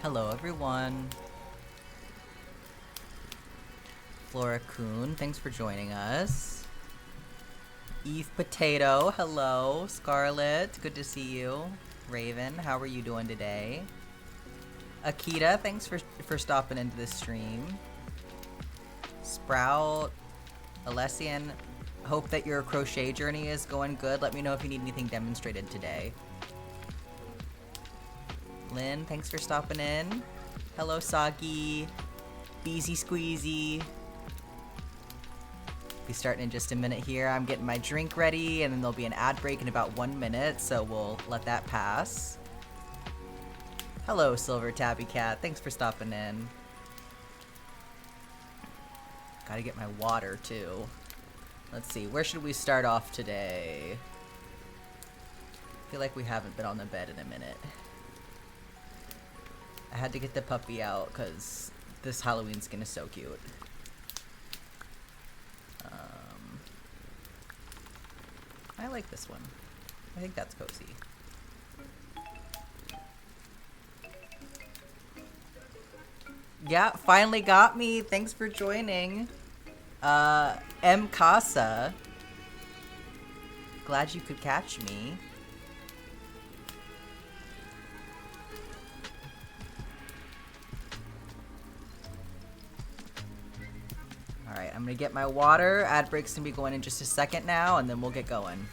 Hello, everyone. Flora Coon, thanks for joining us. Eve Potato, hello. Scarlet, good to see you. Raven, how are you doing today? Akita, thanks for stopping into the stream. Sprout, Alessian, hope that your crochet journey is going good. Let me know if you need anything demonstrated today. Lynn, thanks for stopping in. Hello, Sagi. Beezy Squeezy. Be starting in just a minute here. I'm getting my drink ready, and then there'll be an ad break in about 1 minute, so we'll let that pass. Hello, Silver Tabby Cat. Thanks for stopping in. Gotta get my water, too. Let's see, where should we start off today? I feel like we haven't been on the bed in a minute. I had to get the puppy out, because this Halloween skin is so cute. I like this one. I think that's cozy. Yeah, finally got me. Thanks for joining. M. Casa. Glad you could catch me. Alright, I'm gonna get my water. Ad break's gonna be going in just a second now, and then we'll get going.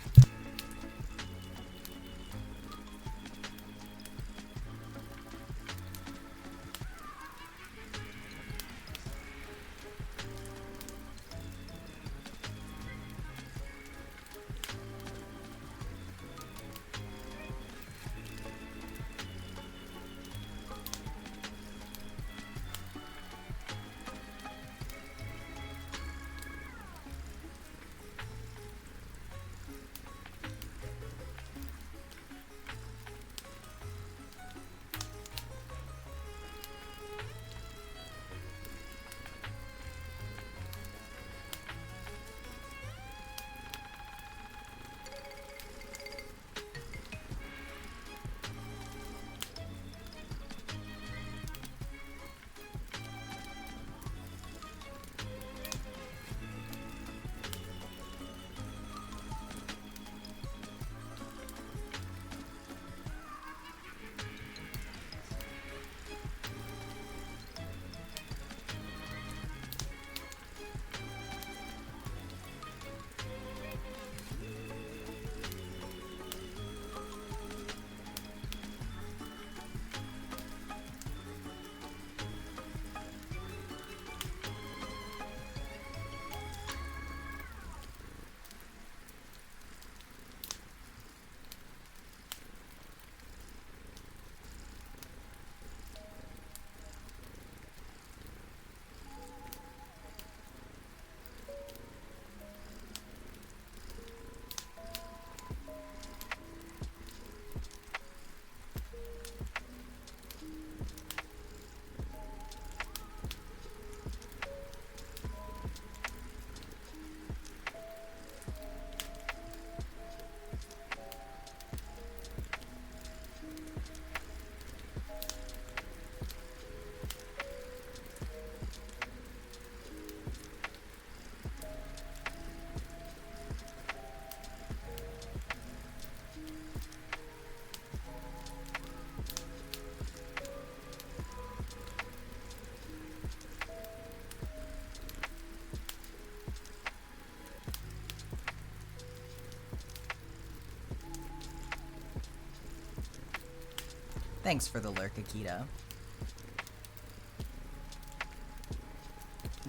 Thanks for the lurk, Akita.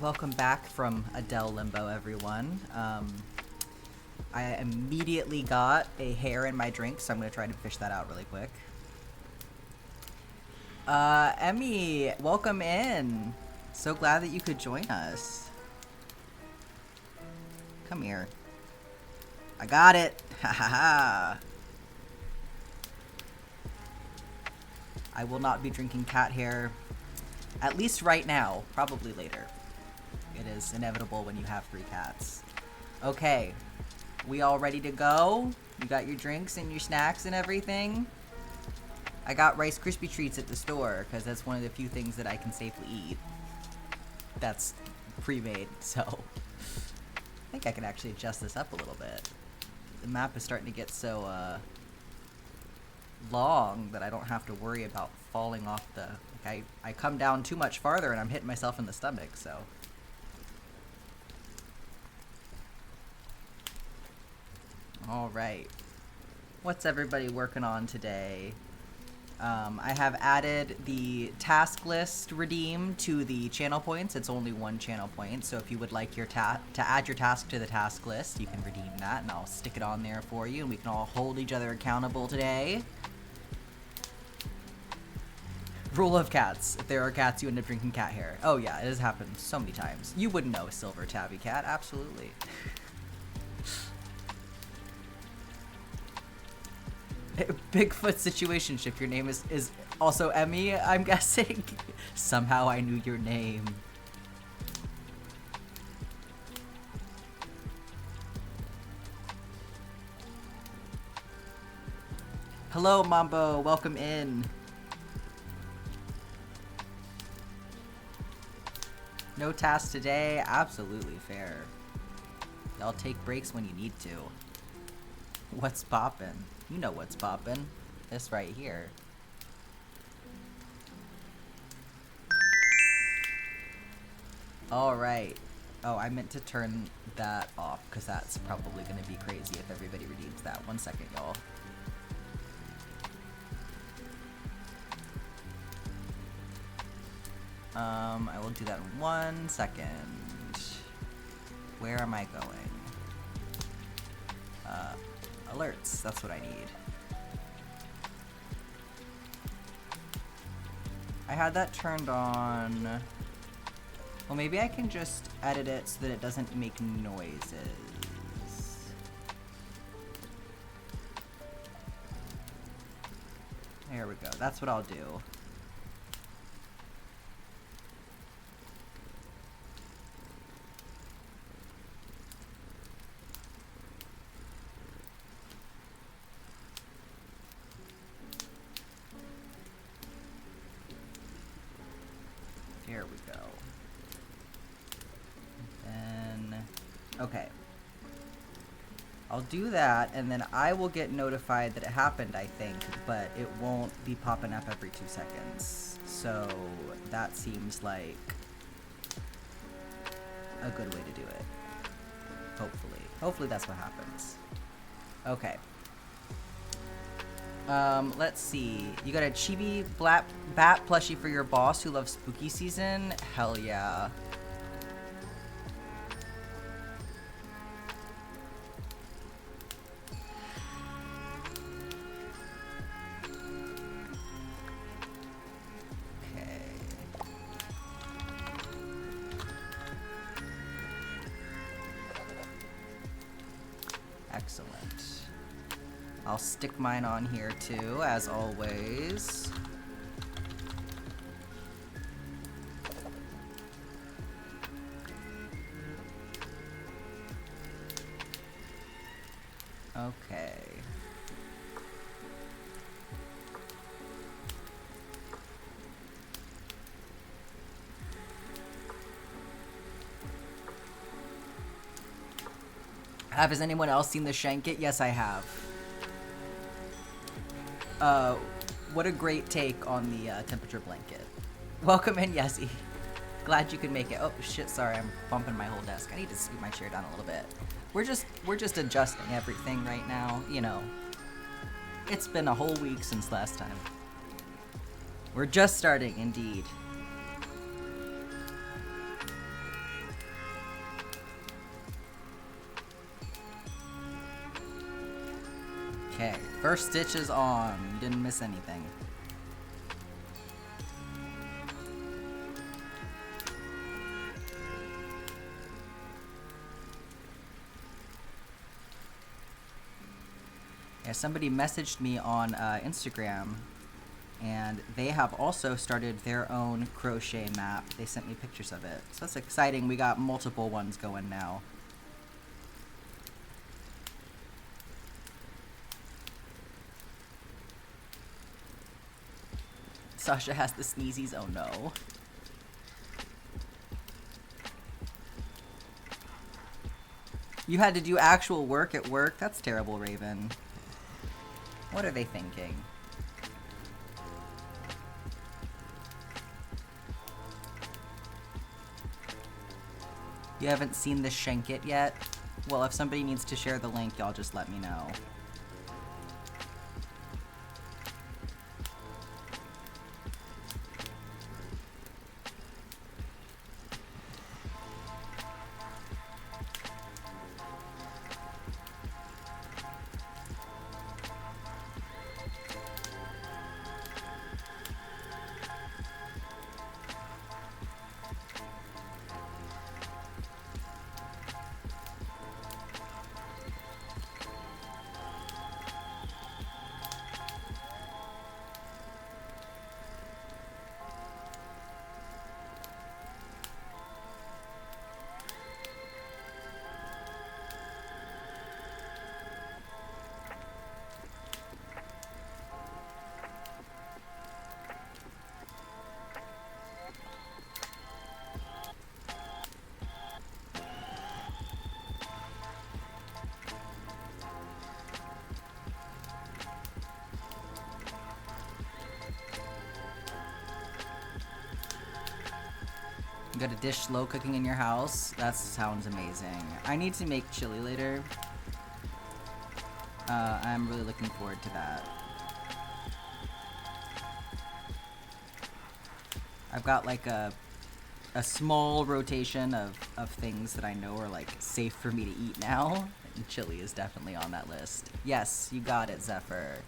Welcome back from Adele Limbo, everyone. I immediately got a hair in my drink, so I'm going to try to fish that out really quick. Emmy, welcome in. So glad that you could join us. Come here. I got it. Ha ha ha. I will not be drinking cat hair, at least right now, probably later. It is inevitable when you have 3 cats. Okay, we all ready to go? You got your drinks and your snacks and everything? I got Rice Krispie treats at the store because that's one of the few things that I can safely eat. That's pre-made, so I think I can actually adjust this up a little bit. The map is starting to get so long that I don't have to worry about falling off the... Like I come down too much farther and I'm hitting myself in the stomach, so... Alright. What's everybody working on today? I have added the task list redeem to the channel points. It's only one channel point, so if you would like your to add your task to the task list, you can redeem that, and I'll stick it on there for you, and we can all hold each other accountable today. Rule of cats. If there are cats, you end up drinking cat hair. Oh yeah, it has happened so many times. You wouldn't know a silver tabby cat, absolutely. Bigfoot situationship. Your name is also Emmy, I'm guessing. Somehow I knew your name. Hello, Mambo. Welcome in. No tasks today. Absolutely fair. Y'all take breaks when you need to. What's poppin'? You know what's poppin'. This right here. Alright. Oh, I meant to turn that off, because that's probably going to be crazy if everybody redeems that. 1 second, y'all. I will do that in 1 second. Where am I going? Alerts, that's what I need. I had that turned on. Well, maybe I can just edit it so that it doesn't make noises. There we go, that's what I'll do. There we go. Then, okay. I'll do that, and then I will get notified that it happened, I think, but it won't be popping up every 2 seconds. So, that seems like a good way to do it. Hopefully. Hopefully that's what happens. Okay. Let's see. You got a chibi bat plushie for your boss who loves spooky season? Hell yeah. Okay. Excellent. I'll stick mine on here too, as always. Okay. Has anyone else seen the Shank-It? Yes, I have. What a great take on the temperature blanket. Welcome in, Yessie. Glad you could make it. Oh shit, sorry, I'm bumping my whole desk. I need to scoot my chair down a little bit. We're just adjusting everything right now, you know. It's been a whole week since last time. We're just starting, indeed. Okay, first stitch is on. You didn't miss anything. Yeah, somebody messaged me on Instagram, and they have also started their own crochet map. They sent me pictures of it. So that's exciting. We got multiple ones going now. Sasha has the sneezies, oh no. You had to do actual work at work? That's terrible, Raven. What are they thinking? You haven't seen the Shank It yet? Well, if somebody needs to share the link, y'all just let me know. You got a dish slow cooking in your house? That sounds amazing. I need to make chili later. I'm really looking forward to that. I've got like a small rotation of things that I know are like safe for me to eat now. And chili is definitely on that list. Yes, you got it, Zephyr.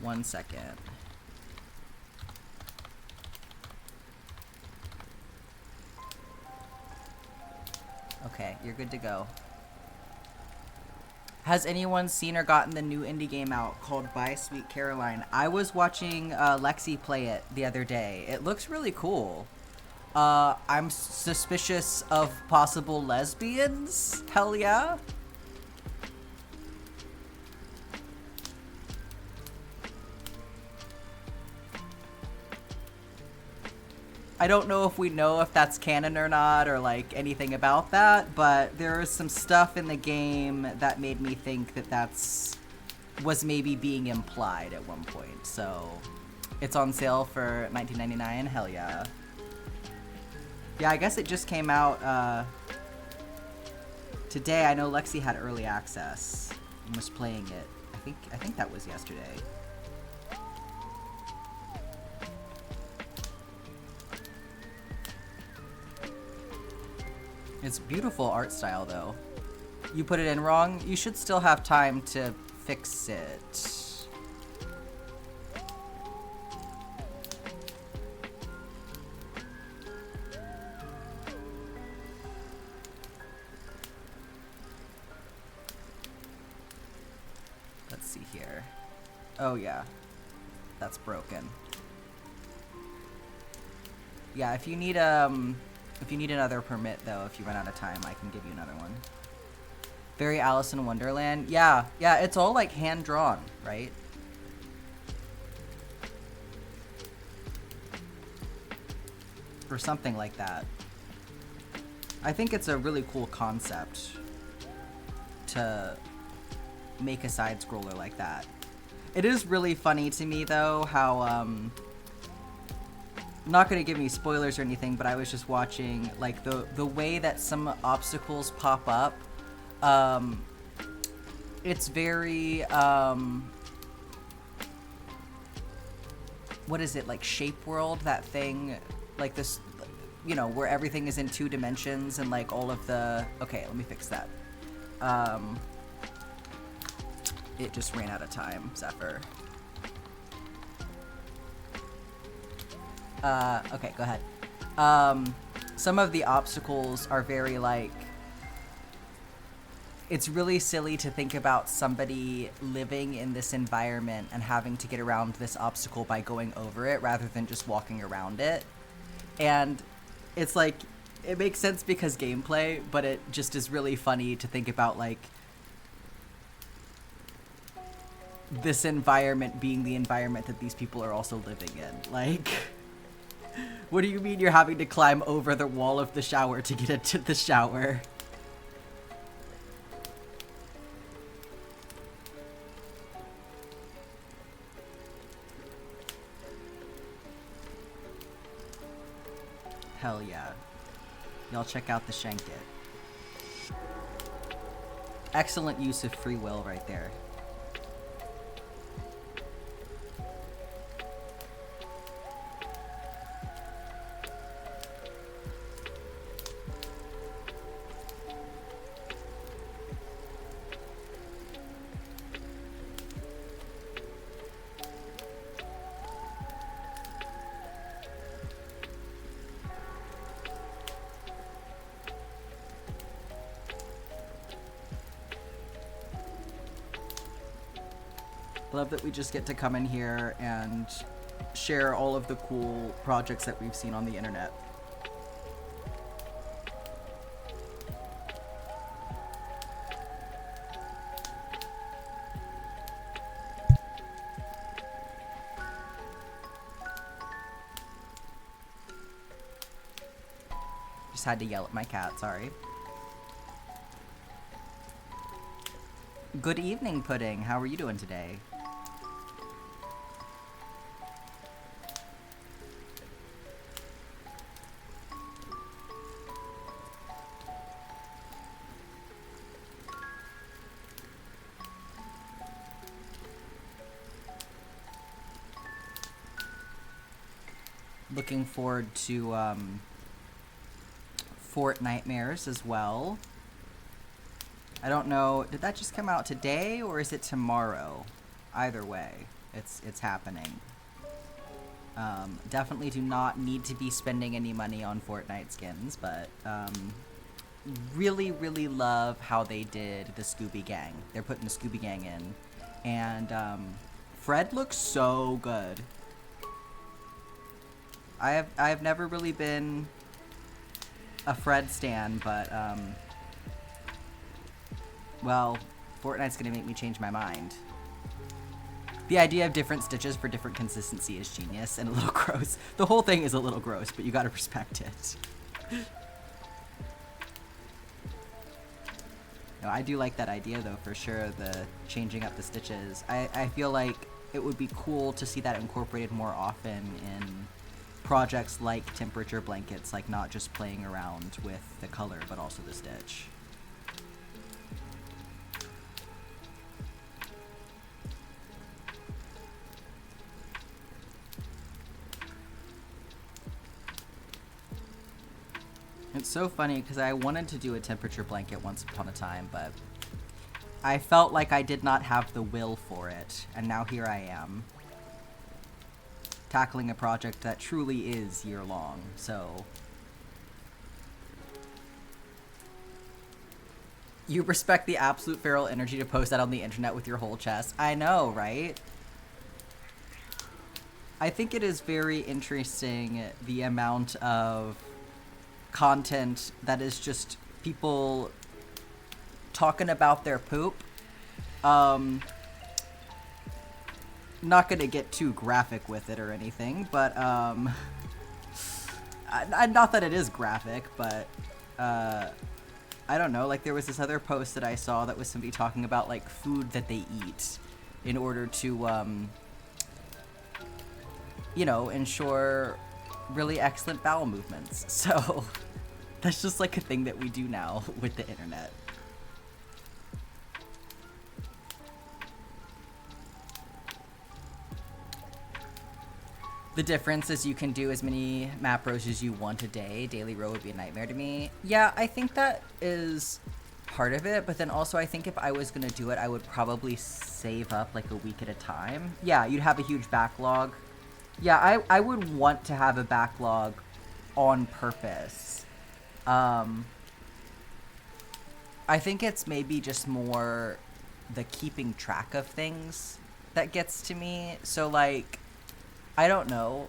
1 second. Okay, you're good to go. Has anyone seen or gotten the new indie game out called Bye Sweet Caroline? I was watching Lexi play it the other day. It looks really cool. I'm suspicious of possible lesbians. Hell yeah. I don't know if that's canon or not, or like anything about that, but there is some stuff in the game that made me think that was maybe being implied at one point. So it's on sale for $19.99. Hell yeah. Yeah, I guess it just came out today. I know Lexi had early access and was playing it. I think that was yesterday. It's beautiful art style, though. You put it in wrong, you should still have time to fix it. Let's see here. Oh, yeah. That's broken. Yeah, if you need another permit, though, if you run out of time, I can give you another one. Very Alice in Wonderland. Yeah, it's all, like, hand-drawn, right? Or something like that. I think it's a really cool concept to make a side-scroller like that. It is really funny to me, though, how, not gonna give me spoilers or anything, but I was just watching, like, the way that some obstacles pop up. It's very, what is it, like Shape World, that thing, like this, you know, where everything is in 2 dimensions and like all of the, okay, let me fix that. It just ran out of time, Zephyr. Okay, go ahead. Some of the obstacles are very, like, it's really silly to think about somebody living in this environment and having to get around this obstacle by going over it rather than just walking around it. And it's like, it makes sense because gameplay, but it just is really funny to think about, like, this environment being the environment that these people are also living in. Like, what do you mean you're having to climb over the wall of the shower to get into the shower? Hell yeah. Y'all check out the Shank It. Excellent use of free will right there. Love that we just get to come in here and share all of the cool projects that we've seen on the internet. Just had to yell at my cat, sorry. Good evening, Pudding. How are you doing today? Looking forward to Fort Nightmares as well. I don't know, did that just come out today or is it tomorrow? Either way, it's happening. Definitely do not need to be spending any money on Fortnite skins, but really, really love how they did the Scooby Gang. They're putting the Scooby Gang in. And Fred looks so good. I've never really been a Fred stan, but well, Fortnite's gonna make me change my mind. The idea of different stitches for different consistency is genius and a little gross. The whole thing is a little gross, but you gotta respect it. No, I do like that idea though, for sure, the changing up the stitches. I feel like it would be cool to see that incorporated more often in projects like temperature blankets, like not just playing around with the color, but also the stitch. It's so funny because I wanted to do a temperature blanket once upon a time, but I felt like I did not have the will for it, and now here I am, tackling a project that truly is year-long, so... You respect the absolute feral energy to post that on the internet with your whole chest. I know, right? I think it is very interesting the amount of content that is just people talking about their poop. Not gonna get too graphic with it or anything, but not that it is graphic, but I don't know, like there was this other post that I saw that was somebody talking about like food that they eat in order to you know, ensure really excellent bowel movements. So that's just like a thing that we do now with the internet. The difference is you can do as many macros as you want a day. Daily row would be a nightmare to me. Yeah, I think that is part of it, but then also I think if I was gonna do it, I would probably save up like a week at a time. Yeah, you'd have a huge backlog. Yeah, I would want to have a backlog on purpose. I think it's maybe just more the keeping track of things that gets to me. So like, I don't know.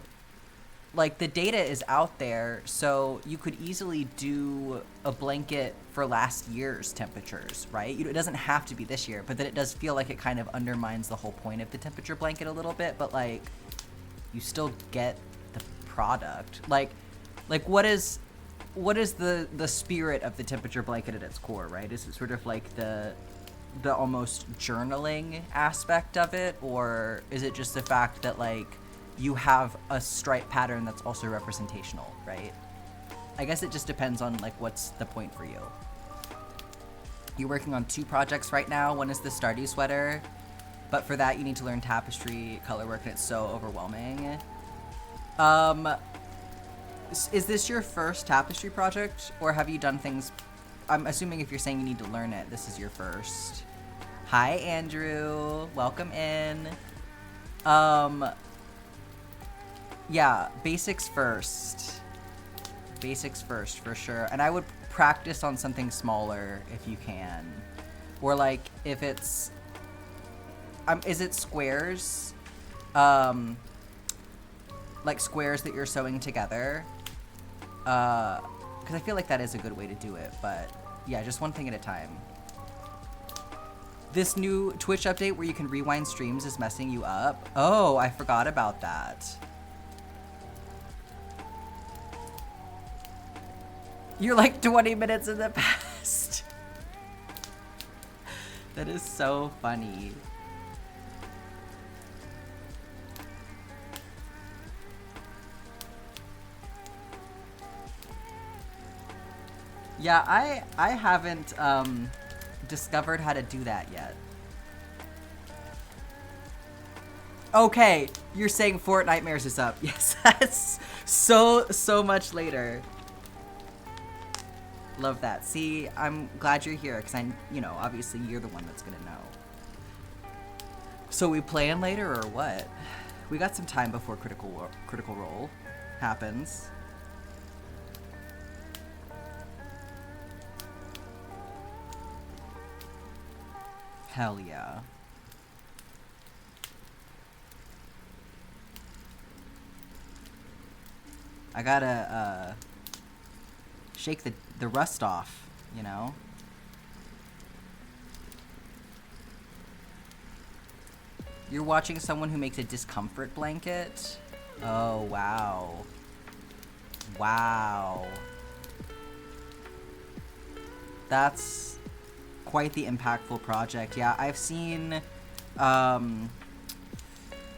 like, the data is out there, so you could easily do a blanket for last year's temperatures, right? It doesn't have to be this year, but then it does feel like it kind of undermines the whole point of the temperature blanket a little bit, but, like, you still get the product. Like what is the spirit of the temperature blanket at its core, right? Is it sort of like the almost journaling aspect of it, or is it just the fact that, like, you have a stripe pattern that's also representational, right? I guess it just depends on, like, what's the point for you. You're working on 2 projects right now. One is the Stardew sweater, but for that you need to learn tapestry color work, and it's so overwhelming. Is this your first tapestry project, or have you done things? I'm assuming if you're saying you need to learn it, this is your first. Hi, Andrew. Welcome in. Yeah, basics first. Basics first, for sure. And I would practice on something smaller if you can. Or, like, if it's... is it squares? Like, squares that you're sewing together? Because I feel like that is a good way to do it, but... yeah, just one thing at a time. This new Twitch update where you can rewind streams is messing you up. Oh, I forgot about that. You're like 20 minutes in the past. That is so funny. Yeah, I haven't discovered how to do that yet. Okay, you're saying Fortnitemares is up. Yes, that's so much later. Love that. See, I'm glad you're here, because obviously you're the one that's gonna know. So we playing later or what? We got some time before Critical Role happens. Hell yeah. I gotta shake the rust off, you know? You're watching someone who makes a discomfort blanket? Oh, wow. Wow. That's quite the impactful project. Yeah, I've seen,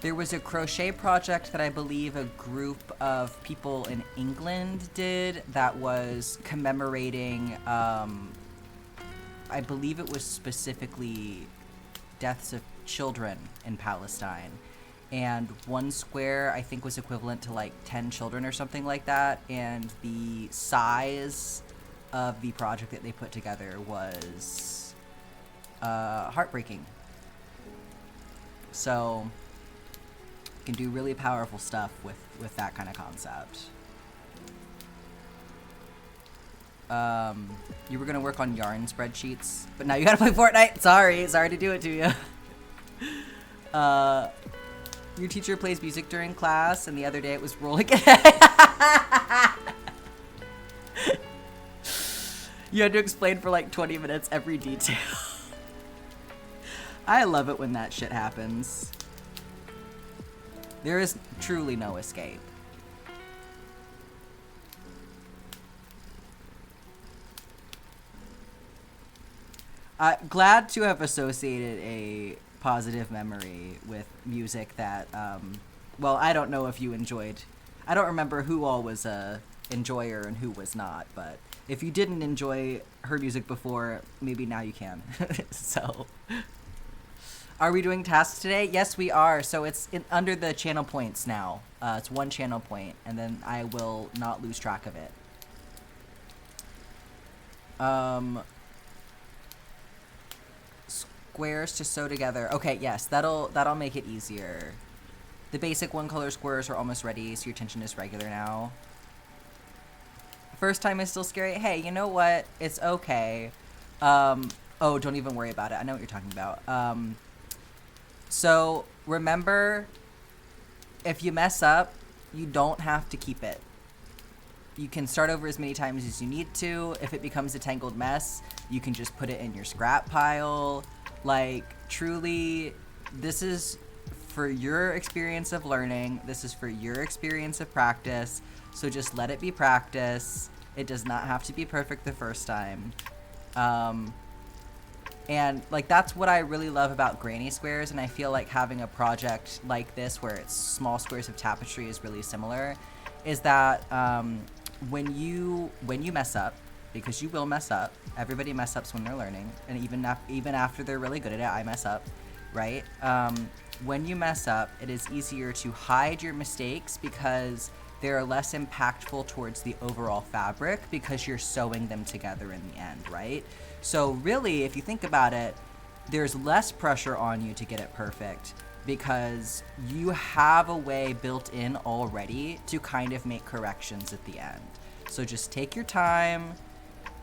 there was a crochet project that I believe a group of people in England did that was commemorating, I believe it was specifically deaths of children in Palestine. And one square, I think, was equivalent to like 10 children or something like that. And the size of the project that they put together was heartbreaking. So you can do really powerful stuff with that kind of concept. You were gonna work on yarn spreadsheets, but now you gotta play Fortnite. Sorry to do it to you. Your teacher plays music during class, and the other day it was rolling. You had to explain for like 20 minutes every detail. I love it when that shit happens. There is truly no escape. Glad to have associated a positive memory with music that, well, I don't know if you enjoyed. I don't remember who all was a enjoyer and who was not, but if you didn't enjoy her music before, maybe now you can. So, are we doing tasks today? Yes, we are. So it's under the channel points now. It's one channel point, and then I will not lose track of it. Squares to sew together. Okay, yes, that'll make it easier. The basic one color squares are almost ready, so your tension is regular now. First time is still scary. Hey, you know what? It's okay. Oh, don't even worry about it. I know what you're talking about. So remember, if you mess up, you don't have to keep it. You can start over as many times as you need to. If it becomes a tangled mess, you can just put it in your scrap pile. Like, truly, this is for your experience of learning. This is for your experience of practice. So just let it be practice. It does not have to be perfect the first time. And like, that's what I really love about granny squares, and I feel like having a project like this where it's small squares of tapestry is really similar, is that when you mess up, because you will mess up, everybody mess ups when they're learning, and even after they're really good at it, I mess up, right? When you mess up, it is easier to hide your mistakes because they're less impactful towards the overall fabric because you're sewing them together in the end, right? So really, if you think about it, there's less pressure on you to get it perfect because you have a way built in already to kind of make corrections at the end. So just take your time,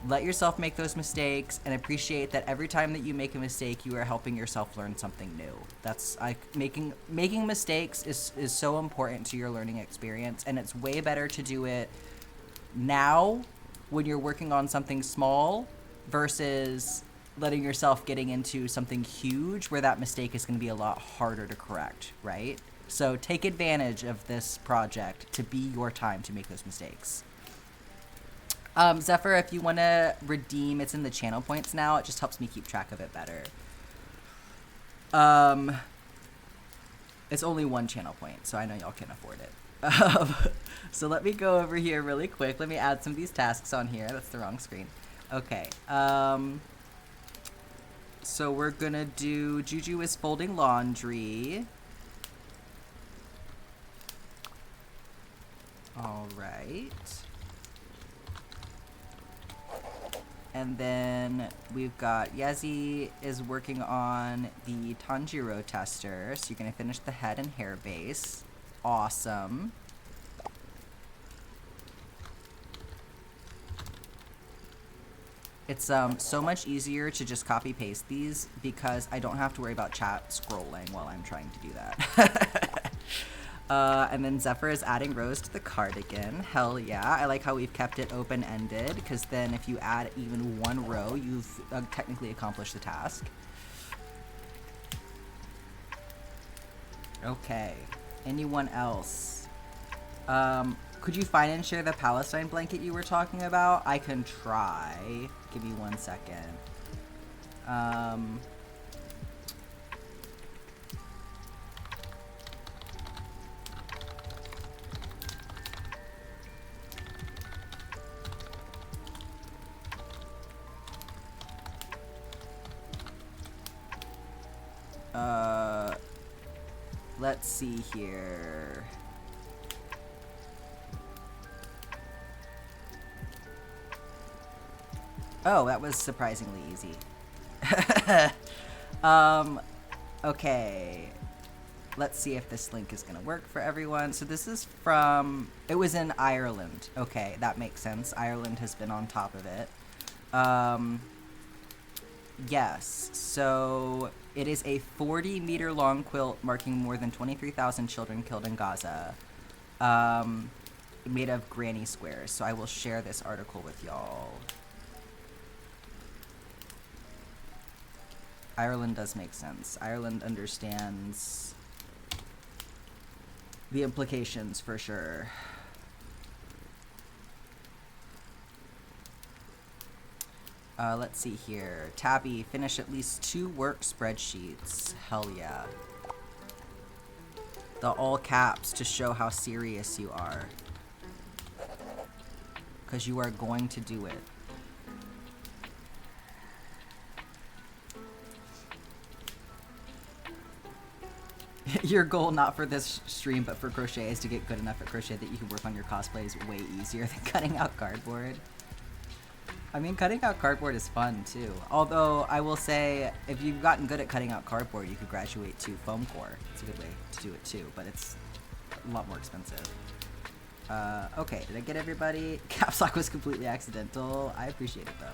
let yourself make those mistakes, and appreciate that every time that you make a mistake, you are helping yourself learn something new. That's making mistakes is so important to your learning experience, and it's way better to do it now when you're working on something small versus letting yourself getting into something huge where that mistake is going to be a lot harder to correct, right? So take advantage of this project to be your time to make those mistakes. Zephyr, if you want to redeem, it's in the channel points now. It just helps me keep track of it better. It's only one channel point, so I know y'all can't afford it. So let me go over here really quick. Let me add some of these tasks on here. That's the wrong screen. Okay. So we're gonna do Juju is folding laundry. All right. And then we've got Yezi is working on the Tanjiro tester. So you're going to finish the head and hair base. Awesome. It's so much easier to just copy paste these because I don't have to worry about chat scrolling while I'm trying to do that. And then Zephyr is adding rows to the cardigan. Hell yeah. I like how we've kept it open-ended, because then if you add even one row, you've technically accomplished the task. Okay. Anyone else? Could you find and share the Palestine blanket you were talking about? I can try. Give me 1 second. Let's see here. Oh, that was surprisingly easy. Okay. Let's see if this link is gonna work for everyone. So this is from, it was in Ireland. Okay, that makes sense. Ireland has been on top of it. Yes, so it is a 40-meter long quilt marking more than 23,000 children killed in Gaza, made of granny squares. So I will share this article with y'all. Ireland does make sense. Ireland understands the implications for sure. Let's see here. Tabby, finish at least 2 work spreadsheets. Hell yeah. The all caps to show how serious you are. Because you are going to do it. Your goal, not for this stream, but for crochet, is to get good enough at crochet that you can work on your cosplays way easier than cutting out cardboard. I mean, cutting out cardboard is fun, too. Although, I will say, if you've gotten good at cutting out cardboard, you could graduate to foam core. It's a good way to do it, too, but it's a lot more expensive. Okay, did I get everybody? Caps lock was completely accidental. I appreciate it, though.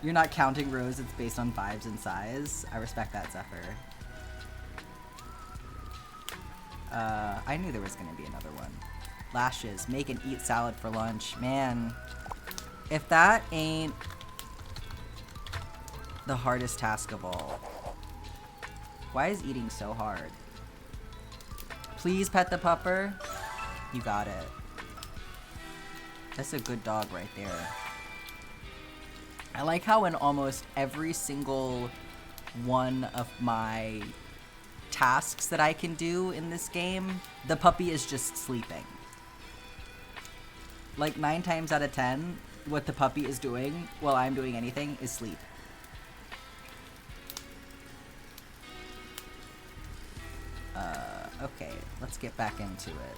You're not counting rows, it's based on vibes and size. I respect that, Zephyr. I knew there was gonna be another one. Lashes, make and eat salad for lunch. Man, if that ain't the hardest task of all. Why is eating so hard? Please pet the pupper. You got it. That's a good dog right there. I like how in almost every single one of my tasks that I can do in this game, the puppy is just sleeping. Like 9 times out of 10, what the puppy is doing while I'm doing anything is sleep. Okay, let's get back into it.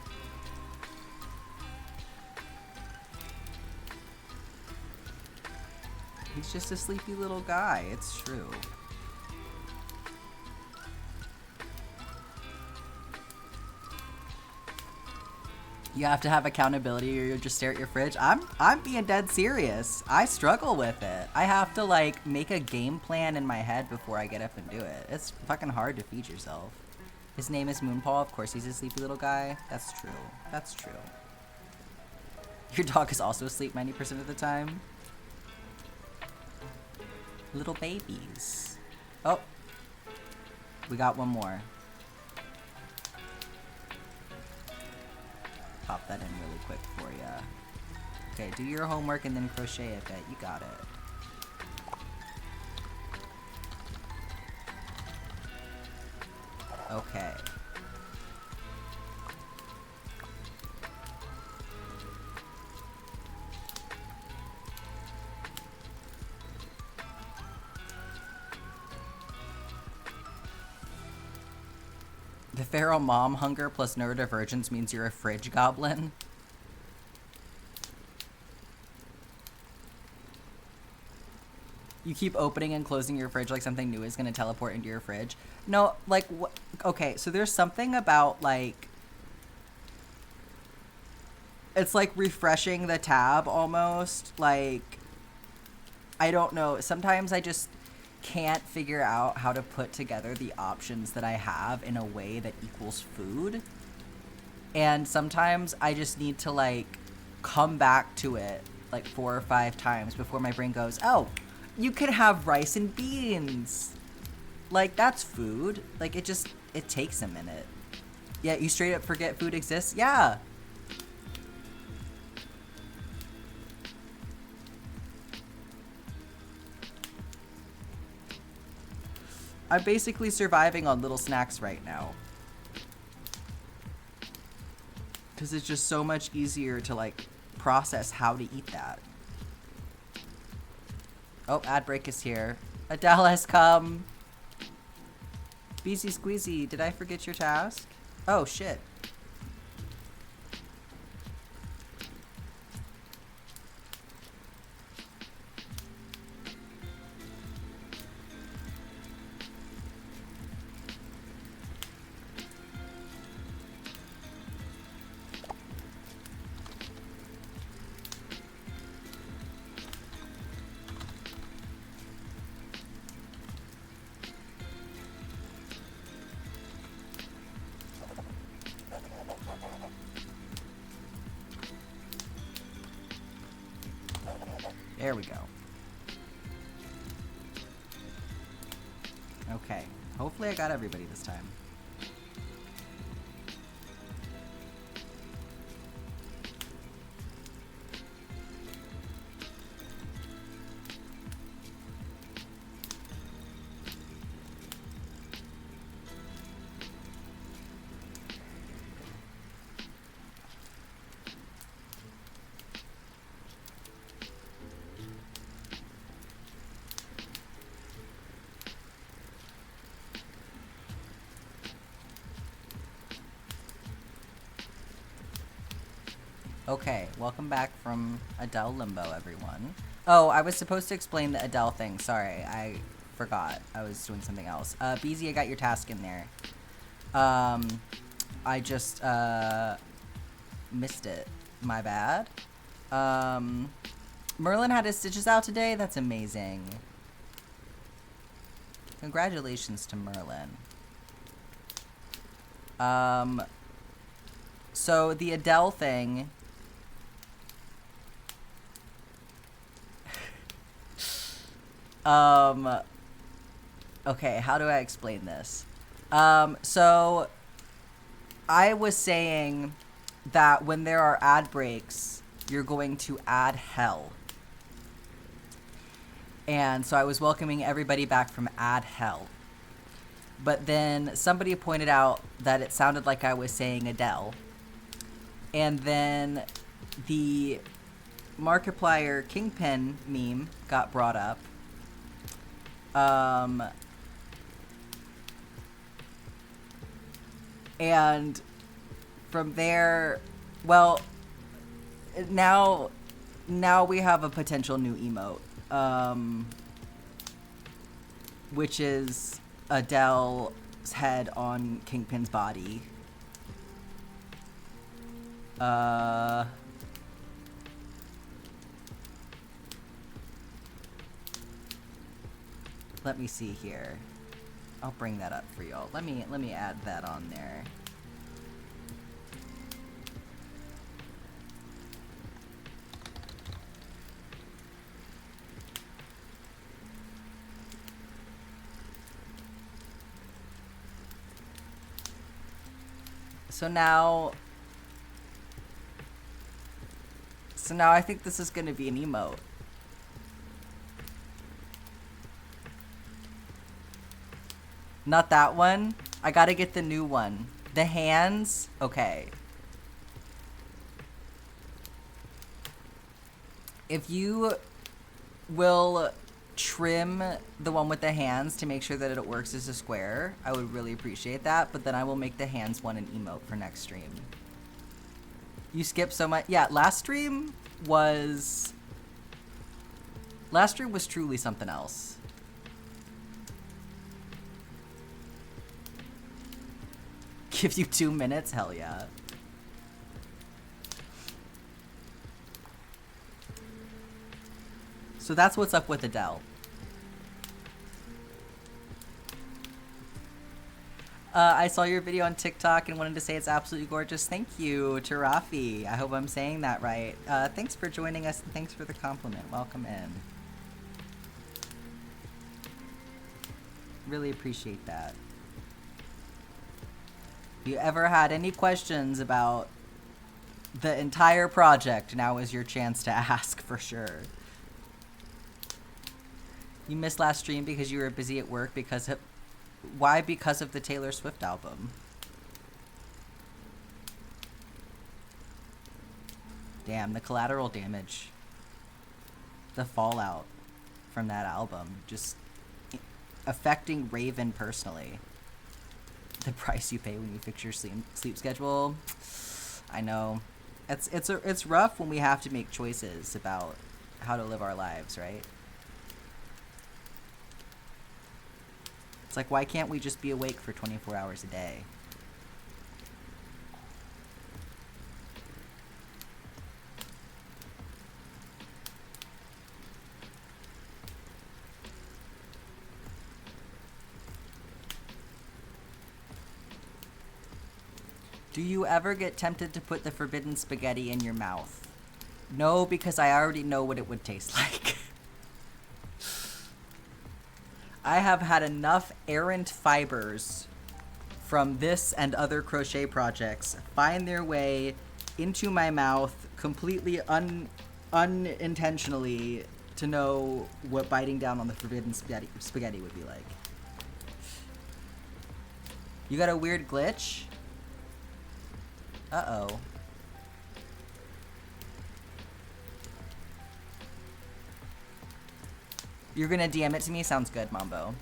He's just a sleepy little guy, it's true. You have to have accountability or you'll just stare at your fridge. I'm being dead serious. I struggle with it. I have to like make a game plan in my head before I get up and do it. It's fucking hard to feed yourself. His name is Moonpaw. Of course he's a sleepy little guy. That's true. That's true. Your dog is also asleep 90% of the time. Little babies. Oh. We got one more. Pop that in really quick for ya. Okay, do your homework and then crochet a bit. You got it. Okay. The feral mom hunger plus neurodivergence means you're a fridge goblin. You keep opening and closing your fridge like something new is gonna teleport into your fridge. No, like, okay, so there's something about, like, it's like refreshing the tab almost. Like, I don't know. Sometimes I just can't figure out how to put together the options that I have in a way that equals food. And sometimes I just need to, like, come back to it, like, 4 or 5 times before my brain goes, oh, you could have rice and beans. Like, that's food. Like, it takes a minute. Yeah, you straight up forget food exists? Yeah. I'm basically surviving on little snacks right now. Because it's just so much easier to, like, process how to eat that. Oh, ad break is here. Adele has come. Beezy Squeezy, did I forget your task? Oh, shit. There we go. Okay. Hopefully I got everybody this time. Okay, welcome back from Adele Limbo, everyone. Oh, I was supposed to explain the Adele thing. Sorry, I forgot. I was doing something else. BZ, I got your task in there. I just, missed it. My bad. Merlin had his stitches out today? That's amazing. Congratulations to Merlin. So the Adele thing. Okay, how do I explain this? So I was saying that when there are ad breaks, you're going to add hell. And so I was welcoming everybody back from ad hell. But then somebody pointed out that it sounded like I was saying Adele. And then the Markiplier Kingpin meme got brought up. And from there, well, now we have a potential new emote, which is Adele's head on Kingpin's body. Let me see here. I'll bring that up for y'all. Let me add that on there. So now I think this is gonna be an emote. Not that one. I gotta get the new one. The hands? Okay. If you will trim the one with the hands to make sure that it works as a square, I would really appreciate that, but then I will make the hands one an emote for next stream. You skipped so much. Yeah, last stream was truly something else. Give you 2 minutes? Hell yeah. So that's what's up with Adele. I saw your video on TikTok and wanted to say it's absolutely gorgeous. Thank you, Tarafi. I hope I'm saying that right. Thanks for joining us and thanks for the compliment. Welcome in. Really appreciate that. If you ever had any questions about the entire project, now is your chance to ask for sure. You missed last stream because you were busy at work because of... Why? Because of the Taylor Swift album. Damn, the collateral damage. The fallout from that album. Just affecting Raven personally. The price you pay when you fix your sleep schedule. I know. It's rough when we have to make choices about how to live our lives, right? It's like, why can't we just be awake for 24 hours a day? Do you ever get tempted to put the forbidden spaghetti in your mouth? No, because I already know what it would taste like. I have had enough errant fibers from this and other crochet projects find their way into my mouth completely unintentionally to know what biting down on the forbidden spaghetti would be like. You got a weird glitch? Uh-oh. You're gonna DM it to me? Sounds good, Mambo.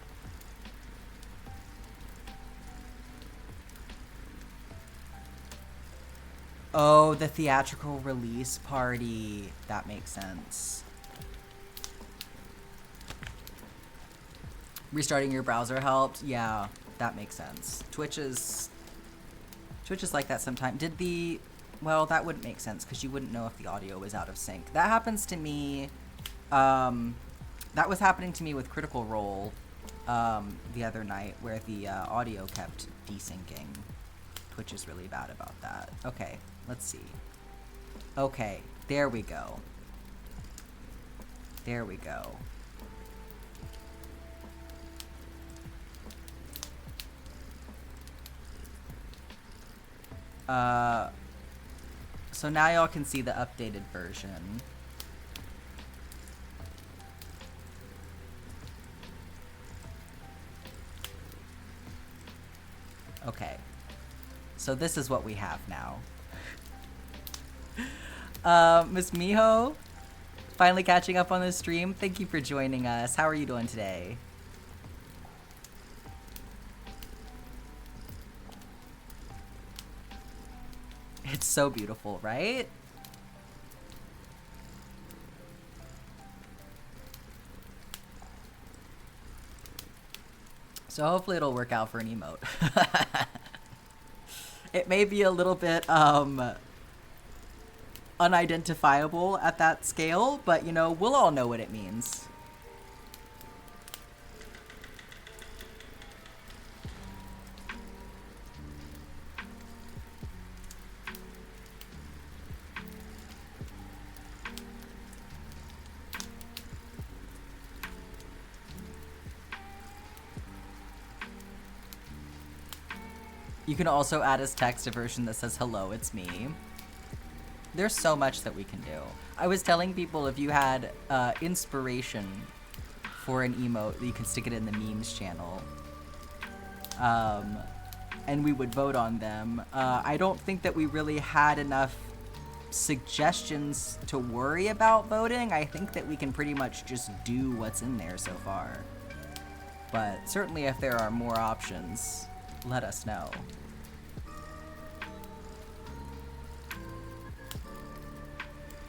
Oh, the theatrical release party. That makes sense. Restarting your browser helped? Yeah, that makes sense. Twitch is like that sometimes. Well, that wouldn't make sense because you wouldn't know if the audio was out of sync. That happens to me, that was happening to me with Critical Role the other night where the audio kept desyncing. Twitch is really bad about that. Okay, let's see. Okay, there we go. There we go. So now y'all can see the updated version. Okay. So this is what we have now. Miss Miho, finally catching up on the stream. Thank you for joining us. How are you doing today? It's so beautiful, right? So hopefully it'll work out for an emote. It may be a little bit unidentifiable at that scale, but you know, we'll all know what it means. You can also add as text a version that says, hello, it's me. There's so much that we can do. I was telling people if you had inspiration for an emote, you can stick it in the memes channel. And we would vote on them. I don't think that we really had enough suggestions to worry about voting. I think that we can pretty much just do what's in there so far. But certainly if there are more options, let us know.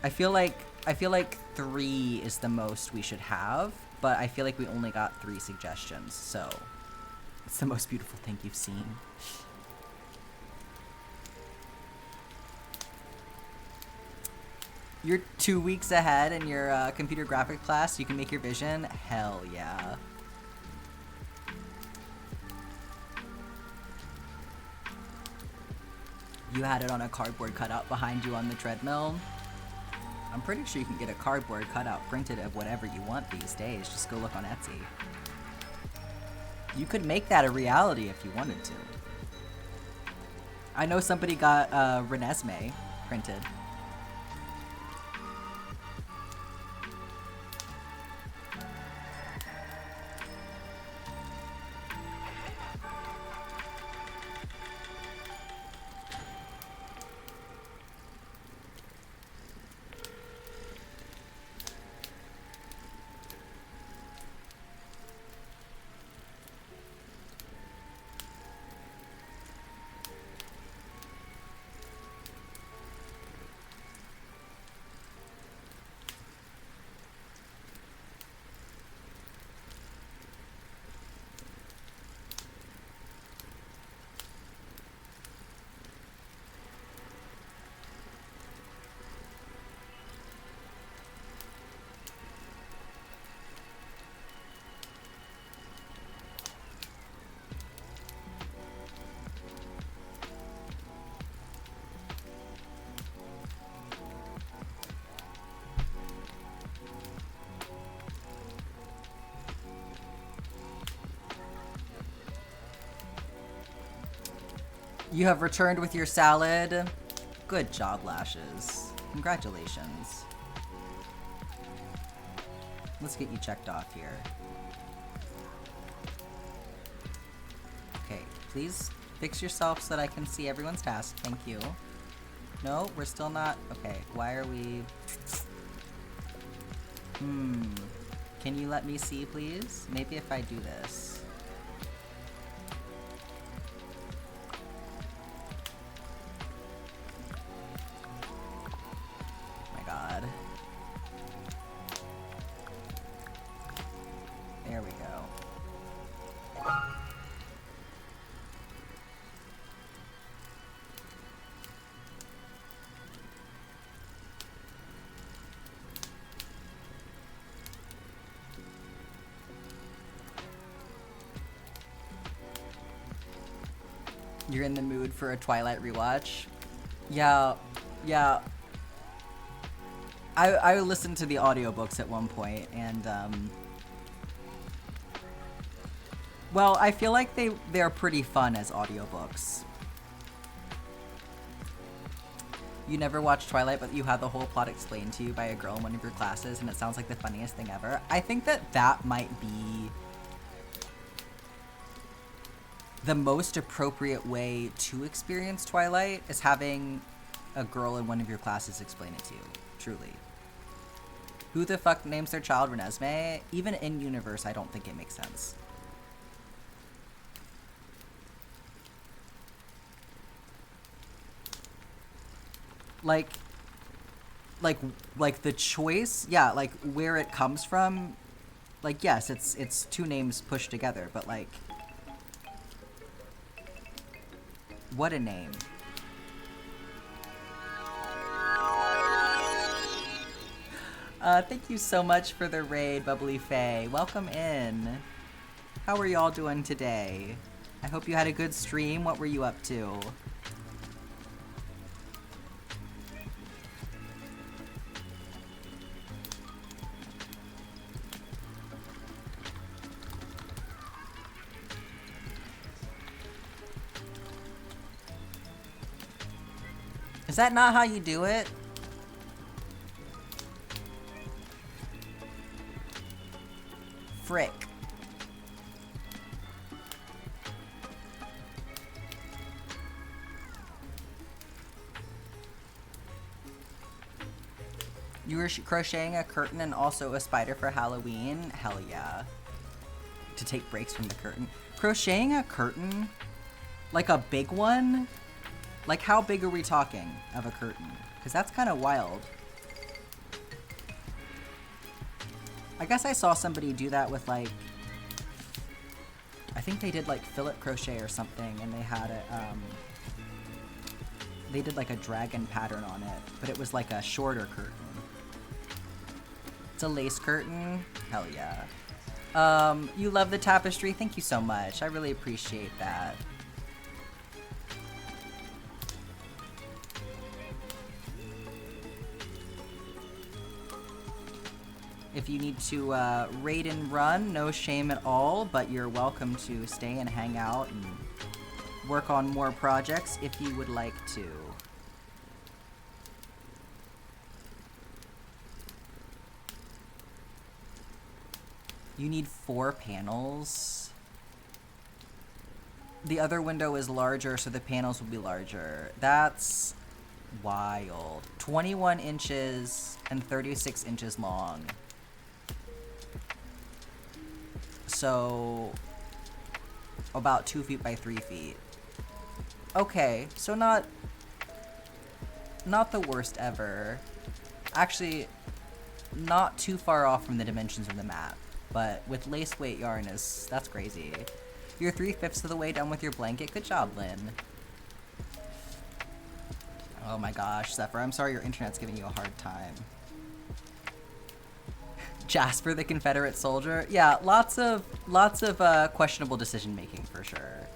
I feel like 3 is the most we should have, but I feel like we only got 3 suggestions, so it's the most beautiful thing you've seen. You're 2 weeks ahead in your computer graphic class. You can make your vision. Hell yeah. You had it on a cardboard cutout behind you on the treadmill. I'm pretty sure you can get a cardboard cutout printed of whatever you want these days. Just go look on Etsy. You could make that a reality if you wanted to. I know somebody got Renesmee printed. You have returned with your salad. Good job, Lashes. Congratulations. Let's get you checked off here. Okay, please fix yourself so that I can see everyone's task. Thank you. No, we're still not. Okay, why are we... Can you let me see, please? Maybe if I do this. There we go. You're in the mood for a Twilight rewatch? Yeah, yeah. I listened to the audiobooks at one point, and well, I feel like they're pretty fun as audiobooks. You never watched Twilight, but you had the whole plot explained to you by a girl in one of your classes, and it sounds like the funniest thing ever. I think that might be the most appropriate way to experience Twilight, is having a girl in one of your classes explain it to you. Truly. Who the fuck names their child Renesmee? Even in universe, I don't think it makes sense. Like the choice, yeah, like where it comes from, like yes, it's two names pushed together, but like, what a name. Thank you so much for the raid, Bubbly Faye. Welcome in. How are y'all doing today? I hope you had a good stream. What were you up to? Is that not how you do it? Frick. You were crocheting a curtain and also a spider for Halloween? Hell yeah. To take breaks from the curtain. Crocheting a curtain? Like a big one? Like how big are we talking of a curtain? Because that's kind of wild. I guess I saw somebody do that with like, I think they did like fillet crochet or something, and they had it, they did like a dragon pattern on it, but it was like a shorter curtain. It's a lace curtain? Hell yeah. You love the tapestry? Thank you so much. I really appreciate that. If you need to raid and run, no shame at all, but you're welcome to stay and hang out and work on more projects if you would like to. You need 4 panels. The other window is larger, so the panels will be larger. That's wild. 21 inches and 36 inches long. So about 2 feet by 3 feet. Okay, so not the worst ever. Actually, not too far off from the dimensions of the map, but with lace weight yarn that's crazy. You're 3/5 of the way done with your blanket. Good job, Lynn. Oh my gosh, Zephyr, I'm sorry your internet's giving you a hard time. Jasper the Confederate soldier? Yeah, lots of questionable decision making for sure.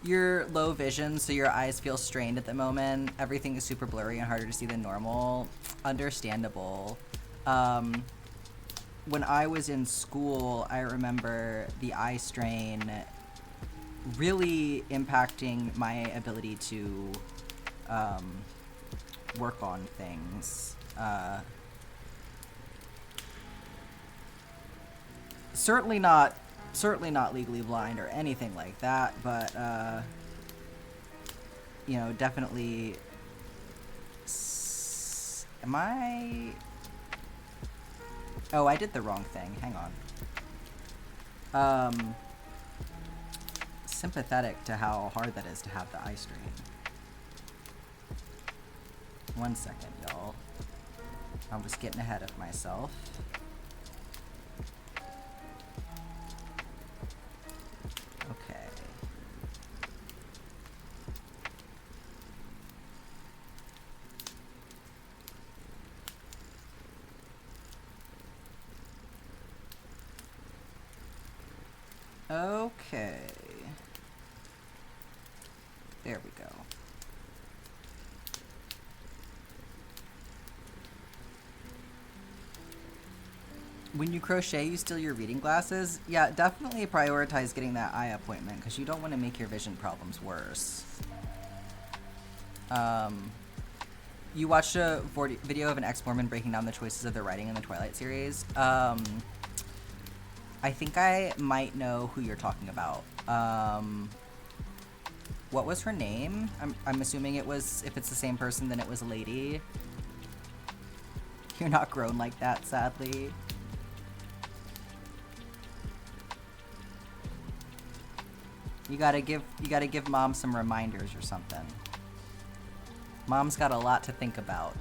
You're low vision, so your eyes feel strained at the moment. Everything is super blurry and harder to see than normal. Understandable. When I was in school, I remember the eye strain really impacting my ability to work on things. Certainly not legally blind or anything like that, but you know, definitely. Am I? Oh, I did the wrong thing. Hang on. Sympathetic to how hard that is to have the eye strain. 1 second, y'all. I was getting ahead of myself. Okay. Okay. There we go. When you crochet, you steal your reading glasses? Yeah, definitely prioritize getting that eye appointment because you don't want to make your vision problems worse. You watched a video of an ex-Mormon breaking down the choices of their writing in the Twilight series. I think I might know who you're talking about. What was her name? I'm assuming it was, if it's the same person, then it was a lady. You're not grown like that, sadly. You gotta give mom some reminders or something. Mom's got a lot to think about.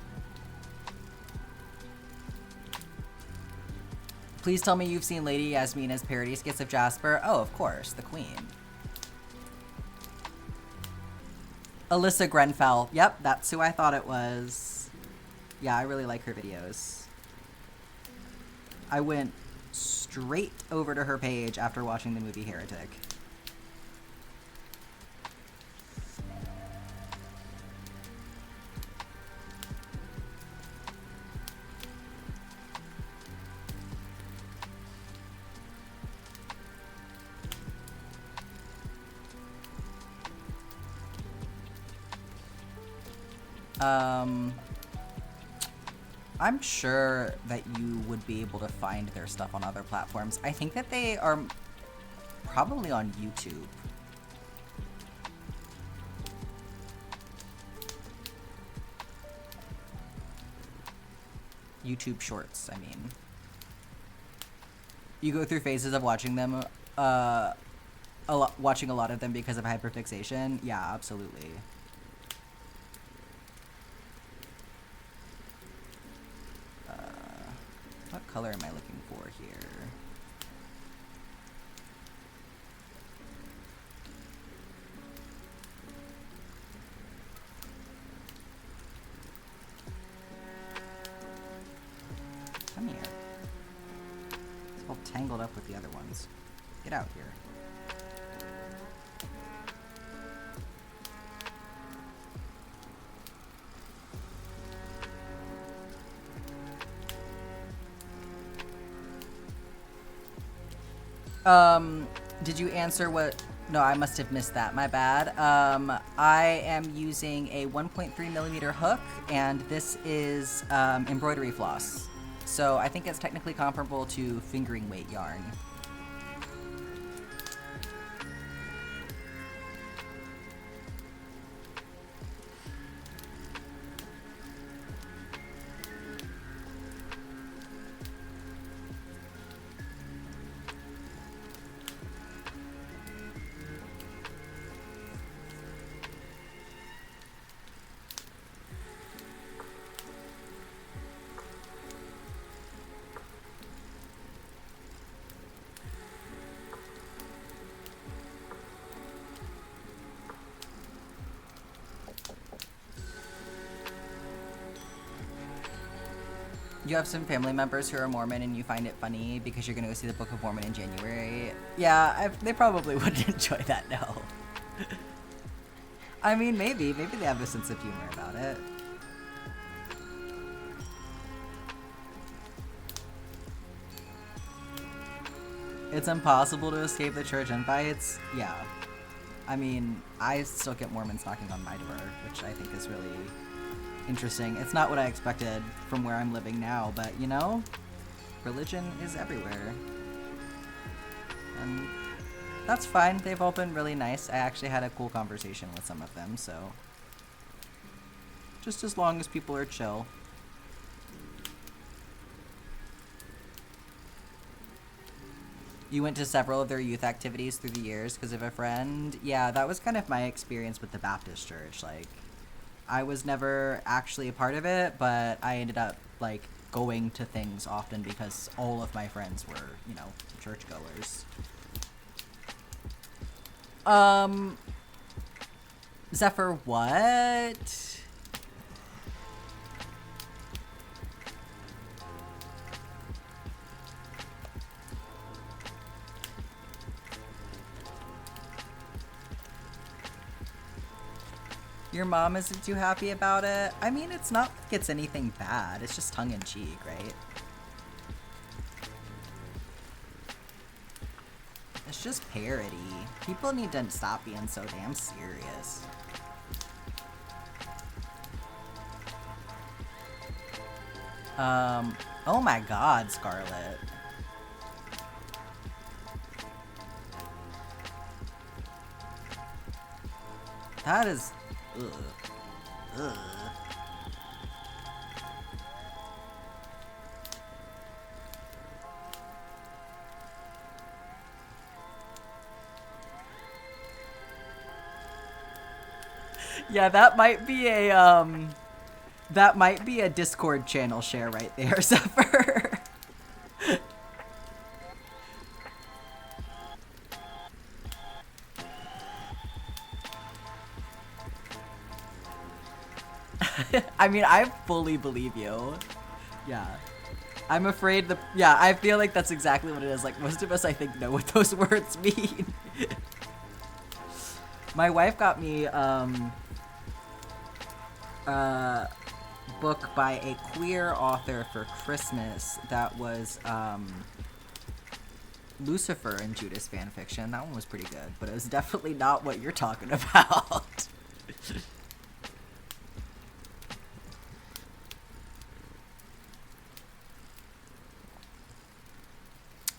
Please tell me you've seen Lady Yasmina's parody skits of Jasper. Oh, of course, the queen. Alyssa Grenfell. Yep, that's who I thought it was. Yeah, I really like her videos. I went straight over to her page after watching the movie Heretic. I'm sure that you would be able to find their stuff on other platforms. I think that they are probably on YouTube. YouTube Shorts, I mean. You go through phases of watching them, watching a lot of them because of hyperfixation. Yeah, absolutely. What color am I looking for here? Come here. It's all tangled up with the other ones. Get out here. Did you answer what? No, I must have missed that. My bad. I am using a 1.3mm hook, and this is embroidery floss. So I think it's technically comparable to fingering weight yarn. You have some family members who are Mormon and you find it funny because you're going to go see the Book of Mormon in January. Yeah, they probably wouldn't enjoy that, no. I mean, maybe they have a sense of humor about it. It's impossible to escape the church invites. Yeah. I mean, I still get Mormons knocking on my door, which I think is really interesting. It's not what I expected from where I'm living now, but you know, religion is everywhere. And that's fine. They've all been really nice. I actually had a cool conversation with some of them, so just as long as people are chill. You went to several of their youth activities through the years because of a friend? Yeah, that was kind of my experience with the Baptist church. Like, I was never actually a part of it, but I ended up, like, going to things often because all of my friends were, you know, churchgoers. Zephyr, what? Your mom isn't too happy about it? I mean, it's not like it's anything bad. It's just tongue-in-cheek, right? It's just parody. People need to stop being so damn serious. Oh my god, Scarlet. That is... Ugh. Ugh. Yeah, that might be a Discord channel share right there, Zephyr. I mean, I fully believe you. Yeah. I'm afraid yeah, I feel like that's exactly what it is. Like, most of us, I think, know what those words mean. My wife got me, a book by a queer author for Christmas that was, Lucifer and Judas fanfiction. That one was pretty good, but it was definitely not what you're talking about.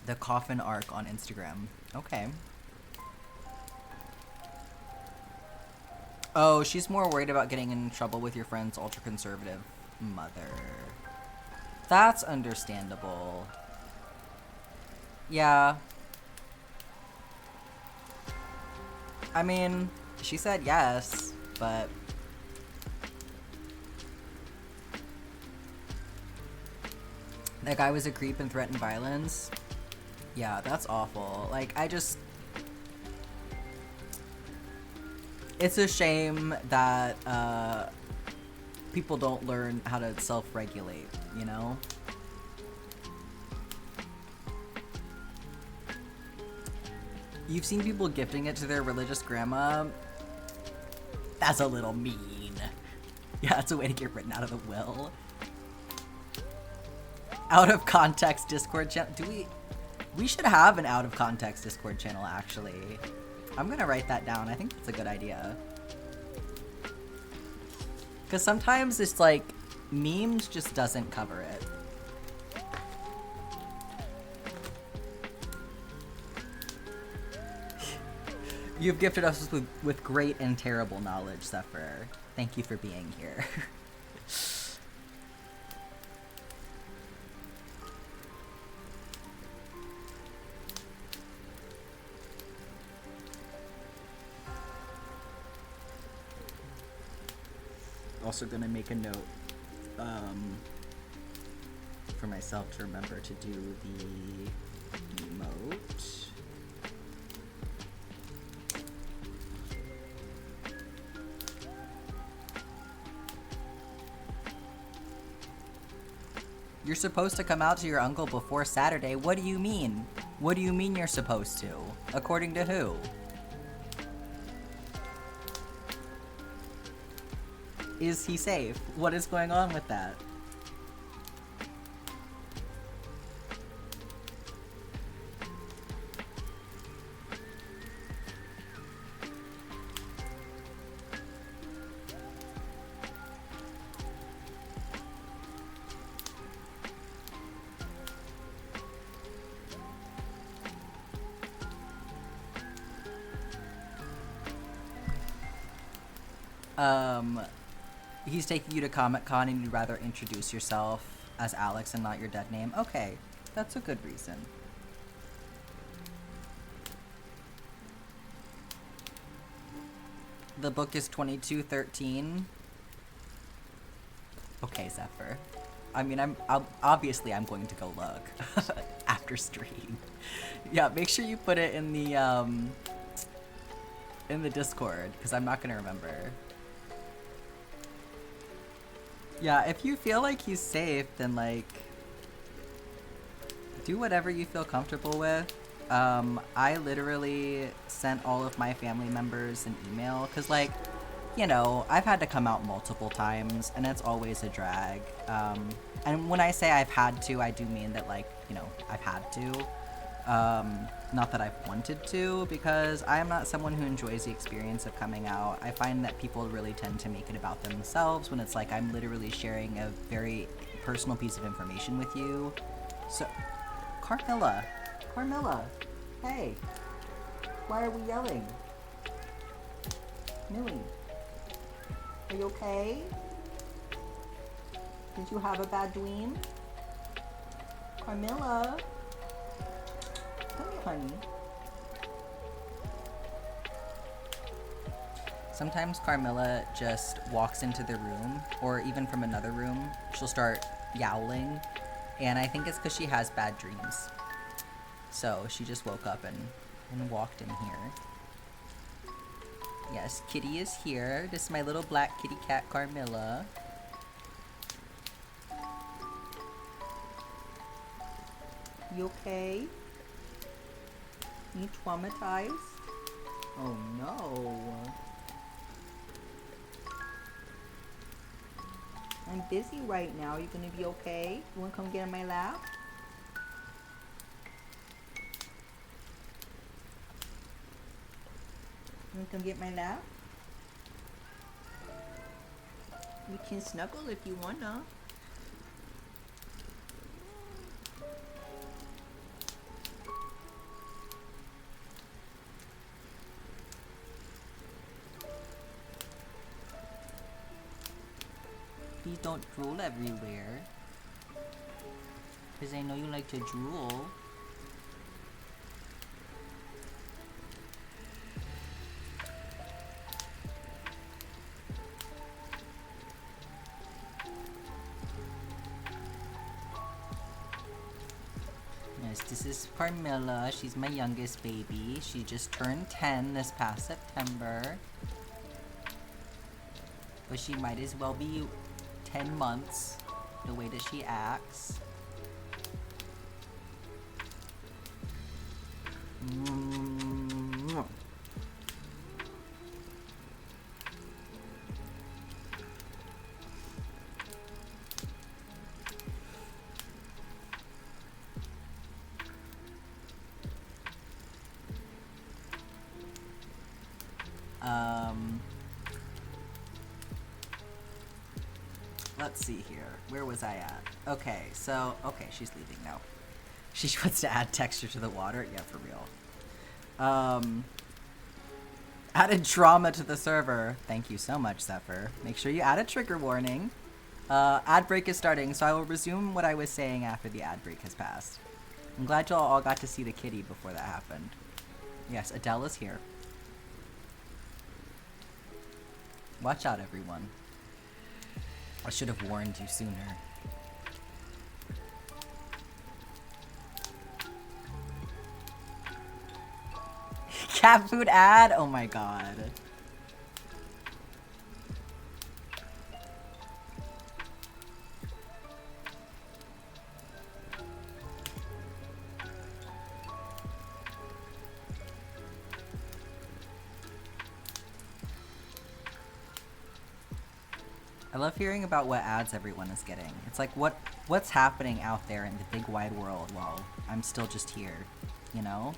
The Coffin Arc on Instagram. Okay. Oh, she's more worried about getting in trouble with your friend's ultra-conservative mother. That's understandable. Yeah. I mean, she said yes, but... That guy was a creep and threatened violence. Yeah, that's awful. Like, I just... It's a shame that, people don't learn how to self-regulate, you know? You've seen people gifting it to their religious grandma? That's a little mean. Yeah, that's a way to get written out of the will. Out of context Discord channel. We should have an out of context Discord channel, actually. I'm gonna write that down. I think that's a good idea. Because sometimes it's like, memes just doesn't cover it. You've gifted us with great and terrible knowledge, Zephyr. Thank you for being here. Also gonna make a note for myself to remember to do the emote. You're supposed to come out to your uncle before Saturday. What do you mean? What do you mean you're supposed to? According to who? Is he safe? What is going on with that? He's taking you to Comic-Con and you'd rather introduce yourself as Alex and not your dead name. Okay, that's a good reason. The book is 2213. Okay, Zephyr. I mean, obviously I'm going to go look after stream. Yeah, make sure you put it in the Discord, because I'm not gonna remember. Yeah, if you feel like he's safe, then, like, do whatever you feel comfortable with. I literally sent all of my family members an email, because, like, you know, I've had to come out multiple times, and it's always a drag. And when I say I've had to, I do mean that, like, you know, I've had to. Not that I've wanted to, because I am not someone who enjoys the experience of coming out. I find that people really tend to make it about themselves when it's like I'm literally sharing a very personal piece of information with you. So, Carmilla, hey, why are we yelling? Millie, are you okay? Did you have a bad dream? Carmilla? Come here, honey. Sometimes Carmilla just walks into the room, or even from another room, she'll start yowling, and I think it's because she has bad dreams. So she just woke up and walked in here. Yes, Kitty is here. This is my little black kitty cat, Carmilla. You okay? You traumatized? Oh no. I'm busy right now. You gonna be okay? You wanna come get in my lap? You wanna come get my lap? You can snuggle if you wanna. Please don't drool everywhere. Because I know you like to drool. Yes, this is Carmilla. She's my youngest baby. She just turned 10 this past September. But she might as well be 10 months, the way that she acts. Let's see here. Where was I at? Okay, so, okay, she's leaving now. She wants to add texture to the water? Yeah, for real. Added drama to the server. Thank you so much, Zephyr. Make sure you add a trigger warning. Ad break is starting, so I will resume what I was saying after the ad break has passed. I'm glad y'all all got to see the kitty before that happened. Yes, Adele is here. Watch out, everyone. I should have warned you sooner. Cat food ad? Oh my god. I love hearing about what ads everyone is getting. It's like what's happening out there in the big wide world while I'm still just here, you know?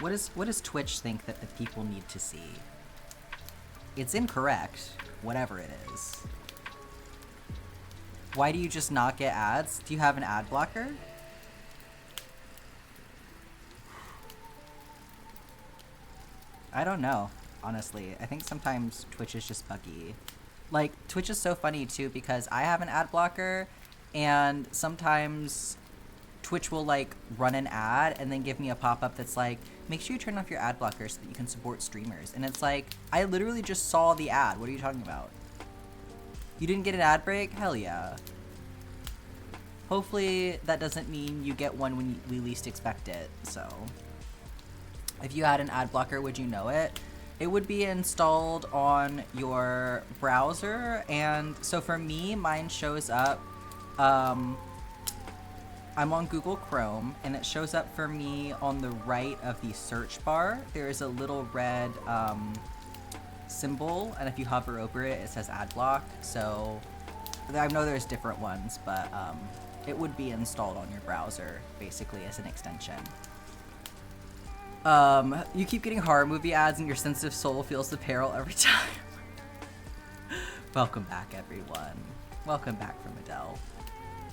What does Twitch think that the people need to see? It's incorrect, whatever it is. Why do you just not get ads? Do you have an ad blocker? I don't know, honestly. I think sometimes Twitch is just buggy. Like, Twitch is so funny too because I have an ad blocker and sometimes Twitch will like run an ad and then give me a pop-up that's like, make sure you turn off your ad blocker so that you can support streamers. And it's like, I literally just saw the ad. What are you talking about? You didn't get an ad break? Hell yeah. Hopefully that doesn't mean you get one when we least expect it, so. If you had an ad blocker, would you know it? It would be installed on your browser, and so for me, mine shows up I'm on Google Chrome, and it shows up for me on the right of the search bar. There is a little red symbol, and if you hover over it, it says ad block. So I know there's different ones, but it would be installed on your browser, basically, as an extension. You keep getting horror movie ads, and your sensitive soul feels the peril every time. Welcome back, everyone. Welcome back from Adele.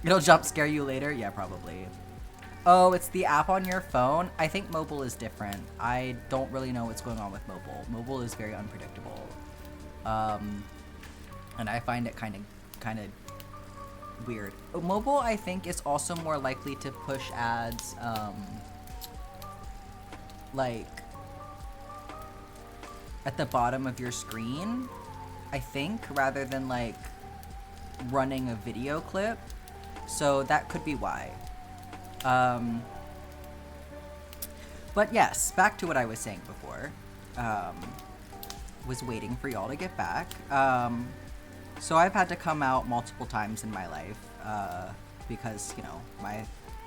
It'll jump scare you later? Yeah, probably. Oh, it's the app on your phone? I think mobile is different. I don't really know what's going on with mobile. Mobile is very unpredictable. And I find it kind of weird. Mobile, I think, is also more likely to push ads, like, at the bottom of your screen, I think, rather than, like, running a video clip. So that could be why. But yes, back to what I was saying before. Was waiting for y'all to get back. So I've had to come out multiple times in my life, because, you know,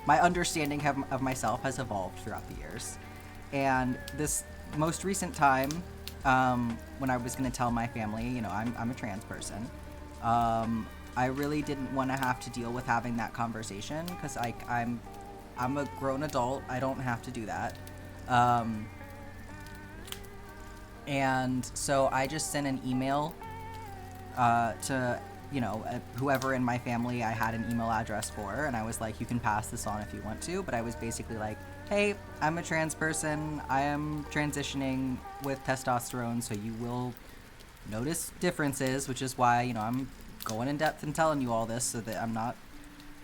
my understanding of myself has evolved throughout the years. And this most recent time, when I was going to tell my family, you know, I'm a trans person, I really didn't want to have to deal with having that conversation, because I'm a grown adult. I don't have to do that. And so I just sent an email to, you know, whoever in my family I had an email address for, and I was like, you can pass this on if you want to, but I was basically like, hey, I'm a trans person. I am transitioning with testosterone, so you will notice differences, which is why, you know, I'm going in depth and telling you all this so that I'm not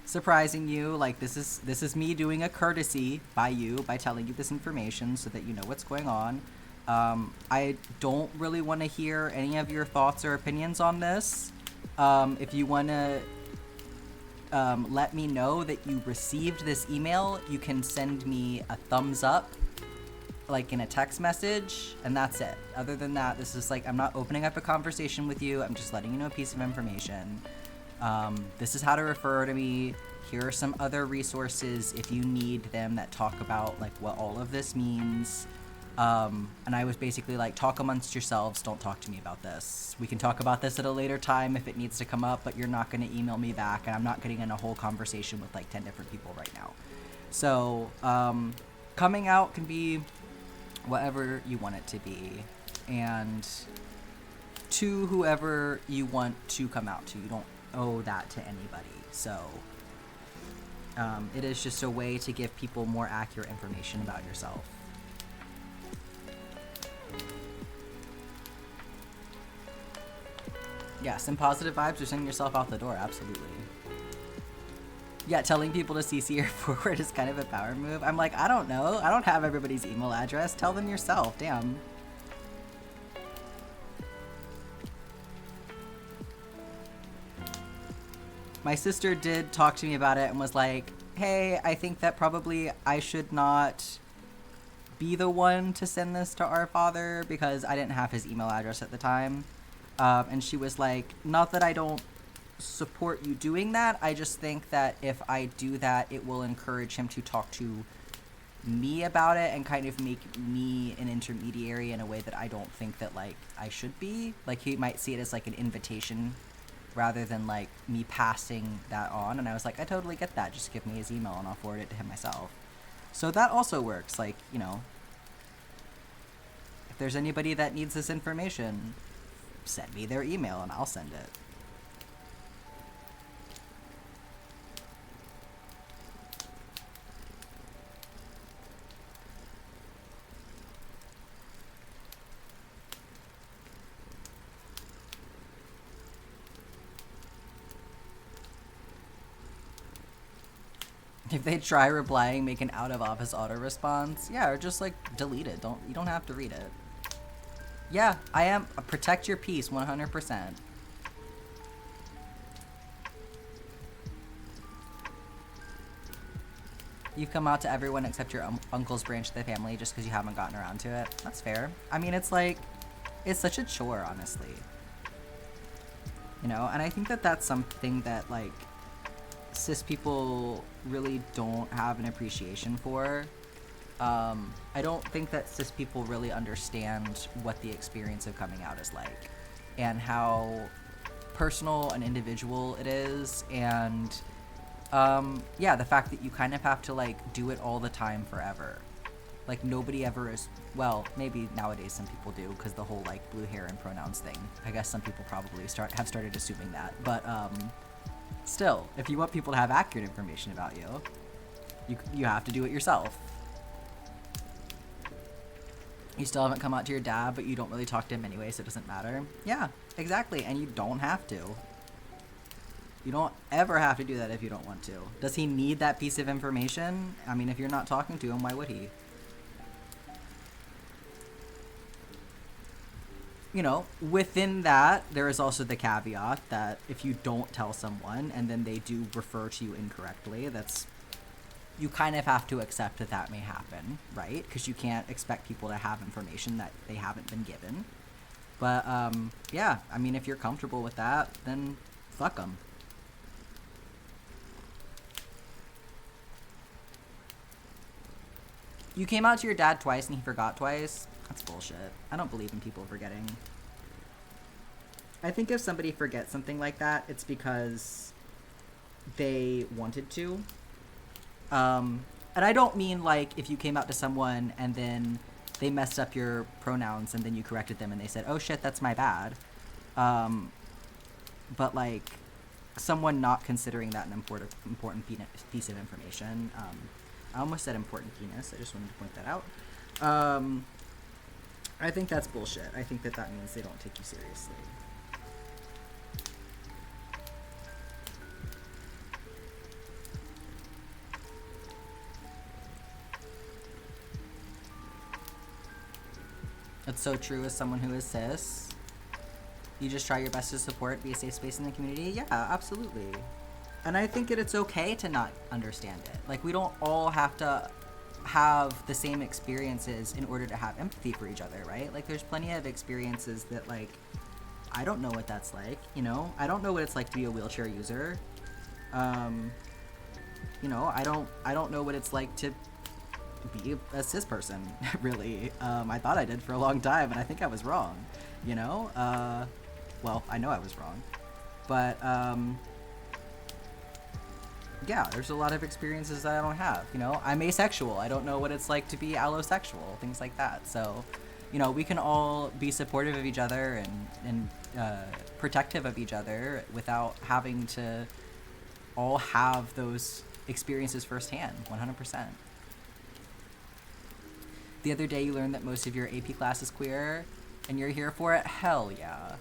surprising you. Like, this is me doing a courtesy by telling you this information so that you know what's going on. I don't really want to hear any of your thoughts or opinions on this. If you want to let me know that you received this email, you can send me a thumbs up, like in a text message, and that's it. Other than that, this is like, I'm not opening up a conversation with you. I'm just letting you know a piece of information. This is how to refer to me. Here are some other resources if you need them that talk about like what all of this means. And I was basically like, talk amongst yourselves, don't talk to me about this. We can talk about this at a later time if it needs to come up, but you're not going to email me back, and I'm not getting in a whole conversation with like 10 different people right now. So, coming out can be whatever you want it to be, and to whoever you want to come out to. You don't owe that to anybody. So, it is just a way to give people more accurate information about yourself. Yeah, some positive vibes or sending yourself out the door, absolutely. Yeah, telling people to CC or forward is kind of a power move. I'm like, I don't know. I don't have everybody's email address. Tell them yourself, damn. My sister did talk to me about it and was like, hey, I think that probably I should not be the one to send this to our father because I didn't have his email address at the time. And she was like, not that I don't support you doing that, I just think that if I do that, it will encourage him to talk to me about it and kind of make me an intermediary in a way that I don't think that, like, I should be. Like, he might see it as, like, an invitation rather than, like, me passing that on. And I was like, I totally get that. Just give me his email and I'll forward it to him myself. So that also works. Like, you know, if there's anybody that needs this information, send me their email and I'll send it. If they try replying, make an out of office auto response. Yeah, or just like delete it. You don't have to read it. Yeah, I am. Protect your peace 100%. You've come out to everyone except your uncle's branch of the family just because you haven't gotten around to it. That's fair. I mean, it's like, it's such a chore, honestly. You know, and I think that that's something that, like, cis people really don't have an appreciation for. I don't think that cis people really understand what the experience of coming out is like, and how personal and individual it is, and yeah, the fact that you kind of have to like do it all the time forever. Like nobody ever is, well, maybe nowadays some people do because the whole like blue hair and pronouns thing. I guess some people probably have started assuming that, but still, if you want people to have accurate information about you have to do it yourself. You still haven't come out to your dad, but you don't really talk to him anyway, so it doesn't matter. Yeah, exactly, and you don't have to. You don't ever have to do that if you don't want to. Does he need that piece of information? I mean, if you're not talking to him, why would he? You know, within that, there is also the caveat that if you don't tell someone and then they do refer to you incorrectly, you kind of have to accept that that may happen, right? Because you can't expect people to have information that they haven't been given. But, yeah, I mean, if you're comfortable with that, then fuck them. You came out to your dad twice and he forgot twice? That's bullshit. I don't believe in people forgetting. I think if somebody forgets something like that, it's because they wanted to. And I don't mean like if you came out to someone and then they messed up your pronouns and then you corrected them and they said, oh shit, that's my bad. But like someone not considering that an important piece of information. I almost said important penis. I just wanted to point that out. I think that's bullshit. I think that means they don't take you seriously. It's so true as someone who is cis. You just try your best to support, be a safe space in the community. Yeah, absolutely. And I think that it's okay to not understand it. Like, we don't all have to have the same experiences in order to have empathy for each other, right? Like, there's plenty of experiences that, like, I don't know what that's like, you know? I don't know what it's like to be a wheelchair user. You know, I don't know what it's like to be a cis person, really. I thought I did for a long time, and I think I was wrong, you know? Well, I know I was wrong. But, yeah, there's a lot of experiences that I don't have, you know? I'm asexual. I don't know what it's like to be allosexual, things like that. So, you know, we can all be supportive of each other and protective of each other without having to all have those experiences firsthand, 100%. The other day you learned that most of your AP class is queer, and you're here for it? Hell yeah.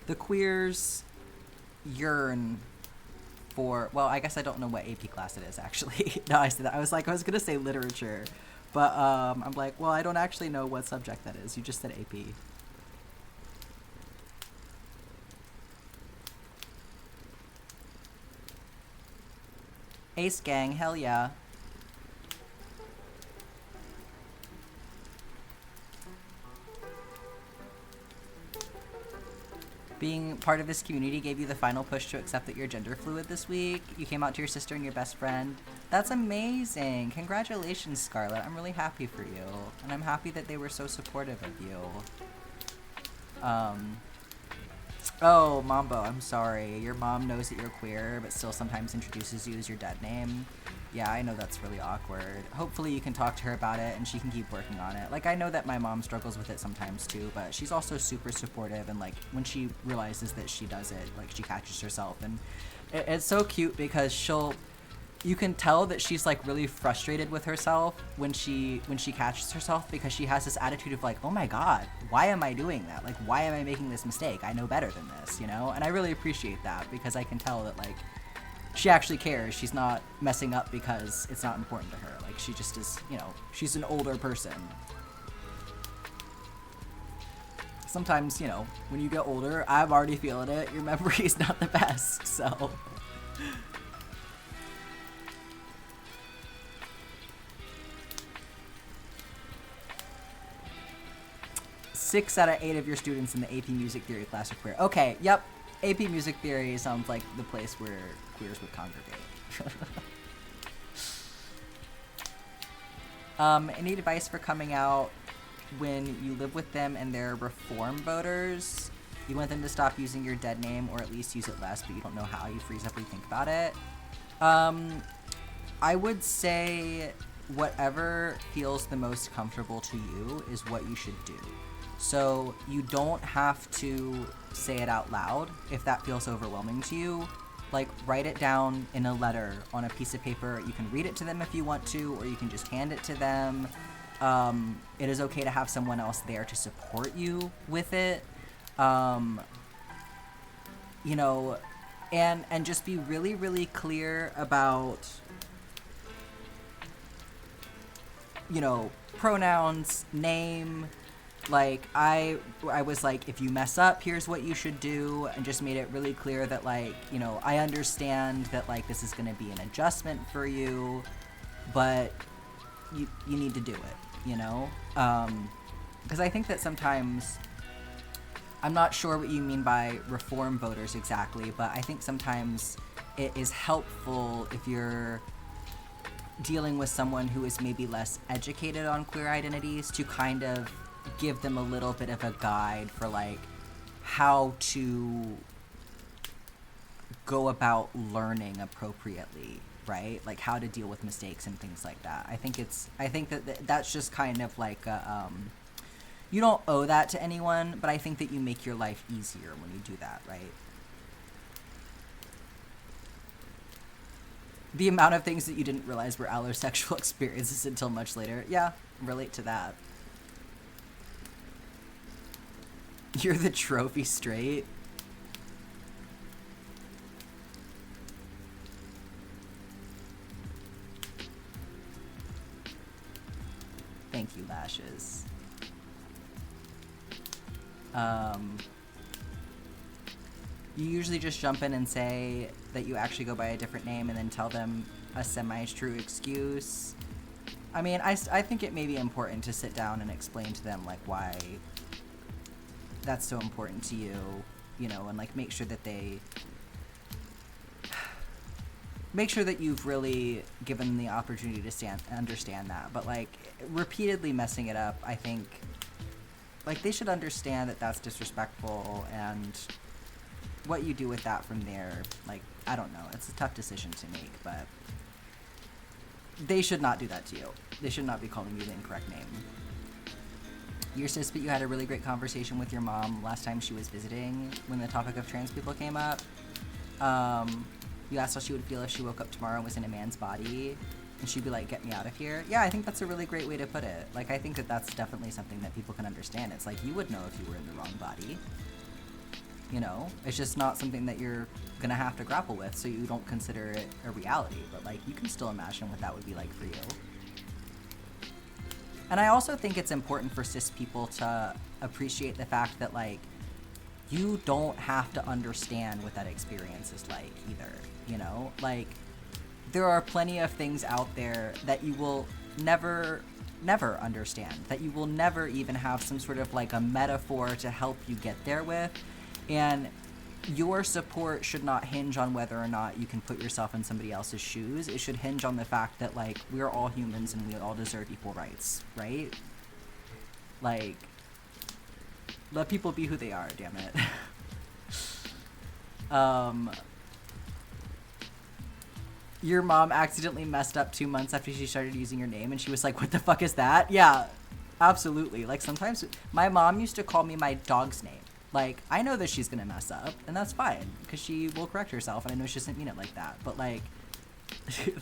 The queers yearn for, well, I guess I don't know what AP class it is, actually. No, I said that. I was gonna say literature, but I'm like, well, I don't actually know what subject that is. You just said AP. Ace gang, hell yeah. Being part of this community gave you the final push to accept that you're gender fluid this week. You came out to your sister and your best friend. That's amazing. Congratulations, Scarlett. I'm really happy for you. And I'm happy that they were so supportive of you. Oh, Mambo, I'm sorry. Your mom knows that you're queer, but still sometimes introduces you as your dead name. Yeah, I know that's really awkward. Hopefully you can talk to her about it and she can keep working on it. Like, I know that my mom struggles with it sometimes too, but she's also super supportive, and like, when she realizes that she does it, like, she catches herself, and it's so cute because you can tell that she's like really frustrated with herself when she catches herself, because she has this attitude of like, oh my god, why am I doing that? Like, why am I making this mistake? I know better than this, you know? And I really appreciate that, because I can tell that like she actually cares. She's not messing up because it's not important to her. Like, she just is, you know, she's an older person. Sometimes, you know, when you get older, I'm already feeling it, your memory is not the best, so. 6 out of 8 of your students in the AP Music Theory class are queer. Okay, yep. AP Music Theory sounds like the place where queers would congregate. Any advice for coming out when you live with them and they're reform voters? You want them to stop using your dead name, or at least use it less, but you don't know how. You freeze up or you think about it. I would say whatever feels the most comfortable to you is what you should do. So you don't have to say it out loud if that feels overwhelming to you. Like, write it down in a letter on a piece of paper. You can read it to them if you want to, or you can just hand it to them. It is okay to have someone else there to support you with it. You know, and just be really, really clear about, you know, pronouns, name. Like, I was like, if you mess up, here's what you should do, and just made it really clear that, like, you know, I understand that, like, this is going to be an adjustment for you, but you need to do it, you know? Because I think that sometimes, I'm not sure what you mean by reform voters exactly, but I think sometimes it is helpful if you're dealing with someone who is maybe less educated on queer identities to kind of give them a little bit of a guide for, like, how to go about learning appropriately, right? Like, how to deal with mistakes and things like that. I think that that's just kind of like you don't owe that to anyone, but I think that you make your life easier when you do that, right? The amount of things that you didn't realize were allosexual experiences until much later. Yeah, relate to that. You're the trophy straight. Thank you, Lashes. You usually just jump in and say that you actually go by a different name and then tell them a semi-true excuse. I mean, I think it may be important to sit down and explain to them, like, why that's so important to you, you know, and, like, make sure that you've really given them the opportunity to understand that. But, like, repeatedly messing it up, I think, like, they should understand that that's disrespectful, and what you do with that from there, like, I don't know. It's a tough decision to make, but they should not do that to you. They should not be calling you the incorrect name. You're cis, but you had a really great conversation with your mom last time she was visiting when the topic of trans people came up. You asked how she would feel if she woke up tomorrow and was in a man's body, and she'd be like, get me out of here. Yeah, I think that's a really great way to put it. Like, I think that that's definitely something that people can understand. It's like, you would know if you were in the wrong body. You know? It's just not something that you're gonna have to grapple with, so you don't consider it a reality. But, like, you can still imagine what that would be like for you. And I also think it's important for cis people to appreciate the fact that, like, you don't have to understand what that experience is like either, you know? Like, there are plenty of things out there that you will never understand, that you will never even have some sort of, like, a metaphor to help you get there with. And your support should not hinge on whether or not you can put yourself in somebody else's shoes. It should hinge on the fact that, like, we're all humans and we all deserve equal rights, right? Like, let people be who they are, damn it. Your mom accidentally messed up 2 months after she started using your name, and she was like, what the fuck is that? Yeah, absolutely. Like, sometimes my mom used to call me my dog's name. Like, I know that she's gonna mess up, and that's fine, because she will correct herself, and I know she doesn't mean it like that. But, like,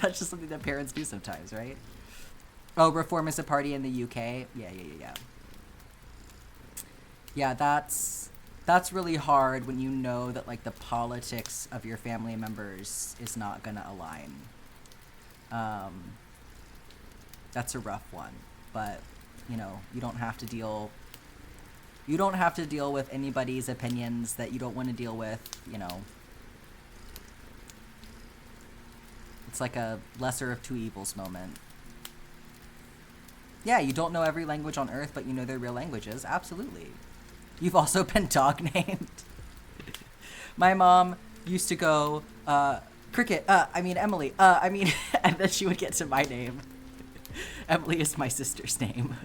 that's just something that parents do sometimes, right? Oh, reform is a party in the UK? Yeah. Yeah, that's really hard when you know that, like, the politics of your family members is not gonna align. That's a rough one, but, you know, you don't have to deal with anybody's opinions that you don't want to deal with, you know. It's like a lesser of two evils moment. Yeah, you don't know every language on Earth, but you know their real languages. Absolutely. You've also been dog named. My mom used to go, Cricket, Emily, and then she would get to my name. Emily is my sister's name.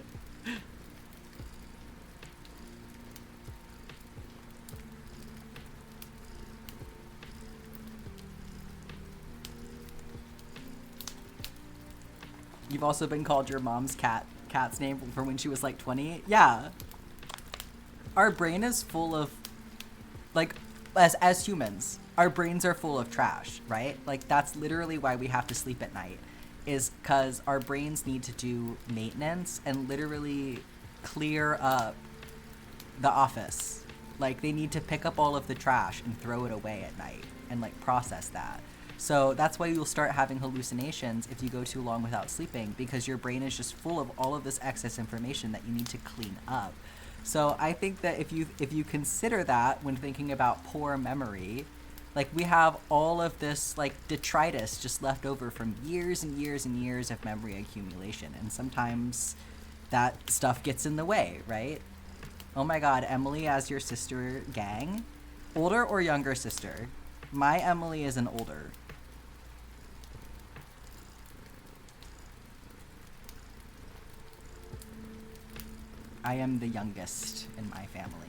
You've also been called your mom's cat's name from when she was like 20? Yeah. Our brain is full of, like, as humans, our brains are full of trash, right? Like, that's literally why we have to sleep at night, is because our brains need to do maintenance and literally clear up the office. Like, they need to pick up all of the trash and throw it away at night and, like, process that. So that's why you'll start having hallucinations if you go too long without sleeping, because your brain is just full of all of this excess information that you need to clean up. So I think that if you consider that when thinking about poor memory, like, we have all of this, like, detritus just left over from years and years and years of memory accumulation, and sometimes that stuff gets in the way, right? Oh my god, Emily as your sister gang? Older or younger sister? My Emily is an older. I am the youngest in my family.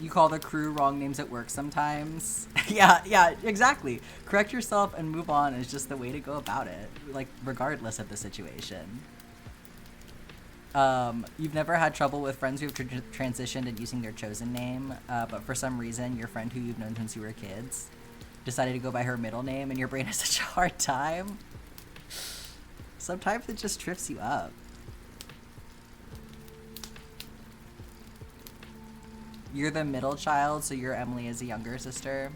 You call the crew wrong names at work sometimes. yeah, exactly. Correct yourself and move on is just the way to go about it, like, regardless of the situation. You've never had trouble with friends who have transitioned and using their chosen name, but for some reason your friend who you've known since you were kids decided to go by her middle name and your brain has such a hard time? Sometimes it just trips you up. You're the middle child, so your Emily is a younger sister.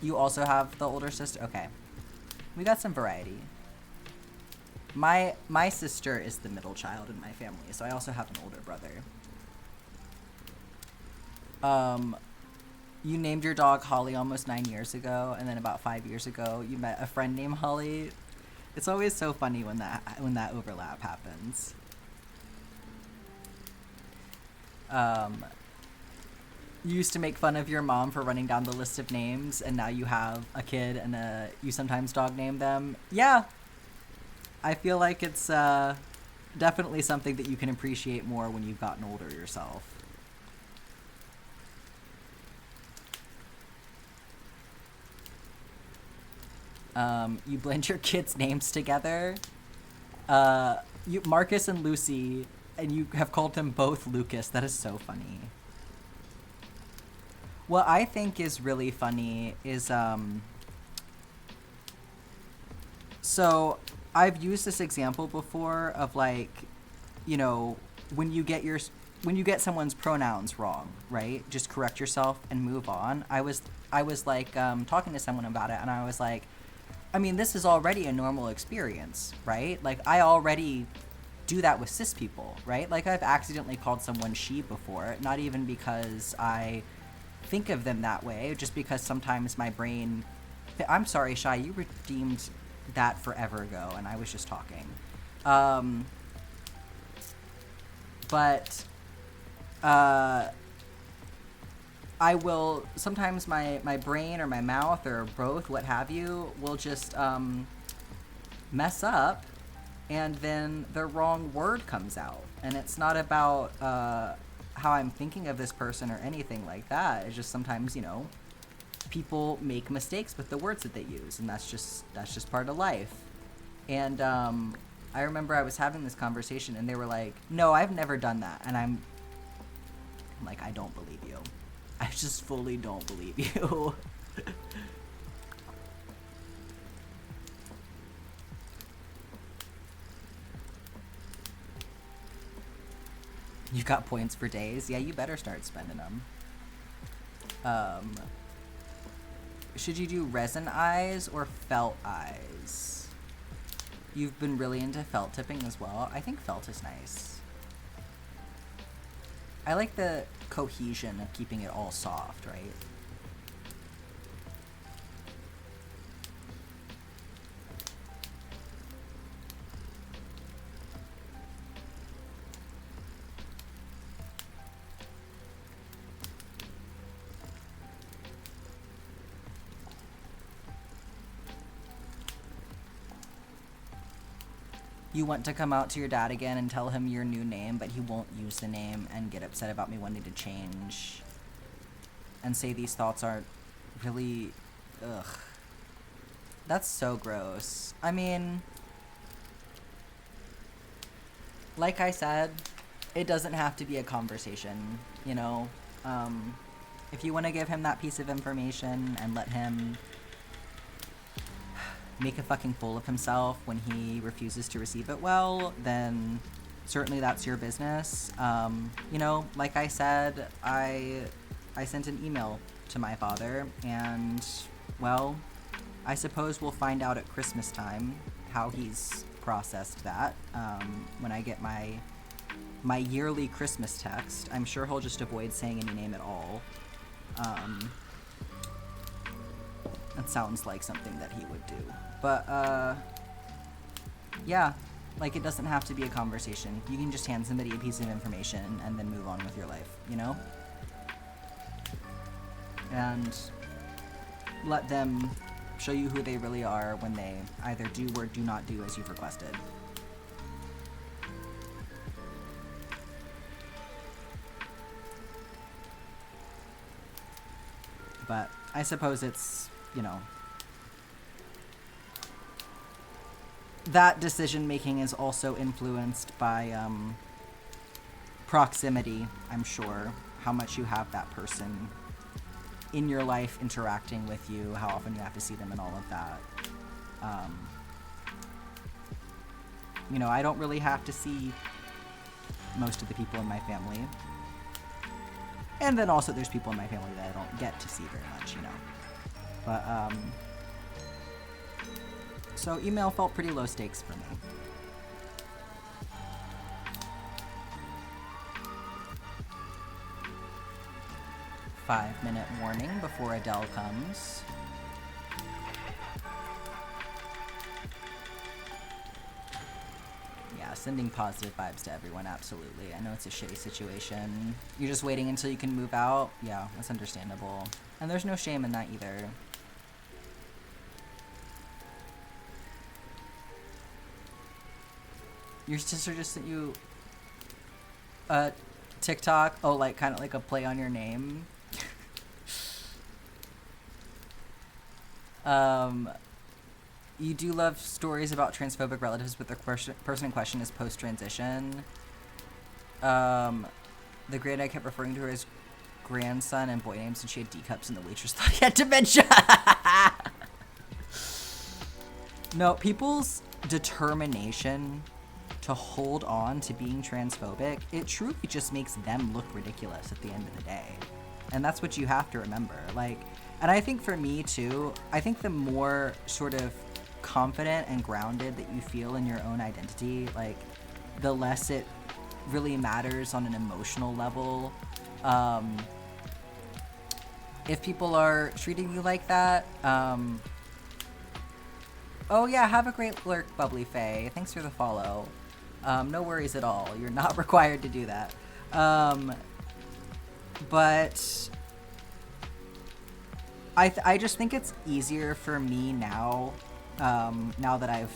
You also have the older sister? Okay. We got some variety. My sister is the middle child in my family, so I also have an older brother. You named your dog Holly almost 9 years ago, and then about 5 years ago, you met a friend named Holly. It's always so funny when that overlap happens. You used to make fun of your mom for running down the list of names, and now you have a kid and you sometimes dog name them. Yeah. I feel like it's definitely something that you can appreciate more when you've gotten older yourself. You blend your kids' names together. Marcus and Lucy, and you have called them both Lucas. That is so funny. What I think is really funny is, so I've used this example before of, like, you know, when you get someone's pronouns wrong, right? Just correct yourself and move on. I was like, talking to someone about it, and I was like, I mean, this is already a normal experience, right? Like, I already do that with cis people, right? Like, I've accidentally called someone she before, not even because I think of them that way, just because sometimes my brain... I'm sorry, Shai, you redeemed that forever ago, and I was just talking. But I will, sometimes my brain or my mouth or both, what have you, will just mess up, and then the wrong word comes out. And it's not about how I'm thinking of this person or anything like that. It's just sometimes, you know, people make mistakes with the words that they use, and that's just part of life. And I remember I was having this conversation, and they were like, no, I've never done that. And I'm like, I don't believe you. I just fully don't believe you. You got points for days? Yeah, you better start spending them. Should you do resin eyes or felt eyes? You've been really into felt tipping as well. I think felt is nice. I like the cohesion of keeping it all soft, right? you want to come out to your dad again and tell him your new name, but he won't use the name and get upset about me wanting to change. And say these thoughts aren't really... Ugh. That's so gross. I mean... Like I said, it doesn't have to be a conversation, you know? If you want to give him that piece of information and let him make a fucking fool of himself when he refuses to receive it well, then certainly that's your business. You know, like I said, I sent an email to my father, and, well, I suppose we'll find out at Christmas time how he's processed that. When I get my yearly Christmas text, I'm sure he'll just avoid saying any name at all. That sounds like something that he would do. But, yeah, like, it doesn't have to be a conversation. You can just hand somebody a piece of information and then move on with your life, you know? And let them show you who they really are when they either do or do not do as you've requested. But I suppose it's, you know, that decision making is also influenced by proximity, I'm sure. How much you have that person in your life interacting with you, how often you have to see them, and all of that. You know, I don't really have to see most of the people in my family. And then also there's people in my family that I don't get to see very much, you know. But, so email felt pretty low stakes for me. Five-minute warning before Adele comes. Yeah, sending positive vibes to everyone, absolutely. I know it's a shitty situation. You're just waiting until you can move out? Yeah, that's understandable. And there's no shame in that either. Your sister just sent you a TikTok? Oh, like, kind of like a play on your name? You do love stories about transphobic relatives, but the person in question is post-transition. The grade I kept referring to her as grandson and boy names, and she had D cups, and the waitress thought he had dementia. No, people's determination to hold on to being transphobic, it truly just makes them look ridiculous at the end of the day. And that's what you have to remember. Like, and I think for me too, I think the more sort of confident and grounded that you feel in your own identity, like, the less it really matters on an emotional level. If people are treating you like that, oh yeah, have a great lurk, Bubbly Faye. Thanks for the follow. No worries at all. You're not required to do that. But I just think it's easier for me now, now that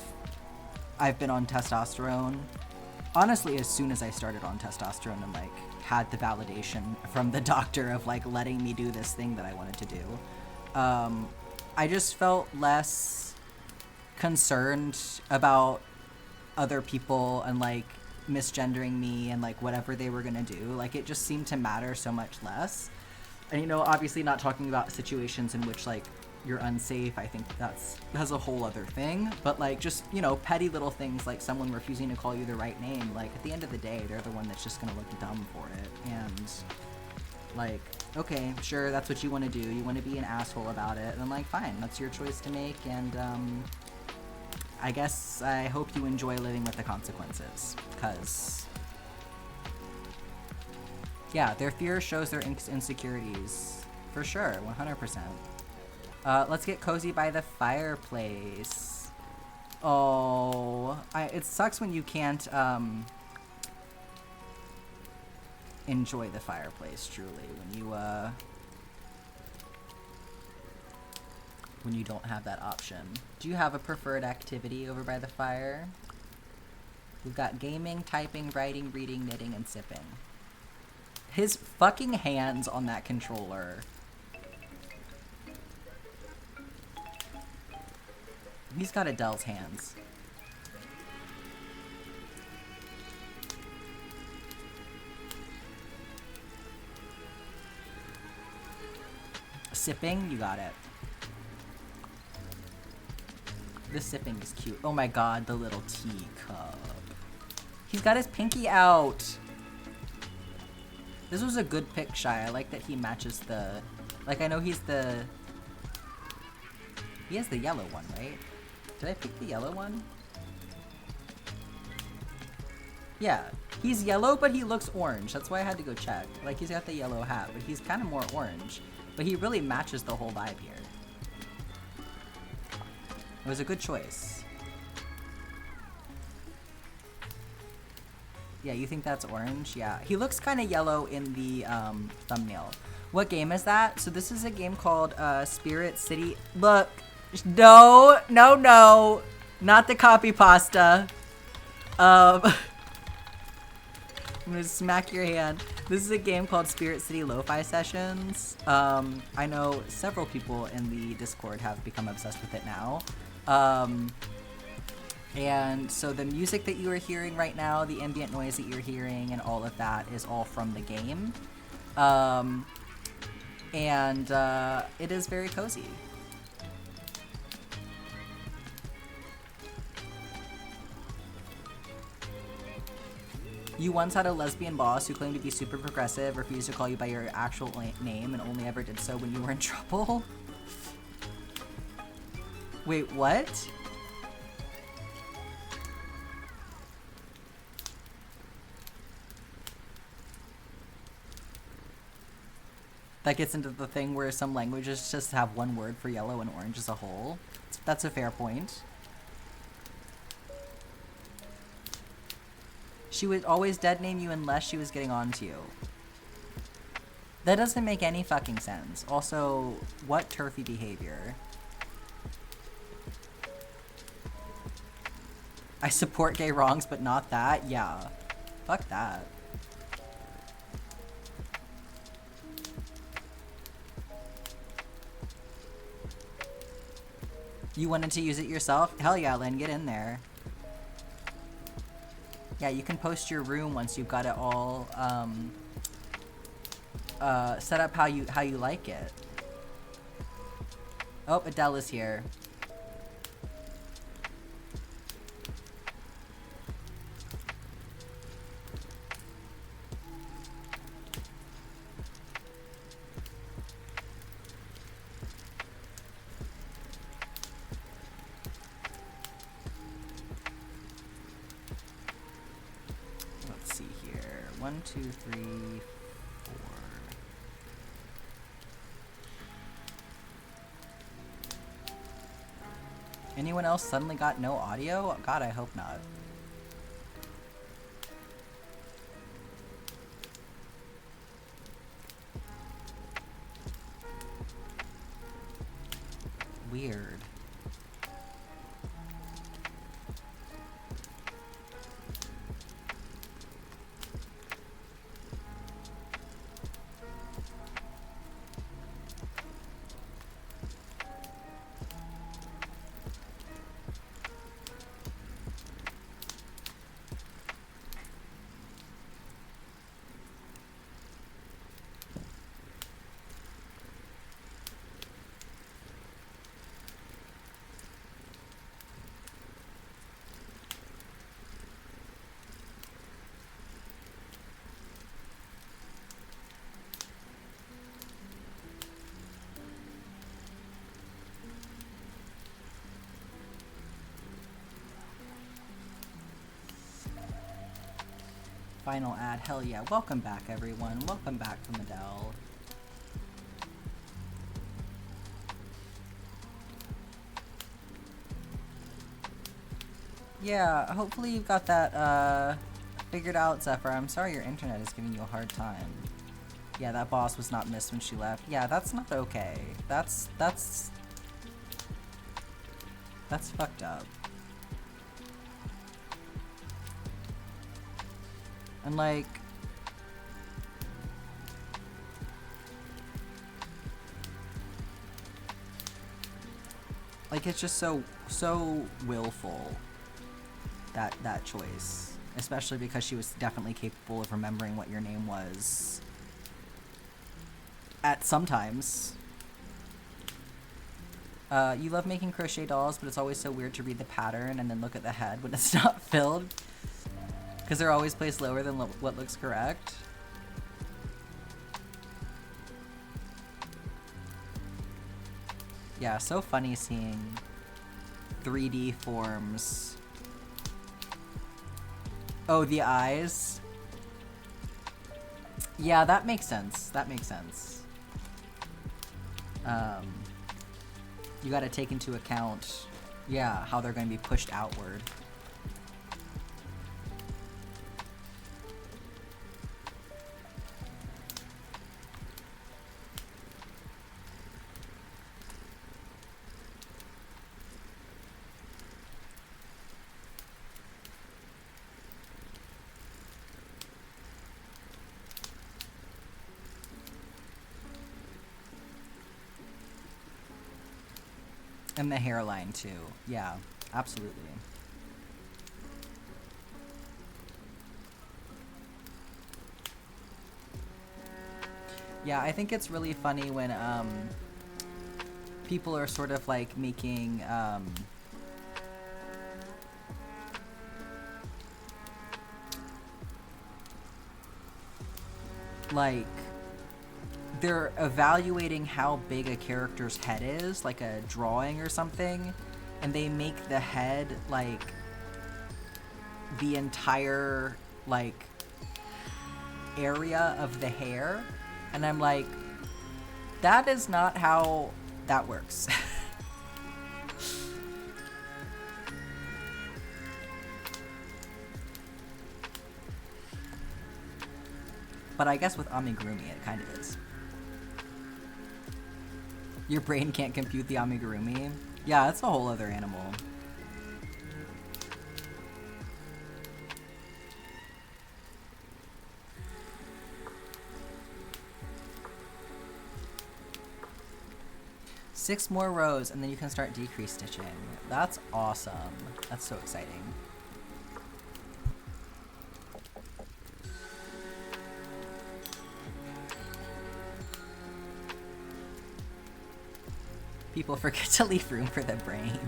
I've been on testosterone. Honestly, as soon as I started on testosterone and, like, had the validation from the doctor of, like, letting me do this thing that I wanted to do, I just felt less concerned about other people and, like, misgendering me and, like, whatever they were gonna do. Like, it just seemed to matter so much less. And, you know, obviously not talking about situations in which, like, you're unsafe. I think that's a whole other thing. But, like, just, you know, petty little things like someone refusing to call you the right name. Like, at the end of the day, they're the one that's just gonna look dumb for it. And, like, okay, sure, that's what you want to do. You want to be an asshole about it. And I'm like, fine, that's your choice to make. And, I guess I hope you enjoy living with the consequences. Because, yeah, their fear shows their insecurities. For sure, 100%. Let's get cozy by the fireplace. Oh, it sucks when you can't, enjoy the fireplace, truly. When you don't have that option. Do you have a preferred activity over by the fire? We've got gaming, typing, writing, reading, knitting, and sipping. His fucking hands on that controller. He's got Adele's hands. Sipping, you got it. The sipping is cute. Oh my god, the little teacup. He's got his pinky out. This was a good pick, Shy. I like that he matches the... Like, I know he's the... He has the yellow one, right? Did I pick the yellow one? Yeah. He's yellow, but he looks orange. That's why I had to go check. Like, he's got the yellow hat, but he's kind of more orange. But he really matches the whole vibe here. It was a good choice. Yeah, you think that's orange? Yeah. He looks kind of yellow in the thumbnail. What game is that? So this is a game called Spirit City. Look. No, no, no. Not the copy pasta. I'm gonna smack your hand. This is a game called Spirit City Lofi Sessions. I know several people in the Discord have become obsessed with it now. And so the music that you are hearing right now, the ambient noise that you're hearing, and all of that is all from the game. It is very cozy. You once had a lesbian boss who claimed to be super progressive, refused to call you by your actual name, and only ever did so when you were in trouble? Wait, what? That gets into the thing where some languages just have one word for yellow and orange as a whole. That's a fair point. She would always dead name you unless she was getting on to you. That doesn't make any fucking sense. Also, what turfy behavior? I support gay wrongs, but not that? Yeah. Fuck that. You wanted to use it yourself? Hell yeah, Lynn, get in there. Yeah, you can post your room once you've got it all set up how you like it. Oh, Adele is here. Let's see here. 1, 2, 3, 4. Anyone else suddenly got no audio? God, I hope not. Weird. Final ad, hell yeah. Welcome back, everyone. Welcome back from Adele. Yeah, hopefully you've got that, figured out, Zephyr. I'm sorry your internet is giving you a hard time. Yeah, that boss was not missed when she left. Yeah, that's not okay. That's fucked up. And like, it's just so willful, that choice, especially because she was definitely capable of remembering what your name was at sometimes. You love making crochet dolls, but it's always so weird to read the pattern and then look at the head when it's not filled, because they're always placed lower than what looks correct. Yeah, so funny seeing 3D forms. Oh, the eyes? Yeah, that makes sense. That makes sense. You gotta take into account, yeah, how they're gonna be pushed outward. And the hairline too. Yeah, absolutely. Yeah, I think it's really funny when people are sort of like making like they're evaluating how big a character's head is, like a drawing or something, and they make the head like the entire like area of the hair, and I'm like, that is not how that works. But I guess with amigurumi it kind of is. Your brain can't compute the amigurumi? Yeah, it's a whole other animal. Six more rows and then you can start decrease stitching. That's awesome. That's so exciting. People forget to leave room for the brain.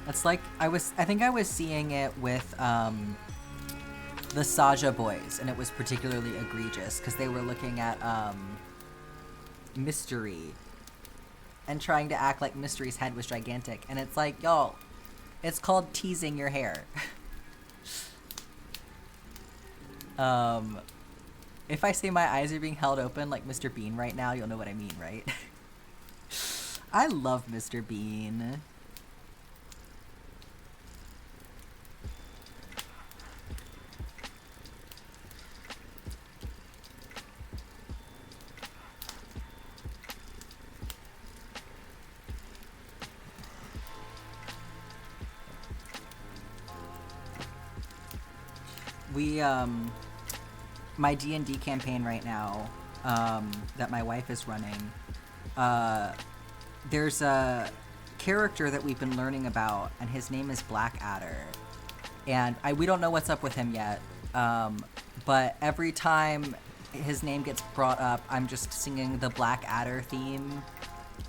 It's like I think I was seeing it with the Saja boys, and it was particularly egregious because they were looking at Mystery and trying to act like Mystery's head was gigantic, and it's like, y'all, it's called teasing your hair. If I say my eyes are being held open like Mr. Bean right now, you'll know what I mean, right? I love Mr. Bean. We, my D&D campaign right now, that my wife is running, there's a character that we've been learning about, and his name is Blackadder. And we don't know what's up with him yet, but every time his name gets brought up, I'm just singing the Blackadder theme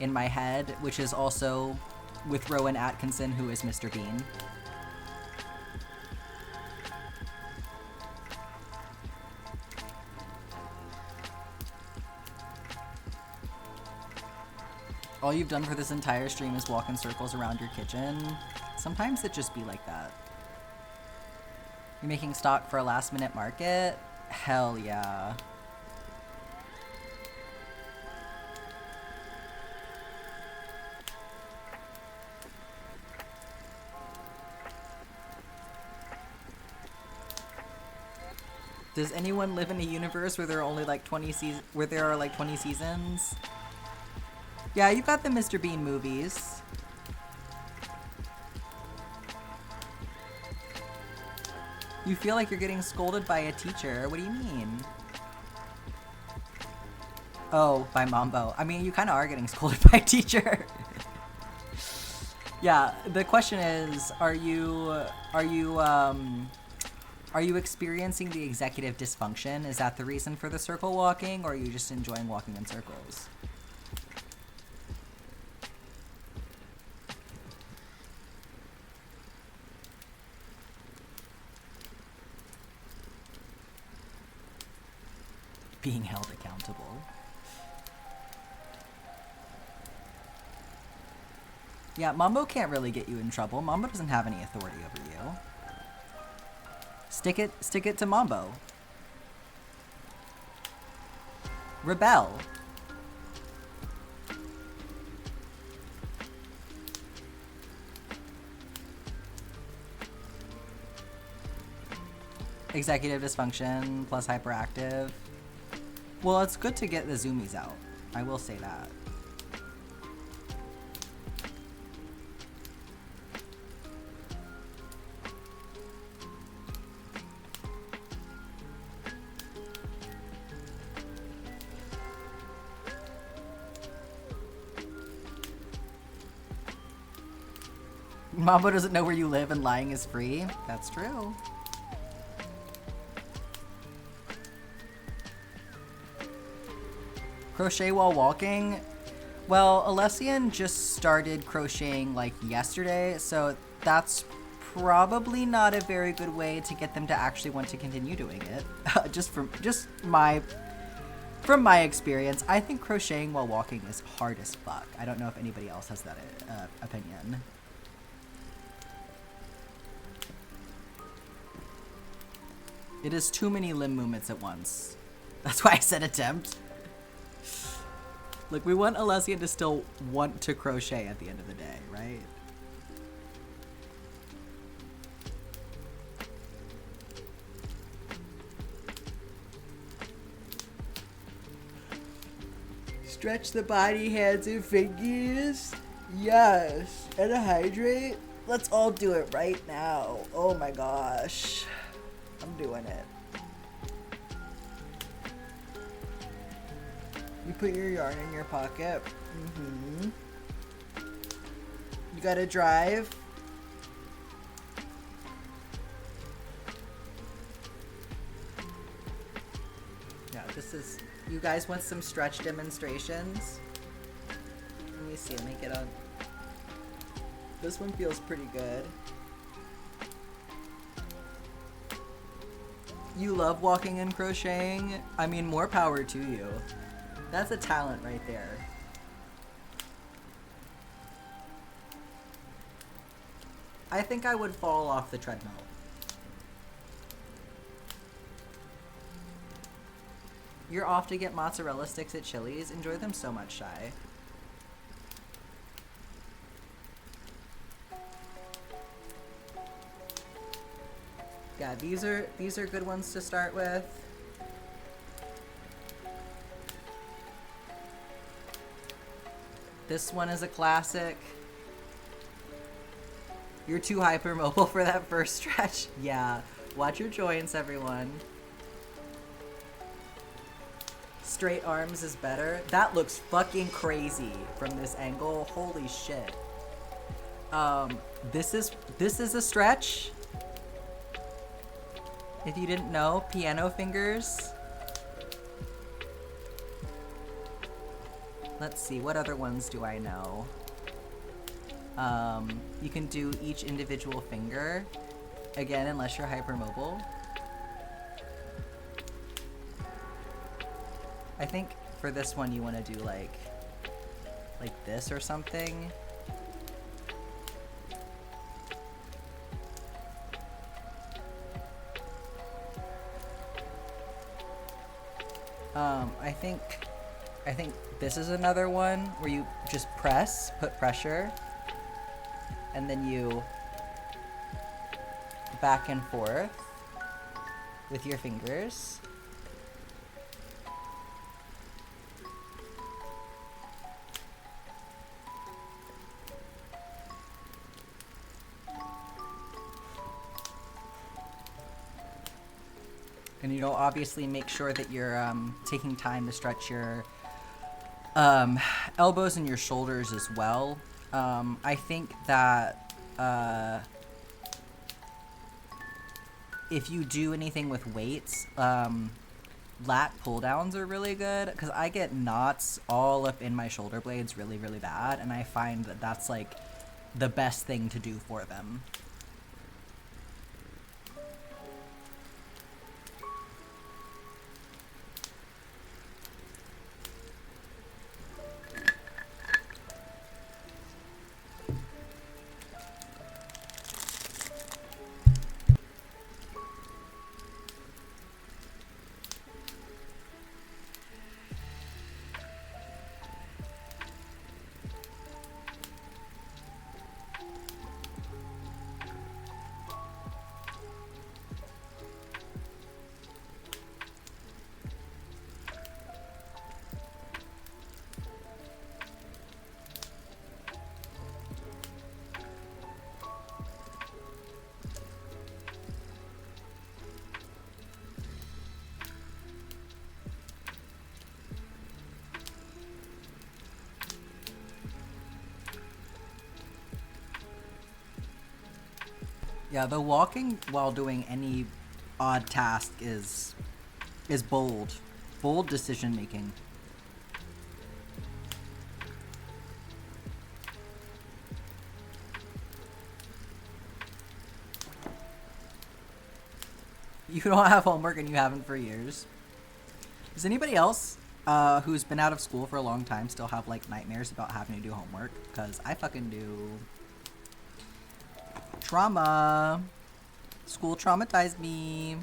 in my head, which is also with Rowan Atkinson, who is Mr. Bean. All you've done for this entire stream is walk in circles around your kitchen. Sometimes it just be like that. You're making stock for a last-minute market? Hell yeah. Does anyone live in a universe where there are only like 20 seasons? Yeah, you got the Mr. Bean movies. You feel like you're getting scolded by a teacher. What do you mean? Oh, by Mambo. I mean, you kind of are getting scolded by a teacher. Yeah, the question is, are you experiencing the executive dysfunction? Is that the reason for the circle walking, or are you just enjoying walking in circles? Being held accountable. Yeah, Mambo can't really get you in trouble. Mambo doesn't have any authority over you. Stick it to Mambo. Rebel. Executive dysfunction plus hyperactive. Well, it's good to get the zoomies out. I will say that. Mambo doesn't know where you live and lying is free. That's true. Crochet while walking? Well, Alessian just started crocheting like yesterday, so that's probably not a very good way to get them to actually want to continue doing it. From my experience, I think crocheting while walking is hard as fuck. I don't know if anybody else has that opinion. It is too many limb movements at once. That's why I said attempt. Like, we want Alessia to still want to crochet at the end of the day, right? Stretch the body, hands, and fingers. Yes. And hydrate. Let's all do it right now. Oh my gosh. I'm doing it. You put your yarn in your pocket. Mm-hmm. You gotta drive. Yeah, this is... You guys want some stretch demonstrations? Let me see, let me get on... This one feels pretty good. You love walking and crocheting? I mean, more power to you. That's a talent right there. I think I would fall off the treadmill. You're off to get mozzarella sticks at Chili's. Enjoy them so much, Shy. Yeah, these are good ones to start with. This one is a classic. You're too hypermobile for that first stretch. Yeah, watch your joints, everyone. Straight arms is better. That looks fucking crazy from this angle. Holy shit. This is a stretch. If you didn't know, piano fingers. Let's see, what other ones do I know? You can do each individual finger. Again, unless you're hypermobile. I think for this one you want to do like this or something. I think this is another one where you just press, put pressure, and then you back and forth with your fingers. And you know, obviously make sure that you're taking time to stretch your elbows and your shoulders as well. I think that if you do anything with weights, lat pull downs are really good, because I get knots all up in my shoulder blades really, really bad, and I find that that's like the best thing to do for them. Yeah, the walking while doing any odd task is bold. Bold decision making. You don't have homework and you haven't for years. Does anybody else who's been out of school for a long time still have like nightmares about having to do homework? Because I fucking do. Trauma. School traumatized me.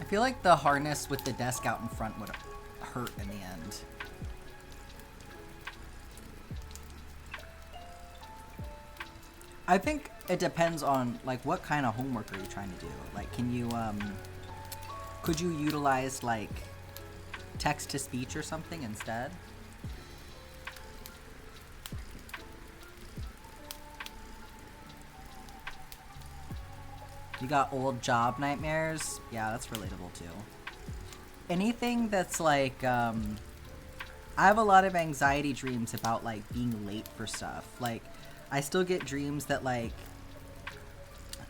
I feel like the harness with the desk out in front would hurt in the end. I think it depends on like what kind of homework are you trying to do. Like, can you could you utilize like text to speech or something instead? You got old job nightmares? Yeah, that's relatable too. Anything that's like I have a lot of anxiety dreams about like being late for stuff. Like I still get dreams that like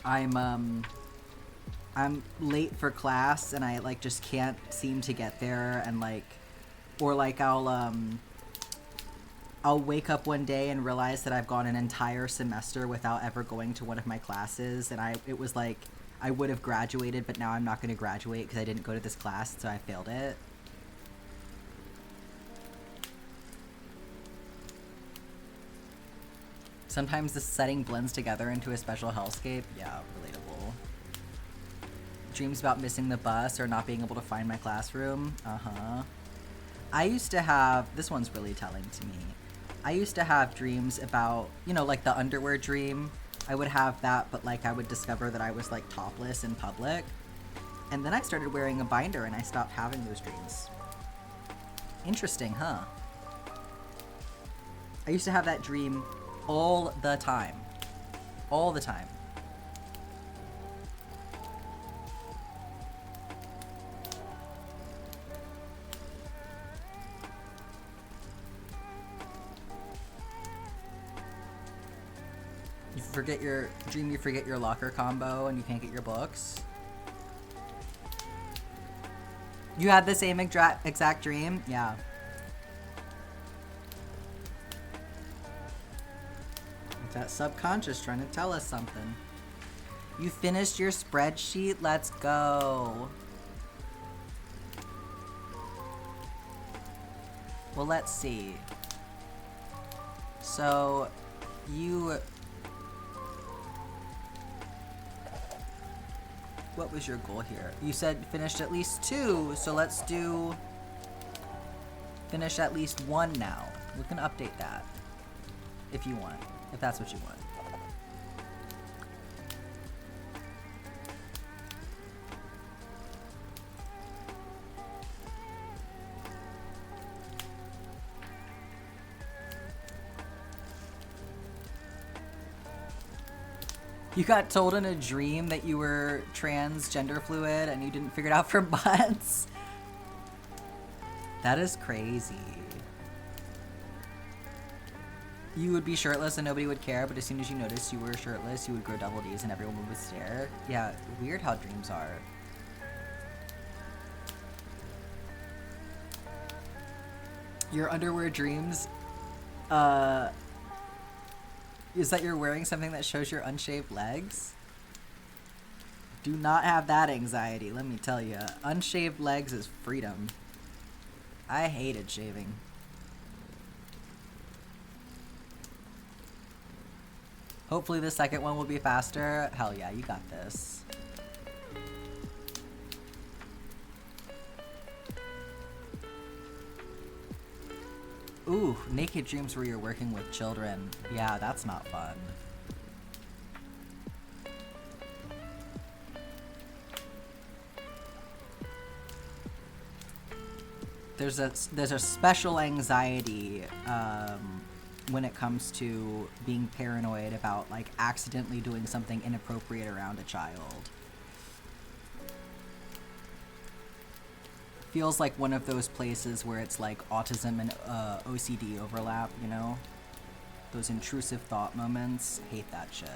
I'm late for class and I like just can't seem to get there, and like, or like I'll wake up one day and realize that I've gone an entire semester without ever going to one of my classes, and it was like I would have graduated, but now I'm not going to graduate because I didn't go to this class, so I failed it. Sometimes the setting blends together into a special hellscape. Yeah, relatable. Dreams about missing the bus or not being able to find my classroom. Uh-huh. I used to have, this one's really telling to me. I used to have dreams about, you know, like the underwear dream. I would have that, but like I would discover that I was like topless in public. And then I started wearing a binder and I stopped having those dreams. Interesting, huh? I used to have that dream all the time. All the time. You forget your dream, you forget your locker combo and you can't get your books. You had the same exact dream? Yeah. It's that subconscious trying to tell us something. You finished your spreadsheet? Let's go. Well, let's see. So, you... What was your goal here? You said finished at least 2, so let's do finish at least 1 now. We can update that if you want, if that's what you want. You got told in a dream that you were transgender fluid and you didn't figure it out for months. That is crazy. You would be shirtless and nobody would care, but as soon as you noticed you were shirtless, you would grow double D's and everyone would stare. Yeah, weird how dreams are. Your underwear dreams, is that you're wearing something that shows your unshaved legs? Do not have that anxiety, let me tell you. Unshaved legs is freedom. I hated shaving. Hopefully the second one will be faster. Hell yeah, you got this. Ooh, naked dreams where you're working with children. Yeah, that's not fun. There's a special anxiety when it comes to being paranoid about like accidentally doing something inappropriate around a child. Feels like one of those places where it's like autism and OCD overlap, you know? Those intrusive thought moments. Hate that shit.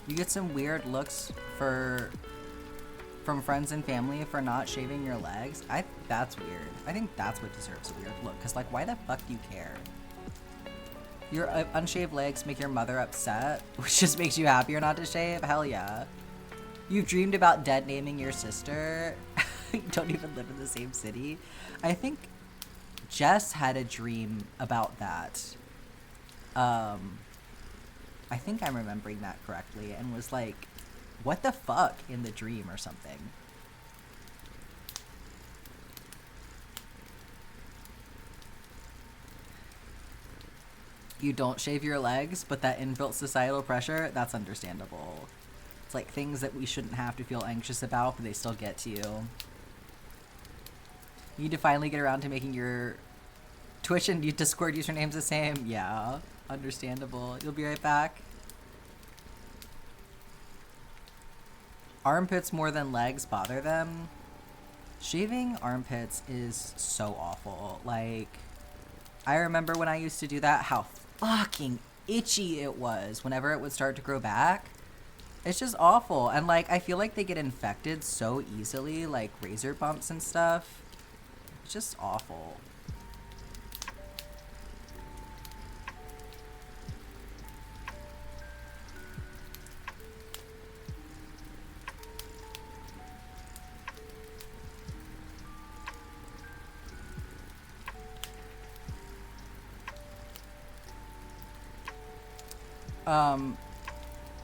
You get some weird looks from friends and family for not shaving your legs. That's weird. I think that's what deserves a weird look, because like, why the fuck do you care? Your unshaved legs make your mother upset, which just makes you happier not to shave? Hell yeah. You've dreamed about dead naming your sister. You don't even live in the same city. I think Jess had a dream about that. I think I'm remembering that correctly, and was like, what the fuck in the dream or something. You don't shave your legs, but that inbuilt societal pressure, that's understandable. It's like things that we shouldn't have to feel anxious about, but they still get to you. You need to finally get around to making your Twitch and Discord usernames the same. Yeah, understandable. You'll be right back. Armpits more than legs bother them. Shaving armpits is so awful. Like, I remember when I used to do that, how fucking itchy it was whenever it would start to grow back. It's just awful. And like, I feel like they get infected so easily, like razor bumps and stuff. It's just awful.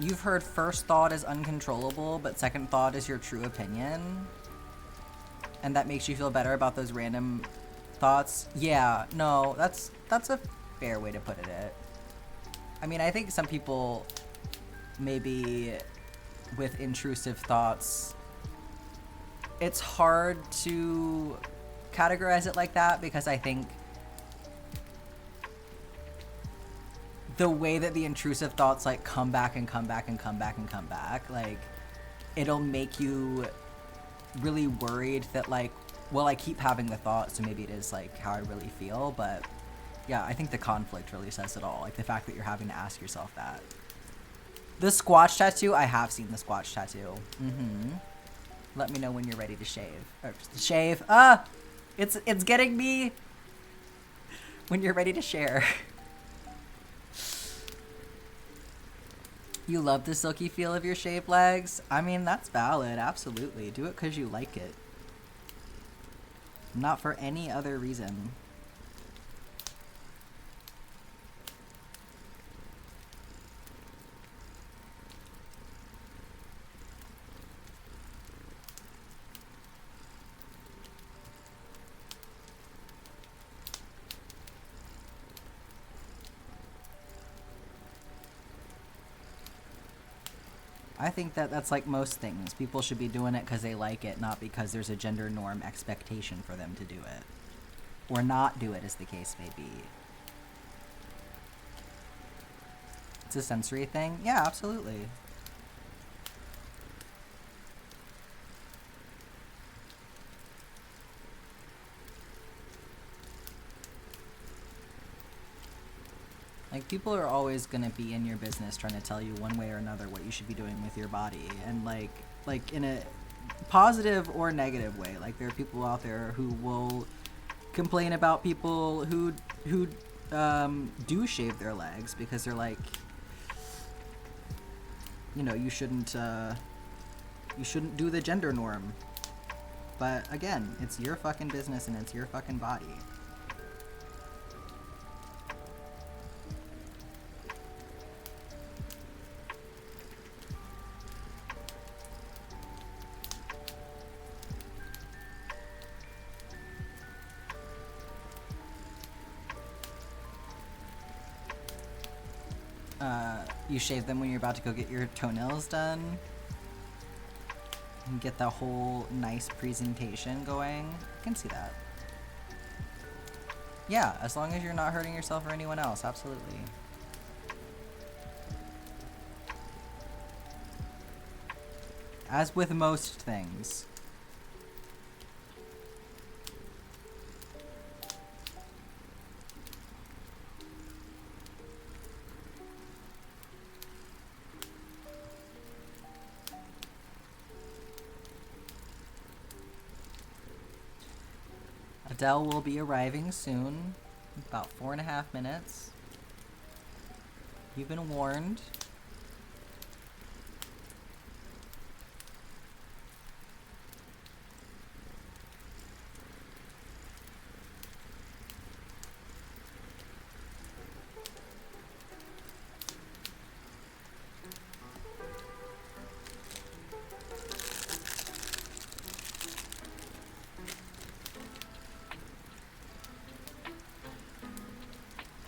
You've heard first thought is uncontrollable, but second thought is your true opinion. And that makes you feel better about those random thoughts. Yeah, no, that's a fair way to put it. I mean, I think some people maybe with intrusive thoughts, it's hard to categorize it like that, because I think the way that the intrusive thoughts like come back and come back and come back and come back, like it'll make you really worried that like, well, I keep having the thought, so maybe it is like how I really feel. But yeah, I think the conflict really says it all, like the fact that you're having to ask yourself that. The Squatch tattoo, I have seen the Squatch tattoo. Let me know when you're ready to shave. Or shave. It's getting me. When you're ready to share. You love the silky feel of your shaved legs? I mean, that's valid, absolutely. Do it because you like it. Not for any other reason. I think that that's like most things. People should be doing it because they like it, not because there's a gender norm expectation for them to do it. Or not do it, as the case may be. It's a sensory thing? Yeah, absolutely. Like, people are always gonna be in your business trying to tell you one way or another what you should be doing with your body. And, like in a positive or negative way. Like, there are people out there who will complain about people who do shave their legs because they're like, you know, you shouldn't do the gender norm. But, again, it's your fucking business and it's your fucking body. You shave them when you're about to go get your toenails done. And get the whole nice presentation going. I can see that. Yeah, as long as you're not hurting yourself or anyone else, absolutely. As with most things. Adele will be arriving soon, about 4.5 minutes. You've been warned.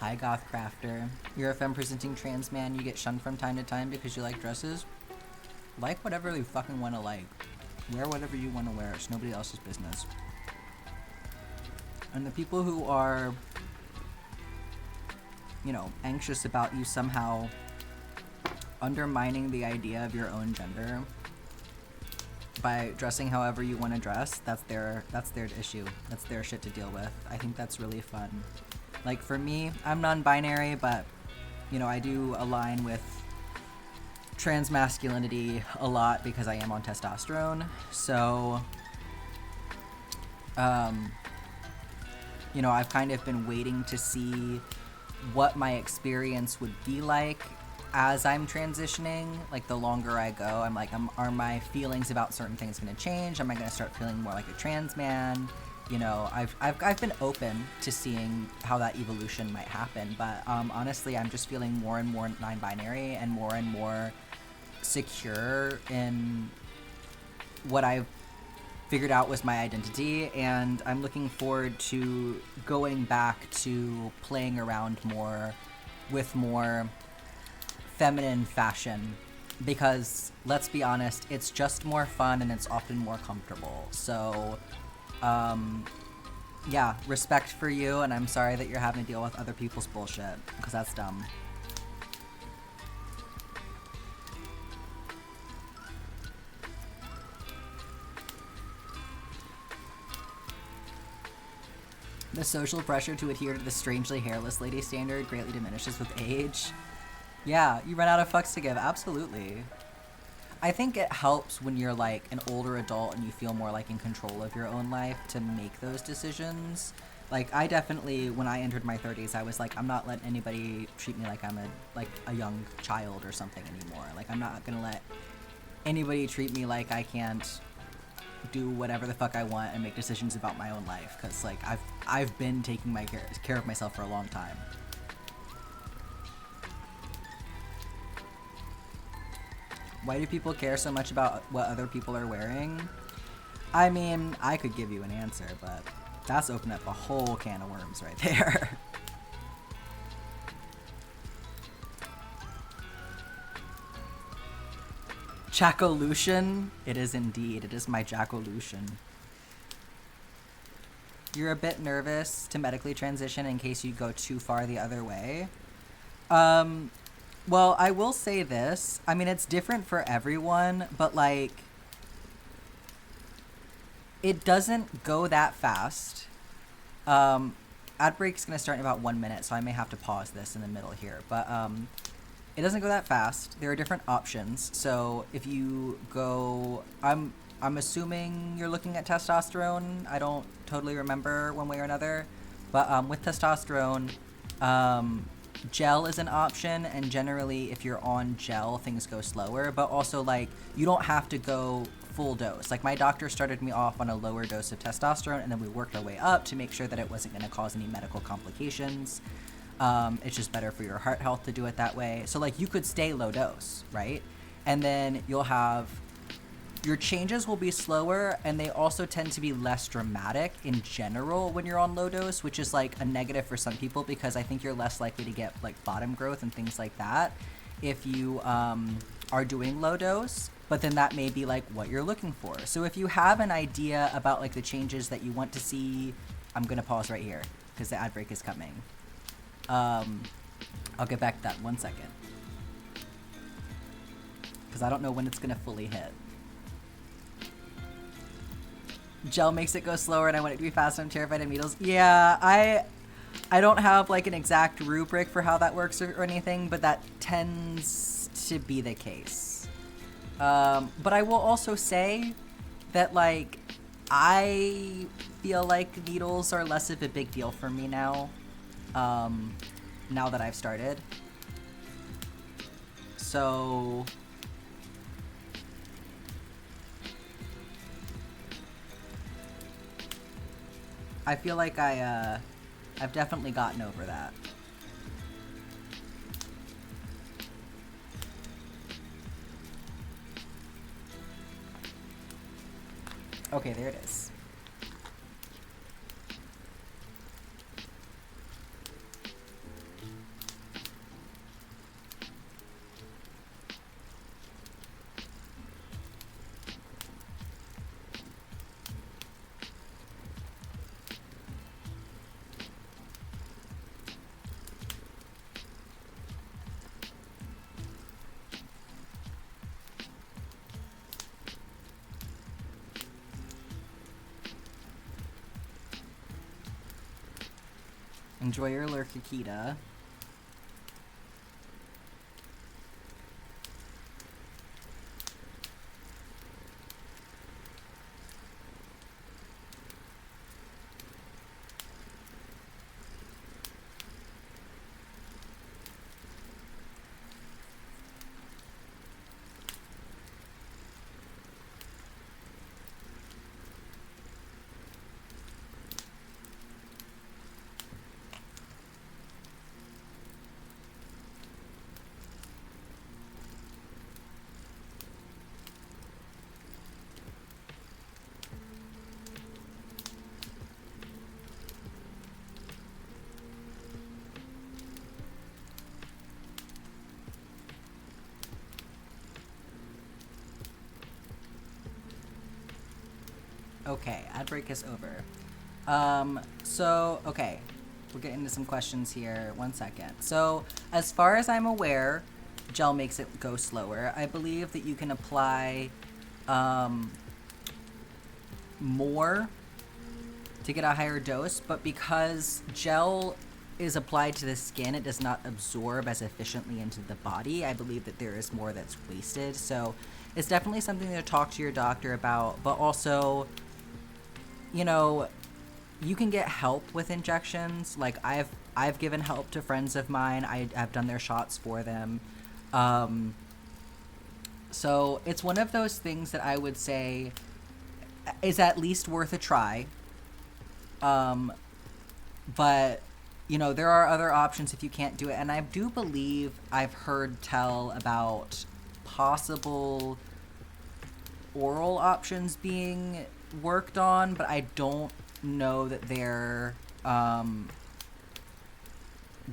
Hi, Goth Crafter. You're a femme-presenting trans man. You get shunned from time to time because you like dresses. Like whatever you fucking want to like. Wear whatever you want to wear. It's nobody else's business. And the people who are, you know, anxious about you somehow undermining the idea of your own gender by dressing however you want to dress, that's their issue. That's their shit to deal with. I think that's really fun. Like, for me, I'm non-binary, but, you know, I do align with trans masculinity a lot because I am on testosterone. So, you know, I've kind of been waiting to see what my experience would be like as I'm transitioning. Like, the longer I go, I'm like, are my feelings about certain things going to change? Am I going to start feeling more like a trans man? You know, I've been open to seeing how that evolution might happen, but honestly, I'm just feeling more and more non-binary and more secure in what I've figured out was my identity, and I'm looking forward to going back to playing around more with more feminine fashion, because let's be honest, it's just more fun and it's often more comfortable. So yeah, respect for you, and I'm sorry that you're having to deal with other people's bullshit, because that's dumb. The social pressure to adhere to the strangely hairless lady standard greatly diminishes with age. Yeah, you run out of fucks to give, absolutely. I think it helps when you're like an older adult and you feel more like in control of your own life to make those decisions. Like, I definitely, when I entered my 30s, I was like, I'm not letting anybody treat me like I'm a young child or something anymore. Like, I'm not gonna let anybody treat me like I can't do whatever the fuck I want and make decisions about my own life. Because, like, I've been taking care of myself for a long time. Why do people care so much about what other people are wearing? I mean, I could give you an answer, but that's opened up a whole can of worms right there. Jackolution? It is indeed. It is my Jackolution. You're a bit nervous to medically transition in case you go too far the other way. Well, I will say this. I mean, it's different for everyone, but, like, it doesn't go that fast. Ad break's gonna start in about 1 minute, so I may have to pause this in the middle here. But it doesn't go that fast. There are different options. So if you go, I'm assuming you're looking at testosterone. I don't totally remember one way or another, but with testosterone, gel is an option, and generally if you're on gel, things go slower. But also, like, you don't have to go full dose. Like, my doctor started me off on a lower dose of testosterone, and then we worked our way up to make sure that it wasn't going to cause any medical complications. It's just better for your heart health to do it that way. So, like, you could stay low dose, right? And then you'll have, your changes will be slower, and they also tend to be less dramatic in general when you're on low dose, which is, like, a negative for some people, because I think you're less likely to get, like, bottom growth and things like that if you are doing low dose. But then that may be, like, what you're looking for. So if you have an idea about, like, the changes that you want to see, I'm gonna pause right here because the ad break is coming. I'll get back to that in 1 second because I don't know when it's gonna fully hit. Gel makes it go slower, and I want it to be faster. I'm terrified of needles. Yeah, I don't have, like, an exact rubric for how that works or anything, but that tends to be the case. But I will also say that, like, I feel like needles are less of a big deal for me now, now that I've started. So I feel like I've definitely gotten over that. Okay, there it is. Enjoy your Lurkikita. Okay, ad break is over. Okay, we're getting into some questions here. 1 second. So, as far as I'm aware, gel makes it go slower. I believe that you can apply more to get a higher dose, but because gel is applied to the skin, it does not absorb as efficiently into the body. I believe that there is more that's wasted. So, it's definitely something to talk to your doctor about, but also, you know, you can get help with injections. Like I've given help to friends of mine. I've done their shots for them. So it's one of those things that I would say is at least worth a try. But you know, there are other options if you can't do it, and I do believe I've heard tell about possible oral options being worked on, but I don't know that they're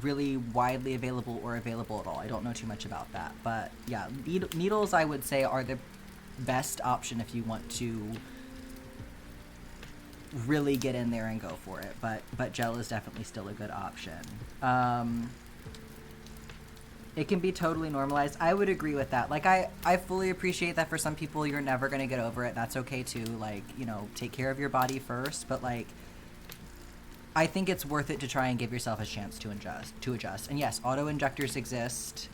really widely available or available at all. I don't know too much about that, but yeah, needles I would say are the best option if you want to really get in there and go for it, but gel is definitely still a good option. It can be totally normalized. I would agree with that. Like, I fully appreciate that for some people you're never going to get over it. That's okay too. Like, you know, take care of your body first, but like, I think it's worth it to try and give yourself a chance to adjust. And yes, auto injectors exist.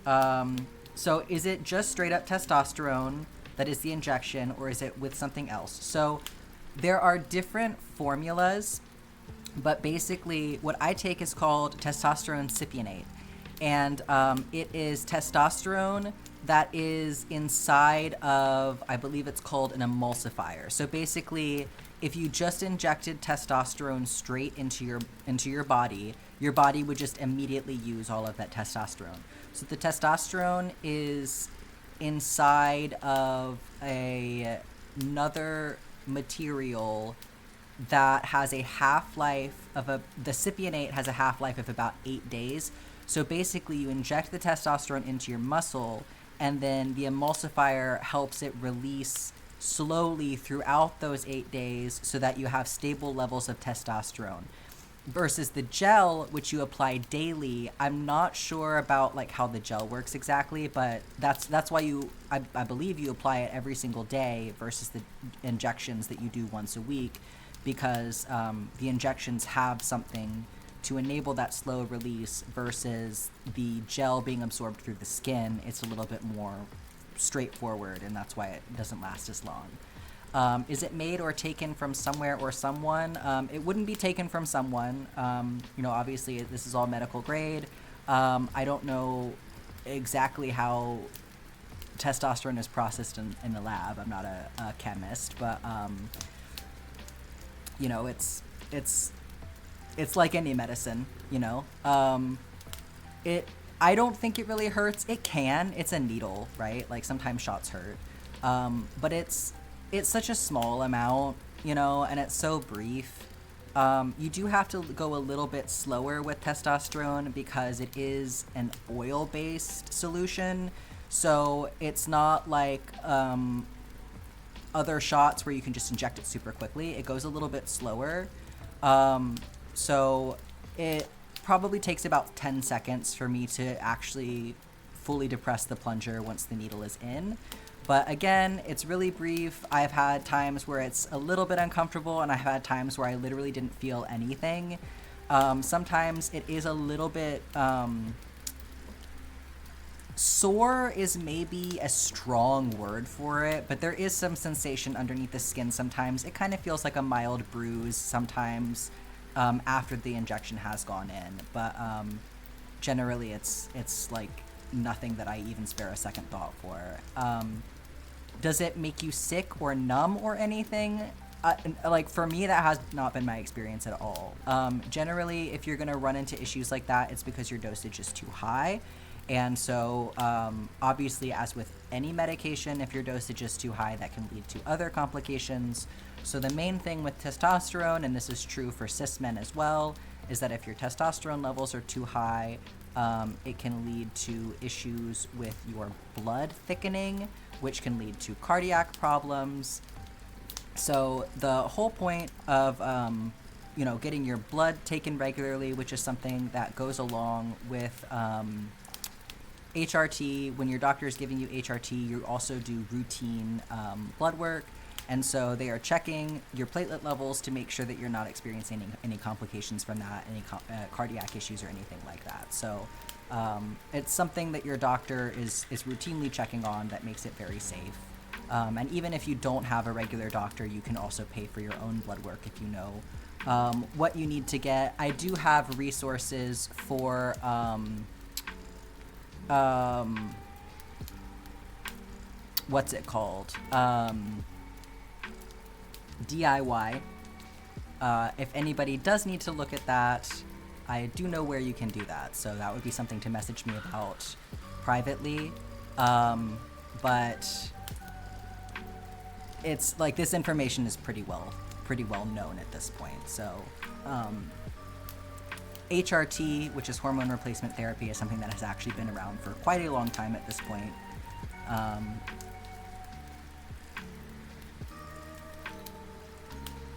So is it just straight up testosterone that is the injection, or is it with something else? So there are different formulas, but basically what I take is called testosterone cypionate. And it is testosterone that is inside of, I believe it's called an emulsifier. So basically, if you just injected testosterone straight into your body would just immediately use all of that testosterone. So the testosterone is inside of another material that has a half-life of the cypionate has a half-life of about 8 days. So basically you inject the testosterone into your muscle, and then the emulsifier helps it release slowly throughout those 8 days so that you have stable levels of testosterone. Versus the gel, which you apply daily, I'm not sure about like how the gel works exactly, but that's why I believe you apply it every single day versus the injections that you do once a week, because the injections have something to enable that slow release versus the gel being absorbed through the skin. It's a little bit more straightforward, and that's why it doesn't last as long. Is it made or taken from somewhere or someone? It wouldn't be taken from someone. You know, obviously this is all medical grade. I don't know exactly how testosterone is processed in the lab. I'm not a chemist, but you know, it's like any medicine, you know. I don't think it really hurts. It can. It's a needle, right? Like sometimes shots hurt. But it's such a small amount, you know, and it's so brief. You do have to go a little bit slower with testosterone because it is an oil-based solution. So it's not like other shots where you can just inject it super quickly. It goes a little bit slower. So it probably takes about 10 seconds for me to actually fully depress the plunger once the needle is in. But again, it's really brief. I've had times where it's a little bit uncomfortable, and I've had times where I literally didn't feel anything. Sometimes it is a little bit sore is maybe a strong word for it, but there is some sensation underneath the skin sometimes. It kind of feels like a mild bruise sometimes after the injection has gone in. But generally it's like nothing that I even spare a second thought for. Does it make you sick or numb or anything? Like for me, that has not been my experience at all. Generally, if you're gonna run into issues like that, it's because your dosage is too high. And so obviously, as with any medication, if your dosage is too high, that can lead to other complications. So the main thing with testosterone, and this is true for cis men as well, is that if your testosterone levels are too high, it can lead to issues with your blood thickening, which can lead to cardiac problems. So the whole point of you know, getting your blood taken regularly, which is something that goes along with HRT. When your doctor is giving you HRT, you also do routine blood work, and so they are checking your platelet levels to make sure that you're not experiencing any complications from that, any cardiac issues or anything like that. So it's something that your doctor is routinely checking on that makes it very safe. And even if you don't have a regular doctor, you can also pay for your own blood work if you know what you need to get. I do have resources for what's it called? DIY. If anybody does need to look at that, I do know where you can do that. So that would be something to message me about privately. But it's like this information is pretty well known at this point. So HRT, which is hormone replacement therapy, is something that has actually been around for quite a long time at this point.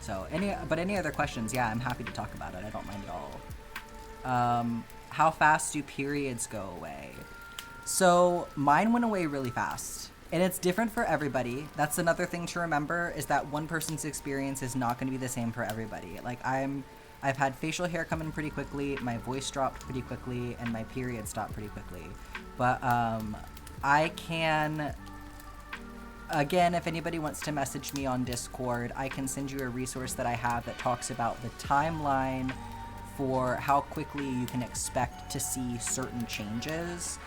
So any other questions? Yeah, I'm happy to talk about it. I don't mind at all. How fast do periods go away? So mine went away really fast. And it's different for everybody. That's another thing to remember, is that one person's experience is not going to be the same for everybody. Like I've had facial hair come in pretty quickly, my voice dropped pretty quickly, and my period stopped pretty quickly. But I can, again, if anybody wants to message me on Discord, I can send you a resource that I have that talks about the timeline for how quickly you can expect to see certain changes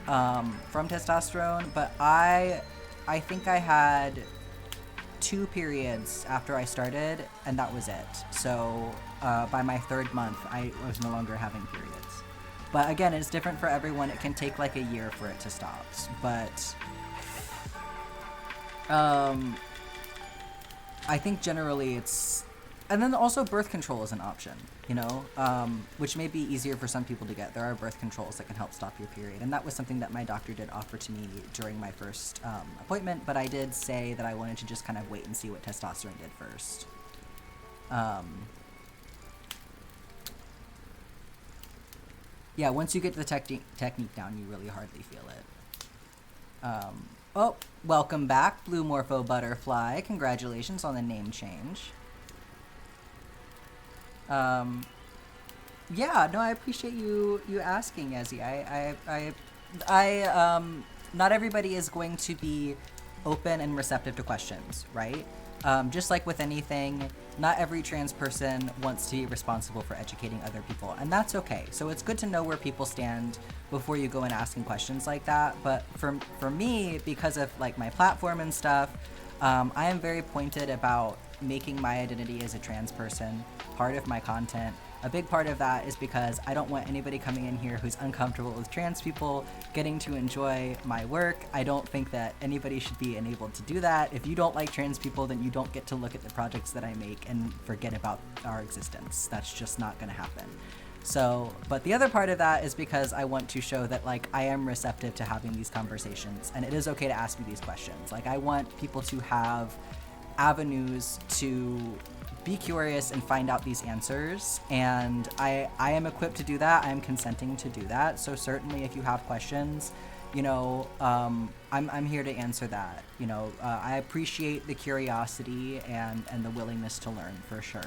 from testosterone. But I think I had 2 periods after I started, and that was it. So by my 3rd month, I was no longer having periods. But again, it's different for everyone. It can take like a year for it to stop. But I think generally it's... And then also birth control is an option, you know, which may be easier for some people to get. There are birth controls that can help stop your period. And that was something that my doctor did offer to me during my first appointment. But I did say that I wanted to just kind of wait and see what testosterone did first. Yeah, once you get the technique down, you really hardly feel it. Oh, welcome back, Blue Morpho Butterfly. Congratulations on the name change. Yeah, no, I appreciate you asking, Ezzy. I not everybody is going to be open and receptive to questions, right? Just like with anything, not every trans person wants to be responsible for educating other people, and that's okay. So it's good to know where people stand before you go and asking questions like that. But for me, because of like my platform and stuff, I am very pointed about making my identity as a trans person part of my content. A big part of that is because I don't want anybody coming in here who's uncomfortable with trans people getting to enjoy my work. I don't think that anybody should be enabled to do that. If you don't like trans people, then you don't get to look at the projects that I make and forget about our existence. That's just not going to happen. So, but the other part of that is because I want to show that, like, I am receptive to having these conversations, and it is okay to ask me these questions. Like, I want people to have avenues to be curious and find out these answers, and I am equipped to do that. I am consenting to do that. So certainly if you have questions, you know, I'm here to answer that. You know, I appreciate the curiosity and the willingness to learn, for sure.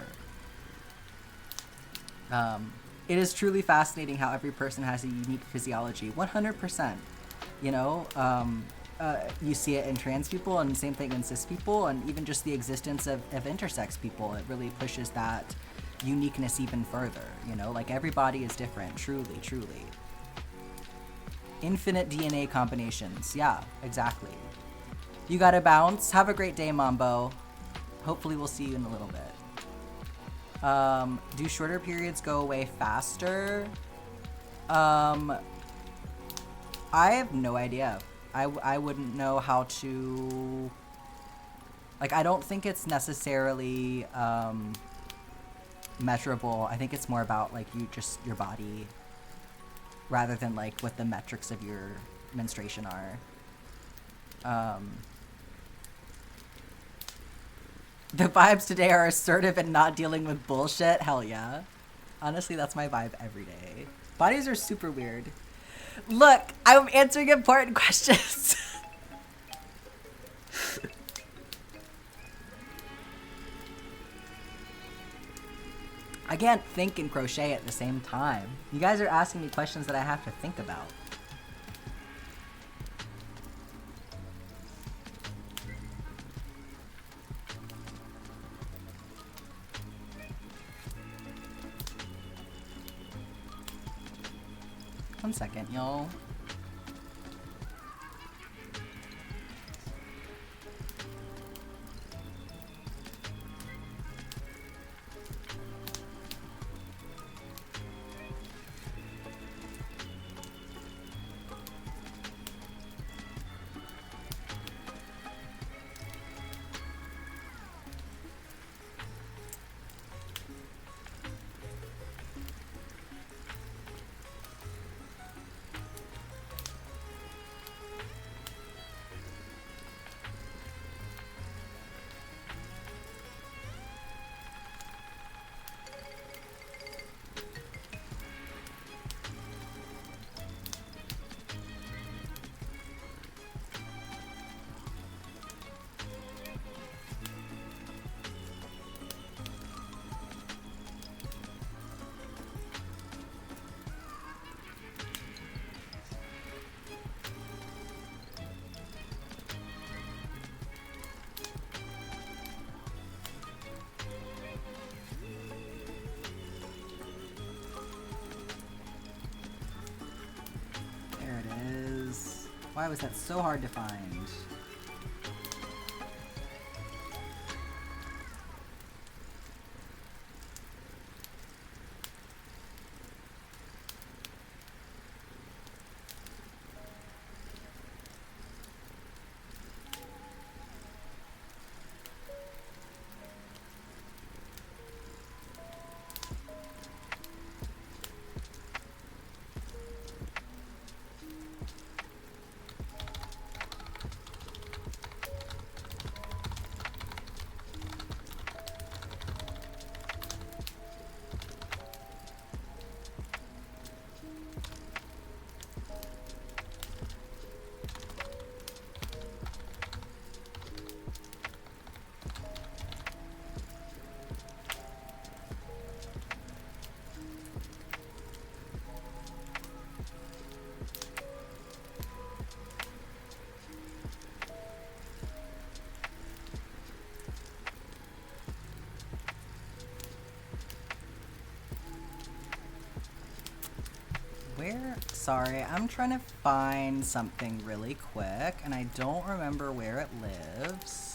It is truly fascinating how every person has a unique physiology. 100%. You know, you see it in trans people, and same thing in cis people, and even just the existence of intersex people. It really pushes that uniqueness even further, you know? Like, everybody is different, truly, truly. Infinite DNA combinations. Yeah, exactly. You gotta bounce. Have a great day, Mambo. Hopefully we'll see you in a little bit. Do shorter periods go away faster? I have no idea. I wouldn't know how to... Like, I don't think it's necessarily measurable. I think it's more about, like, your body, rather than, like, what the metrics of your menstruation are. The vibes today are assertive and not dealing with bullshit. Hell yeah. Honestly, that's my vibe every day. Bodies are super weird. Look, I'm answering important questions. I can't think and crochet at the same time. You guys are asking me questions that I have to think about. One second, y'all. Why was that so hard to find? Sorry, I'm trying to find something really quick, and I don't remember where it lives.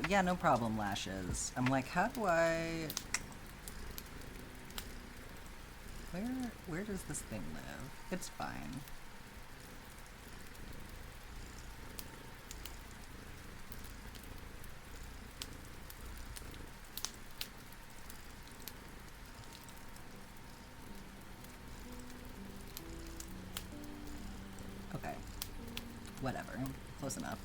Yeah, no problem, Lashes. I'm like, how do I... Where does this thing live? It's fine. Okay. Whatever. Close enough.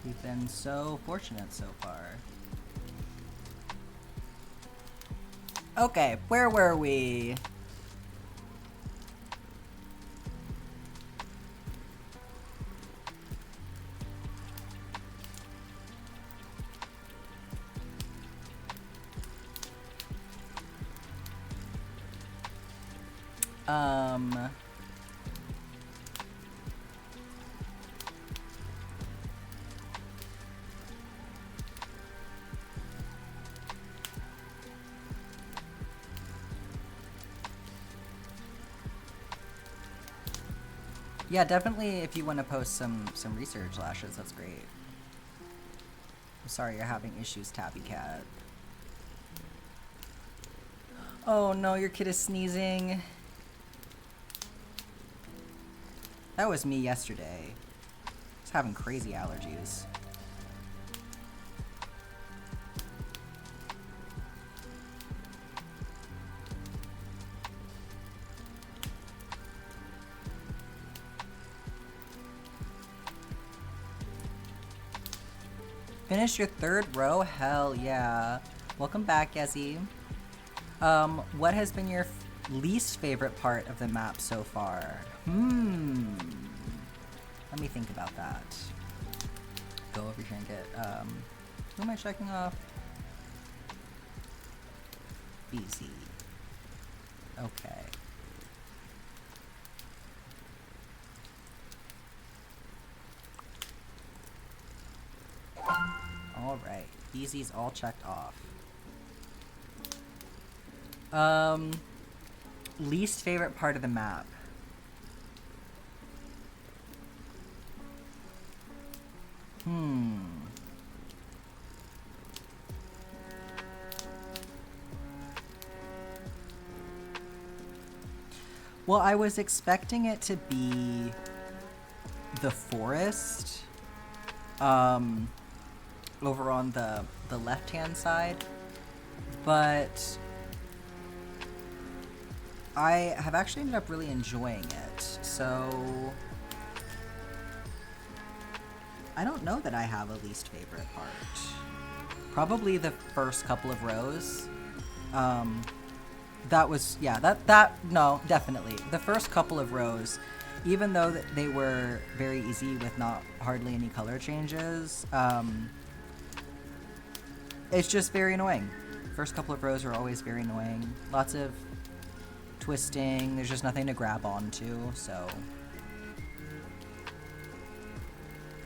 We've been so fortunate so far. Okay, where were we? Yeah, definitely if you want to post some research, Lashes, that's great. I'm sorry you're having issues, Tabby Cat. Oh no, your kid is sneezing. That was me yesterday. I was having crazy allergies. Finish your third row? Hell yeah. Welcome back, Yezi. What has been your least favorite part of the map so far? Let me think about that. Go over here and get, who am I checking off? Easy. Okay. Alright. Easy's all checked off. Least favorite part of the map. Well, I was expecting it to be the forest, over on the left-hand side, but I have actually ended up really enjoying it, so I don't know that I have a least favorite part. Probably the first couple of rows. That was, yeah, no, definitely. The first couple of rows, even though they were very easy with not hardly any color changes, it's just very annoying. First couple of rows are always very annoying. Lots of twisting, there's just nothing to grab onto, so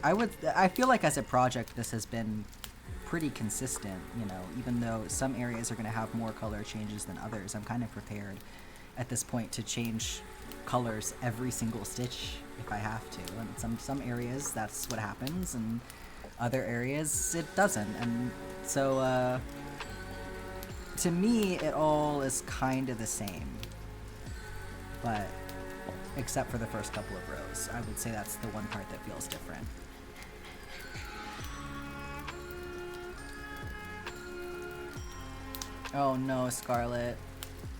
I feel like as a project this has been pretty consistent, you know, even though some areas are going to have more color changes than others. I'm kind of prepared at this point to change colors every single stitch if I have to, and some areas that's what happens, and other areas it doesn't, and so to me it all is kind of the same, but except for the first couple of rows. I would say that's the one part that feels different. Oh no, Scarlet.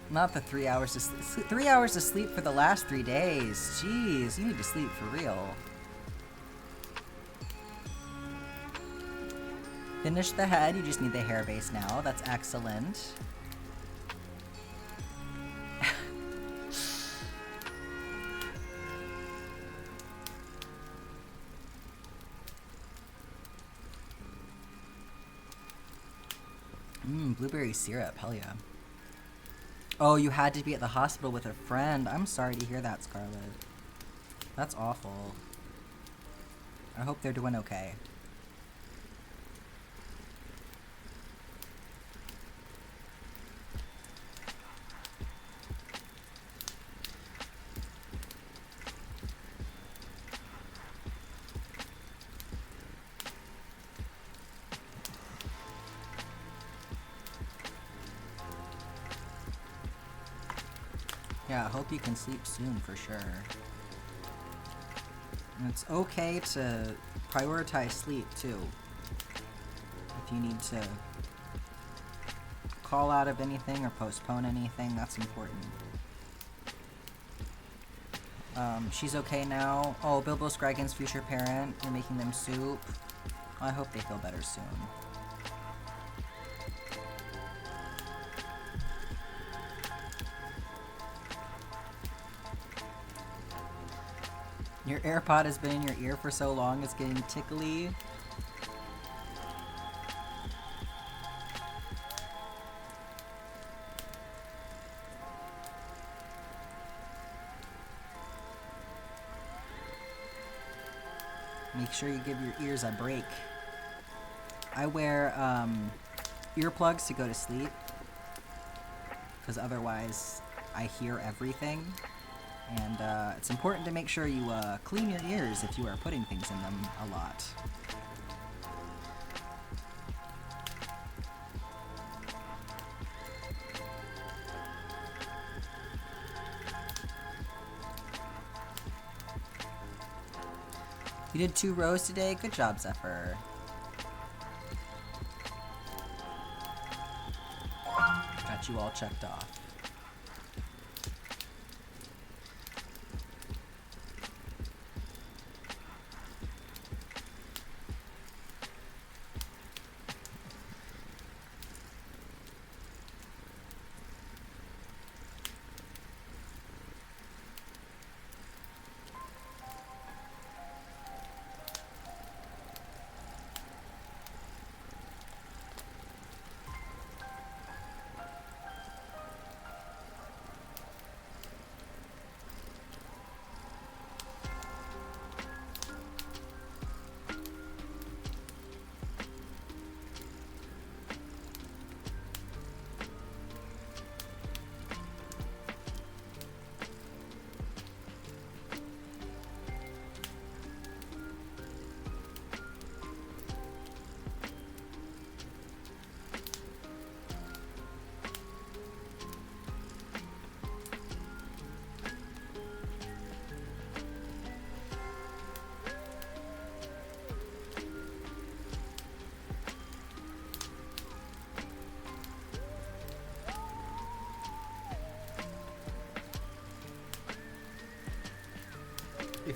Not the 3 hours to sleep. 3 hours to sleep for the last 3 days. Jeez, you need to sleep for real. Finish the head, you just need the hair base now. That's excellent. Blueberry syrup, hell yeah. Oh, you had to be at the hospital with a friend. I'm sorry to hear that, Scarlet. That's awful. I hope they're doing okay. Yeah, I hope you can sleep soon for sure. And it's okay to prioritize sleep too. If you need to call out of anything or postpone anything, that's important. She's okay now. Oh, Bilbo Scraggon's future parent, you're making them soup. I hope they feel better soon. Your AirPod has been in your ear for so long, it's getting tickly. Make sure you give your ears a break. I wear earplugs to go to sleep, because otherwise I hear everything. And it's important to make sure you clean your ears if you are putting things in them a lot. You did 2 rows today? Good job, Zephyr. Got you all checked off.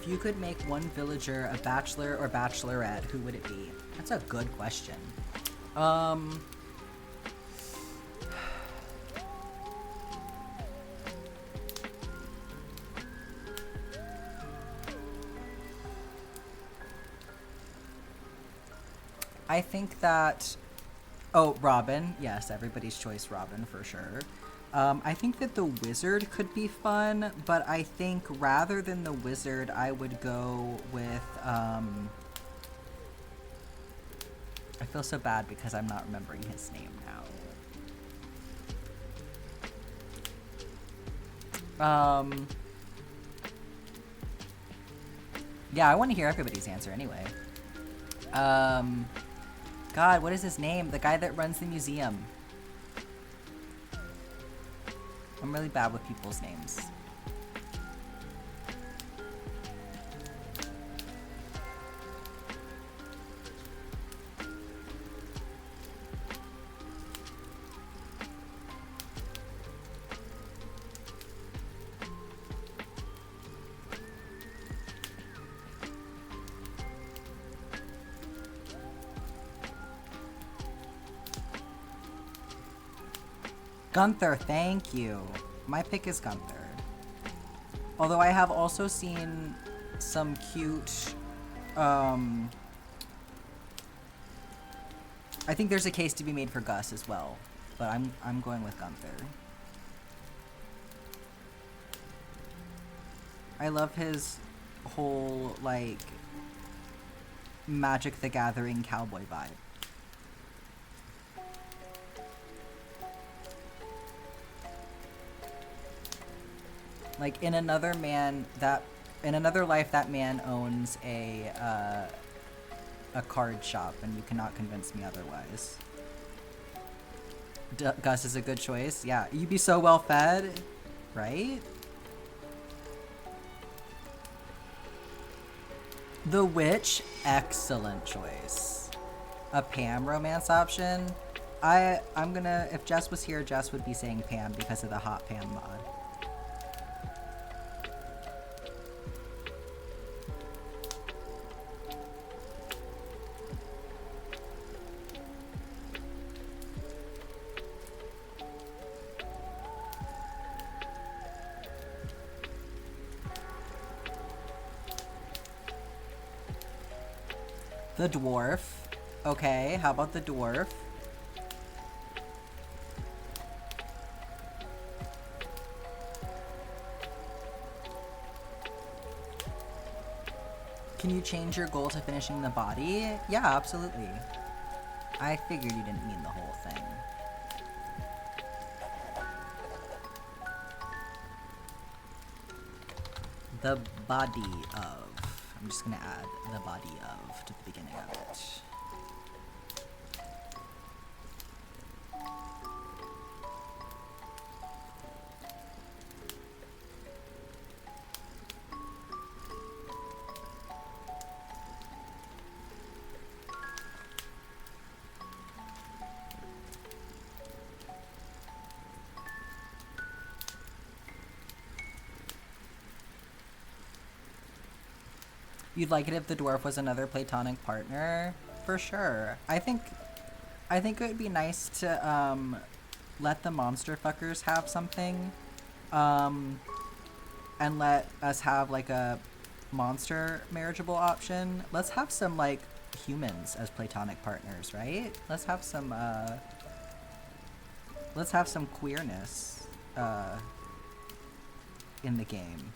If you could make one villager a bachelor or bachelorette, who would it be? That's a good question. I think that... Oh, Robin. Yes, everybody's choice Robin for sure. I think that the wizard could be fun, but I think rather than the wizard, I would go with... I feel so bad because I'm not remembering his name now. Yeah, I want to hear everybody's answer anyway. God, what is his name? The guy that runs the museum. I'm really bad with people's names. Gunther, thank you. My pick is Gunther. Although I have also seen some cute, I think there's a case to be made for Gus as well, but I'm going with Gunther. I love his whole, like, Magic the Gathering cowboy vibe. Like, in another life, that man owns a card shop, and you cannot convince me otherwise. Gus is a good choice. Yeah, you'd be so well fed, right? The Witch, excellent choice. A Pam romance option. I'm gonna, if Jess was here, Jess would be saying Pam because of the Hot Pam mod. The dwarf. Okay, how about the dwarf? Can you change your goal to finishing the body? Yeah, absolutely. I figured you didn't mean the whole thing. The body of. I'm just gonna add the body of to the beginning of it. You'd like it if the dwarf was another platonic partner? For sure. I think it would be nice to let the monster fuckers have something, and let us have like a monster marriageable option. Let's have some like humans as platonic partners, right? Let's have some queerness in the game.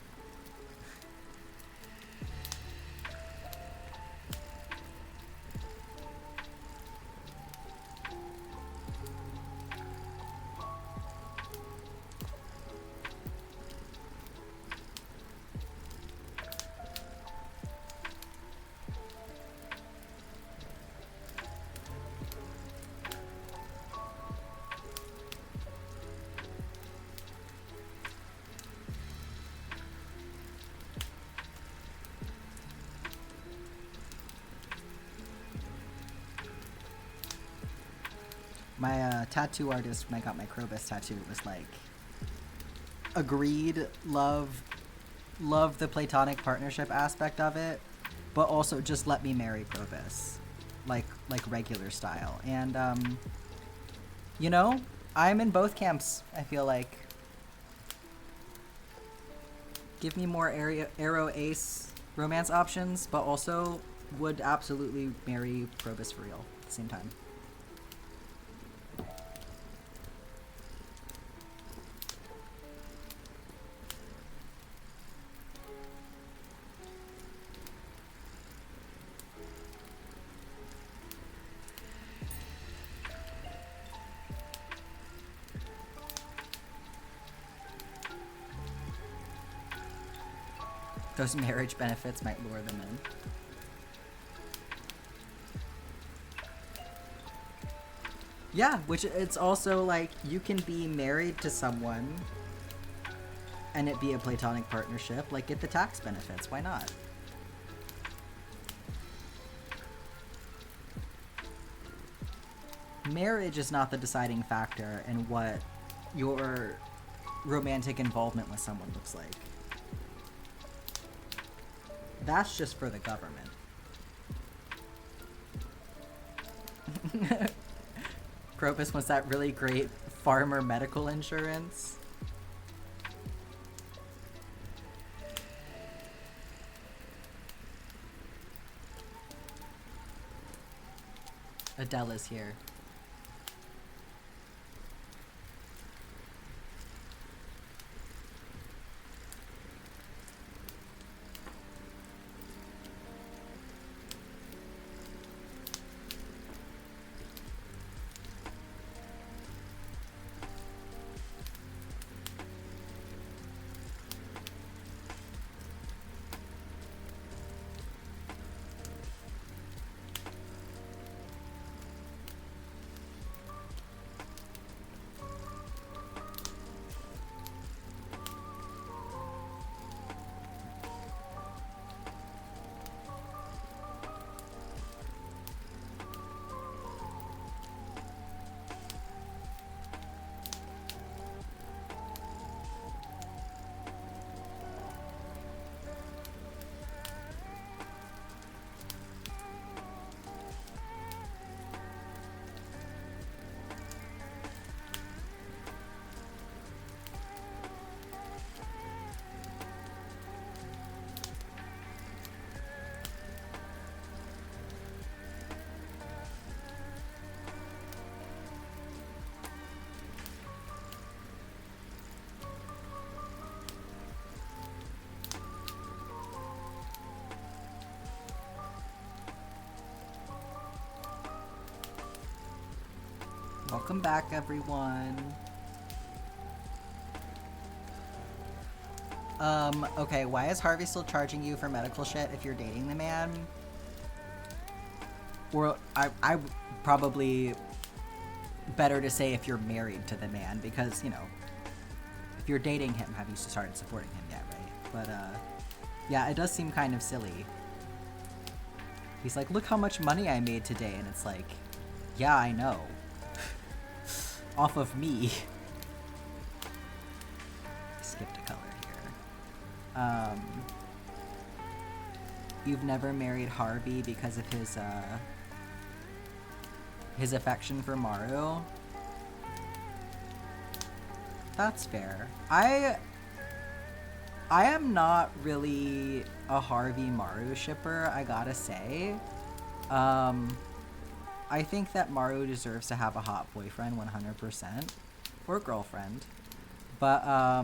My tattoo artist, when I got my Krobus tattoo, was like, agreed, love, love the platonic partnership aspect of it, but also just let me marry Provis, like regular style. And you know, I'm in both camps. I feel like. Give me more arrow ace romance options, but also would absolutely marry Provis for real at the same time. Those marriage benefits might lure them in. Yeah, which it's also like you can be married to someone and it be a platonic partnership. Like, get the tax benefits. Why not? Marriage is not the deciding factor in what your romantic involvement with someone looks like. That's just for the government. Propus wants that really great farmer medical insurance. Adele is here. Welcome back, everyone. Okay, why is Harvey still charging you for medical shit if you're dating the man? Or, I probably better to say if you're married to the man, because, you know, if you're dating him, have you started supporting him yet, right? But, yeah, it does seem kind of silly. He's like, look how much money I made today, and it's like, yeah, I know. Off of me. Skipped a color here. You've never married Harvey because of his affection for Maru? That's fair. I am not really a Harvey Maru shipper, I gotta say. I think that Maru deserves to have a hot boyfriend 100%. Or girlfriend. But, I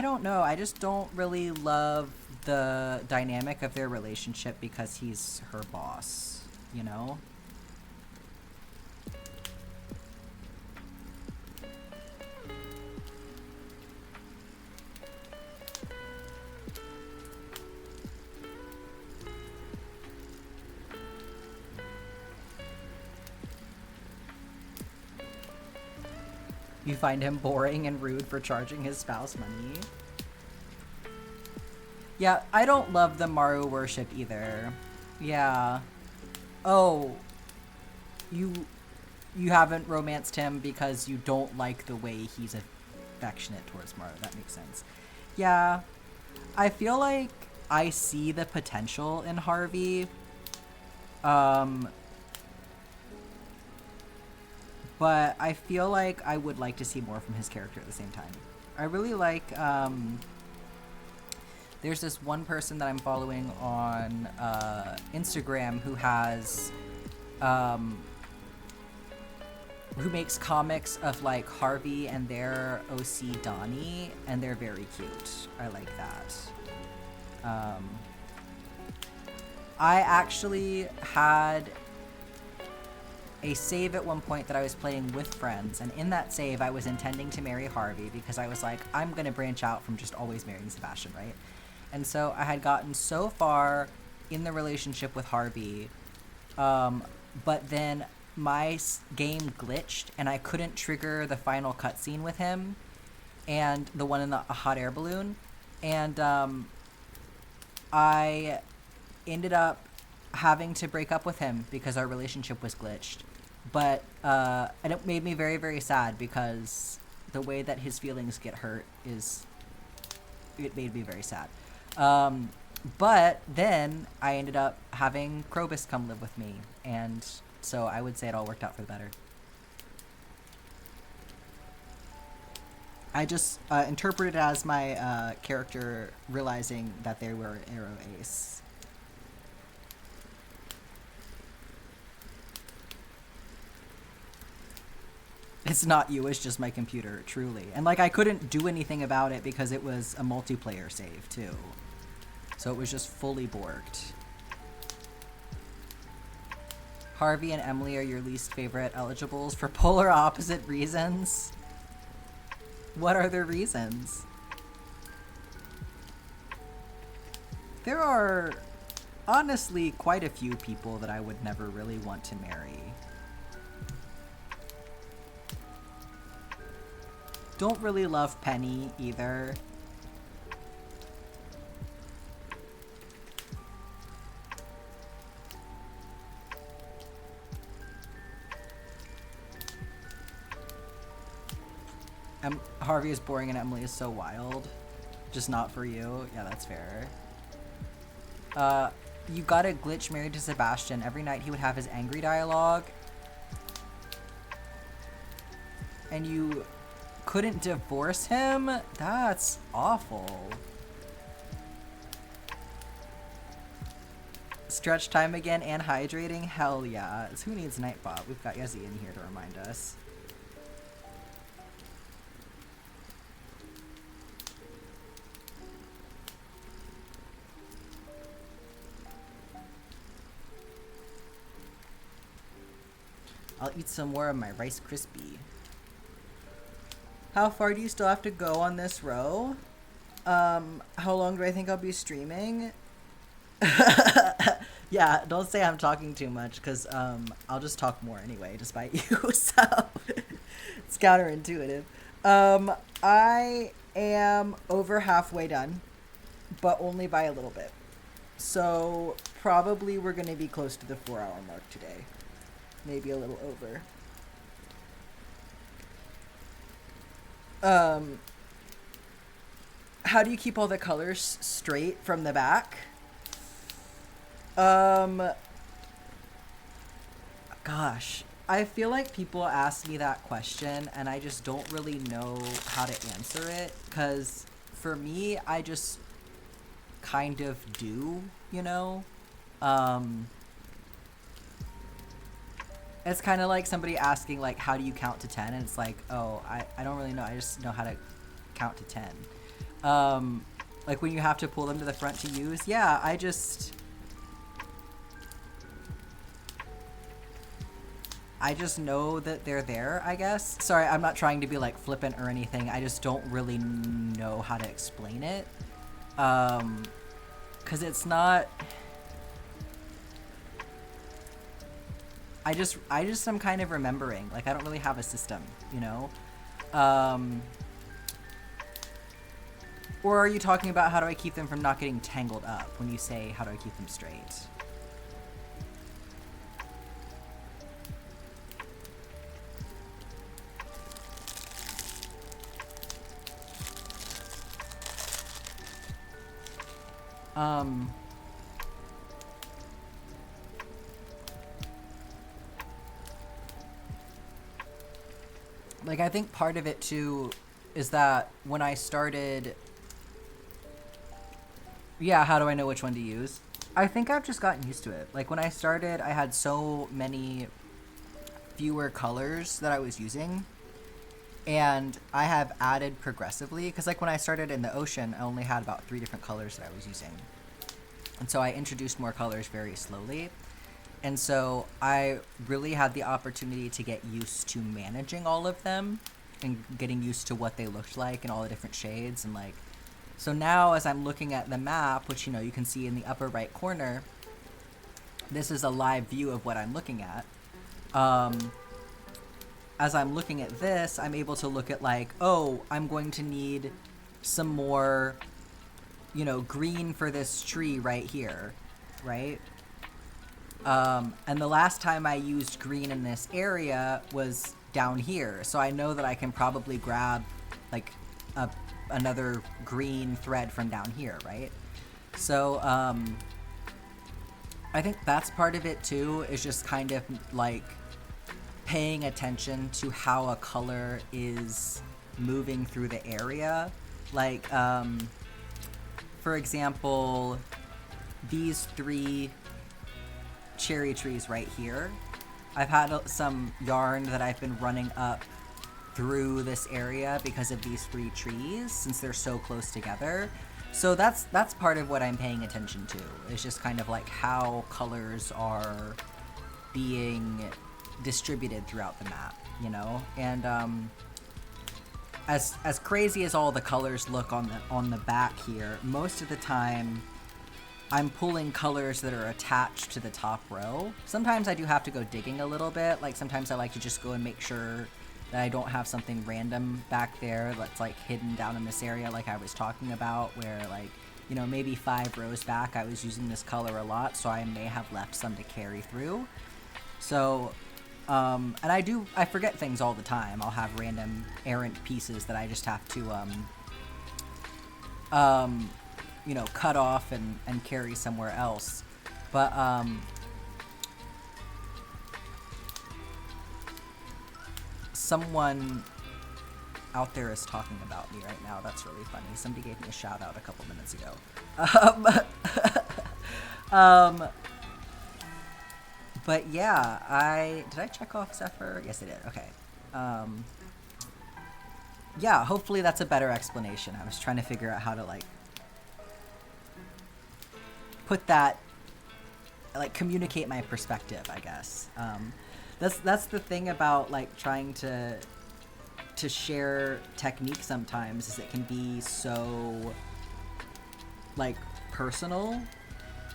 don't know. I just don't really love the dynamic of their relationship because he's her boss, you know? You find him boring and rude for charging his spouse money. Yeah, I don't love the Maru worship either. Yeah. Oh. You haven't romanced him because you don't like the way he's affectionate towards Maru. That makes sense. Yeah, I feel like I see the potential in Harvey. But I feel like I would like to see more from his character at the same time. I really like, there's this one person that I'm following on Instagram who has, who makes comics of like Harvey and their OC Donnie, and they're very cute. I like that. I actually had a save at one point that I was playing with friends, and in that save I was intending to marry Harvey because I was like, I'm gonna branch out from just always marrying Sebastian, right? And so I had gotten so far in the relationship with Harvey, but then my game glitched and I couldn't trigger the final cutscene with him and the one in the hot air balloon, and I ended up having to break up with him because our relationship was glitched. But and it made me very, very sad because the way that his feelings get hurt it made me very sad. But then I ended up having Krobus come live with me, and so I would say it all worked out for the better. I just interpreted it as my character realizing that they were Arrow Ace. It's not you, it's just my computer, truly. And like I couldn't do anything about it because it was a multiplayer save too. So it was just fully borked. Harvey and Emily are your least favorite eligibles for polar opposite reasons. What are the reasons? There are honestly quite a few people that I would never really want to marry. Don't really love Penny either. Harvey is boring and Emily is so wild. Just not for you. Yeah, that's fair. You got a glitch married to Sebastian. Every night he would have his angry dialogue. And you couldn't divorce him? That's awful. Stretch time again and hydrating? Hell yeah. Who needs Nightbot? We've got Yezi in here to remind us. I'll eat some more of my Rice Krispie. How far do you still have to go on this row? How long do I think I'll be streaming? Yeah, don't say I'm talking too much, because I'll just talk more anyway, despite you, so it's counterintuitive. I am over halfway done, but only by a little bit. So probably we're going to be close to the 4-hour mark today. Maybe a little over. How do you keep all the colors straight from the back? Gosh, I feel like people ask me that question and I just don't really know how to answer it, because for me, I just kind of do, you know? It's kind of like somebody asking, like, how do you count to 10? And it's like, oh, I don't really know. I just know how to count to 10. Like, when you have to pull them to the front to use. Yeah, I just know that they're there, I guess. Sorry, I'm not trying to be, like, flippant or anything. I just don't really know how to explain it. 'Cause it's not... I just am kind of remembering. Like, I don't really have a system, you know? Or are you talking about how do I keep them from not getting tangled up when you say how do I keep them straight? Like, I think part of it too is that when I started, yeah, how do I know which one to use? I think I've just gotten used to it. Like, when I started, I had so many fewer colors that I was using, and I have added progressively, because like when I started in the ocean, I only had about 3 different colors that I was using, and so I introduced more colors very slowly. And so I really had the opportunity to get used to managing all of them and getting used to what they looked like and all the different shades. And like, so now as I'm looking at the map, which, you know, you can see in the upper right corner, this is a live view of what I'm looking at. As I'm looking at this, I'm able to look at like, oh, I'm going to need some more, you know, green for this tree right here, right? And the last time I used green in this area was down here, so I know that I can probably grab like another green thread from down here, right? So I think that's part of it too, is just kind of like paying attention to how a color is moving through the area. Like, for example, these 3 cherry trees right here, I've had some yarn that I've been running up through this area because of these 3 trees, since they're so close together. So that's part of what I'm paying attention to, is just kind of like how colors are being distributed throughout the map, you know? And as crazy as all the colors look on the back here, most of the time I'm pulling colors that are attached to the top row. Sometimes I do have to go digging a little bit. Like, sometimes I like to just go and make sure that I don't have something random back there that's like hidden down in this area, like I was talking about, where like, you know, maybe 5 rows back I was using this color a lot, so I may have left some to carry through. So and I forget things all the time. I'll have random errant pieces that I just have to you know, cut off and carry somewhere else. But someone out there is talking about me right now. That's really funny. Somebody gave me a shout out a couple minutes ago. But yeah, did I check off Zephyr? Yes, I did. Okay. Yeah, hopefully that's a better explanation. I was trying to figure out how to like put that, like, communicate my perspective, I guess. That's the thing about like trying to share technique sometimes, is it can be so like personal,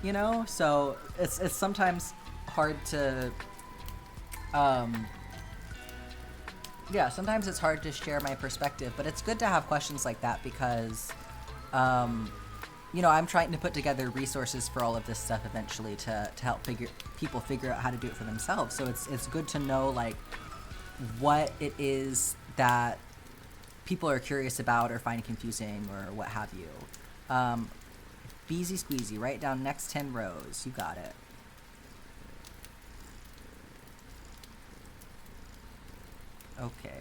you know? So it's sometimes hard to yeah, sometimes it's hard to share my perspective, but it's good to have questions like that because you know, I'm trying to put together resources for all of this stuff eventually to help people figure out how to do it for themselves. So it's good to know like what it is that people are curious about or find confusing or what have you. Beezy Squeezy, write down next 10 rows. You got it. Okay.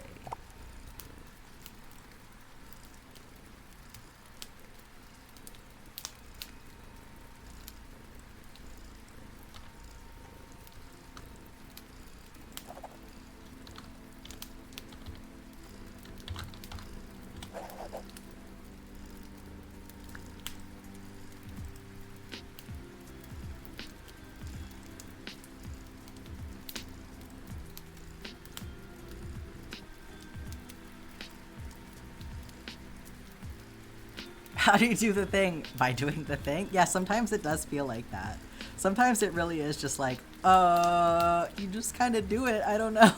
How do you do the thing? By doing the thing? Yeah, sometimes it does feel like that. Sometimes it really is just like, you just kind of do it. I don't know.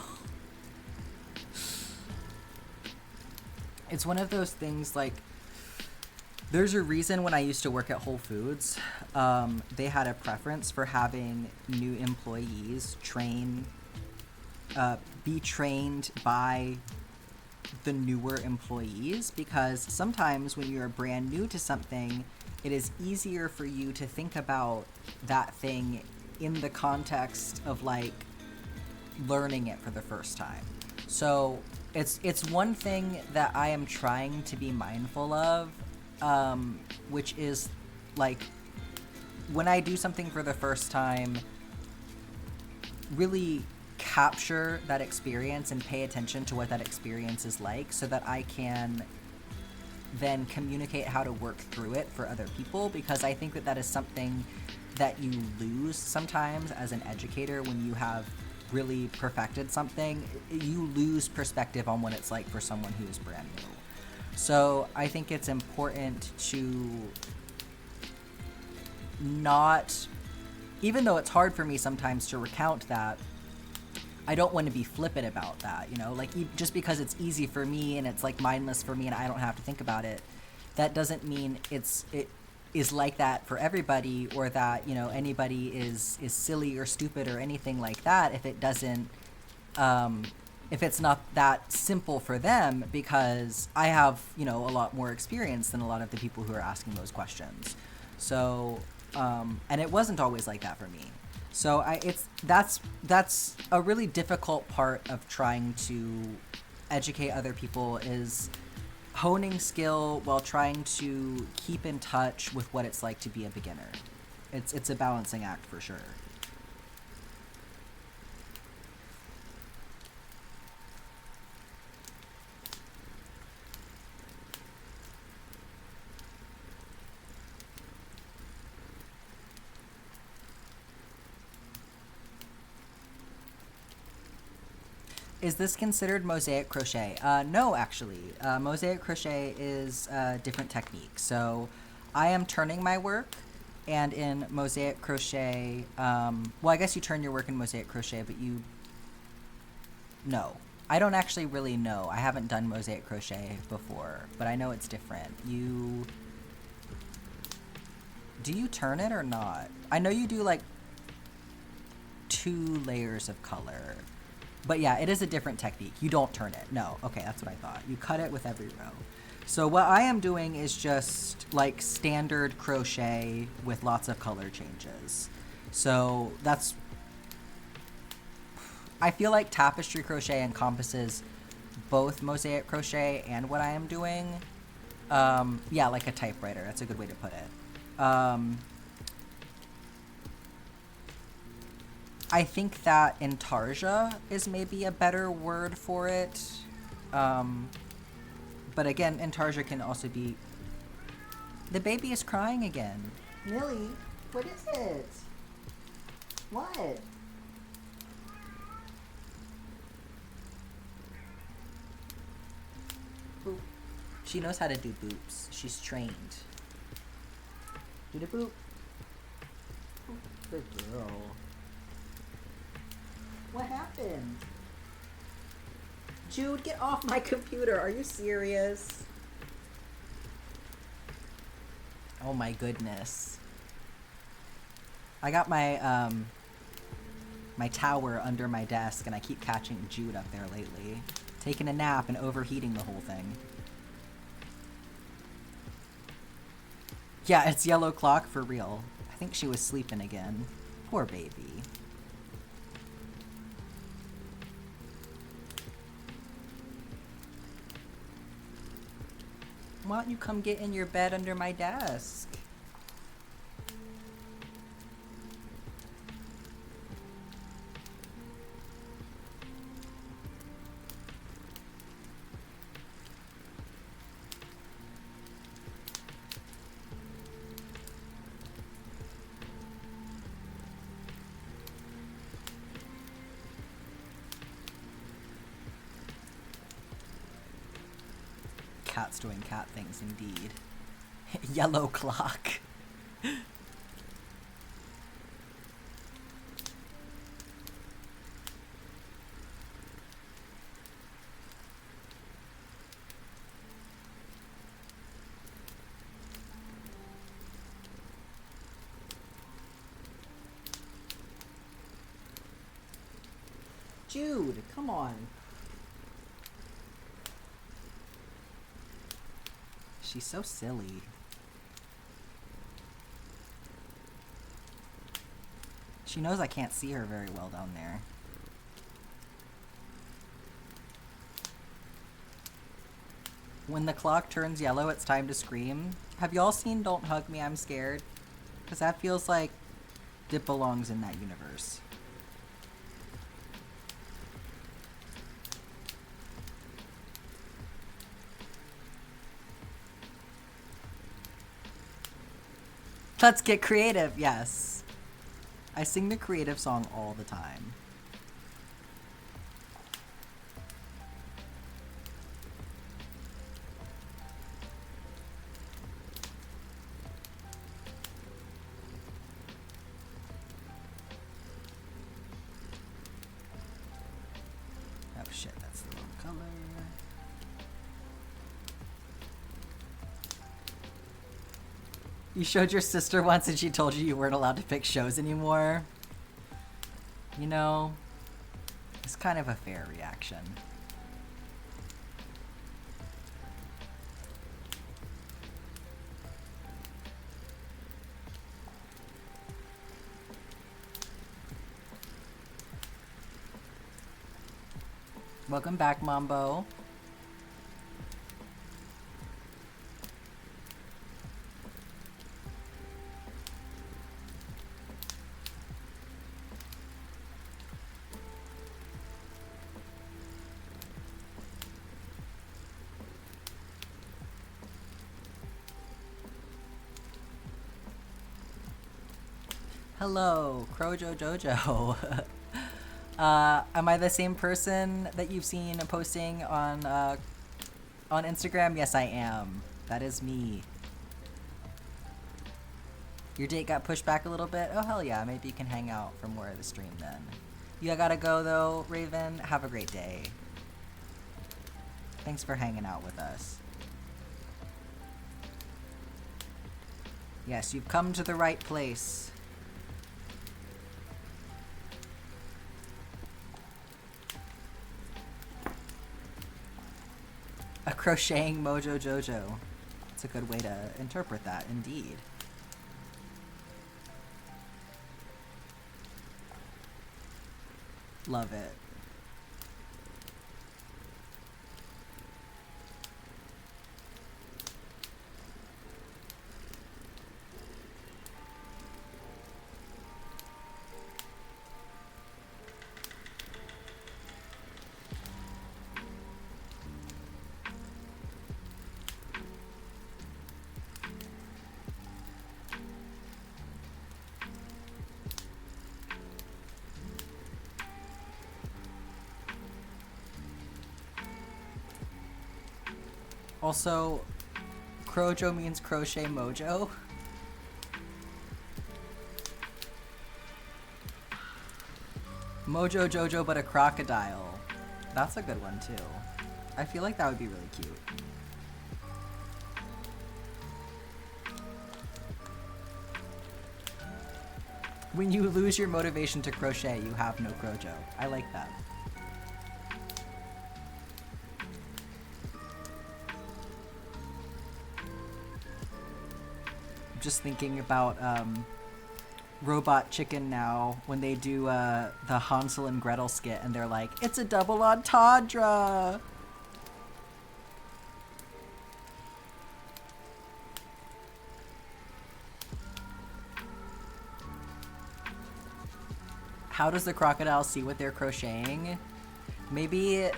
It's one of those things like, there's a reason when I used to work at Whole Foods, they had a preference for having new employees be trained by the newer employees, because sometimes when you're brand new to something, it is easier for you to think about that thing in the context of like learning it for the first time. So it's one thing that I am trying to be mindful of, which is like when I do something for the first time, really capture that experience and pay attention to what that experience is like so that I can then communicate how to work through it for other people, because I think that that is something that you lose sometimes as an educator when you have really perfected something. You lose perspective on what it's like for someone who is brand new. So I think it's important to not, even though it's hard for me sometimes to recount that, I don't want to be flippant about that, you know, like just because it's easy for me and it's like mindless for me and I don't have to think about it, that doesn't mean it is like that for everybody, or that, you know, anybody is silly or stupid or anything like that if it doesn't, if it's not that simple for them, because I have, you know, a lot more experience than a lot of the people who are asking those questions. So, and it wasn't always like that for me. So that's a really difficult part of trying to educate other people, is honing skill while trying to keep in touch with what it's like to be a beginner. It's a balancing act for sure. Is this considered mosaic crochet? No, actually. Mosaic crochet is a different technique. So I am turning my work, and in mosaic crochet, well, I guess you turn your work in mosaic crochet, but no. I don't actually really know. I haven't done mosaic crochet before, but I know it's different. Do you turn it or not? I know you do like 2 layers of color. But yeah, it is a different technique. You don't turn it. No. Okay, that's what I thought. You cut it with every row. So what I am doing is just like standard crochet with lots of color changes. So that's... I feel like tapestry crochet encompasses both mosaic crochet and what I am doing. Yeah, like a typewriter. That's a good way to put it. I think that intarsia is maybe a better word for it. But again, intarsia can also be... The baby is crying again. Millie, what is it? What? Boop. She knows how to do boops. She's trained. Do the boop. Good girl. What happened? Jude, get off my computer. Are you serious? Oh my goodness. I got my, my tower under my desk, and I keep catching Jude up there lately. Taking a nap and overheating the whole thing. Yeah, it's yellow clock for real. I think she was sleeping again. Poor baby. Why don't you come get in your bed under my desk? Cat's doing cat things indeed. Yellow clock. Jude, come on. She's so silly. She knows I can't see her very well down there. When the clock turns yellow, it's time to scream. Have y'all seen Don't Hug Me, I'm Scared? Because that feels like it belongs in that universe. Let's get creative, yes. I sing the creative song all the time. Oh shit, that's the wrong color. You showed your sister once and she told you you weren't allowed to pick shows anymore. You know, it's kind of a fair reaction. Welcome back, Mambo. Hello, Crojo Jojo. Am I the same person that you've seen posting on Instagram? Yes, I am. That is me. Your date got pushed back a little bit? Oh, hell yeah. Maybe you can hang out for more of the stream then. You gotta go, though, Raven. Have a great day. Thanks for hanging out with us. Yes, you've come to the right place. A crocheting Mojo Jojo. It's a good way to interpret that, indeed. Love it. Also, Crojo means crochet mojo. Mojo Jojo but a crocodile. That's a good one too. I feel like that would be really cute. When you lose your motivation to crochet, you have no Crojo. I like that. Just thinking about Robot Chicken now when they do the Hansel and Gretel skit and they're like, it's a double entendre. How does the crocodile see what they're crocheting? Maybe it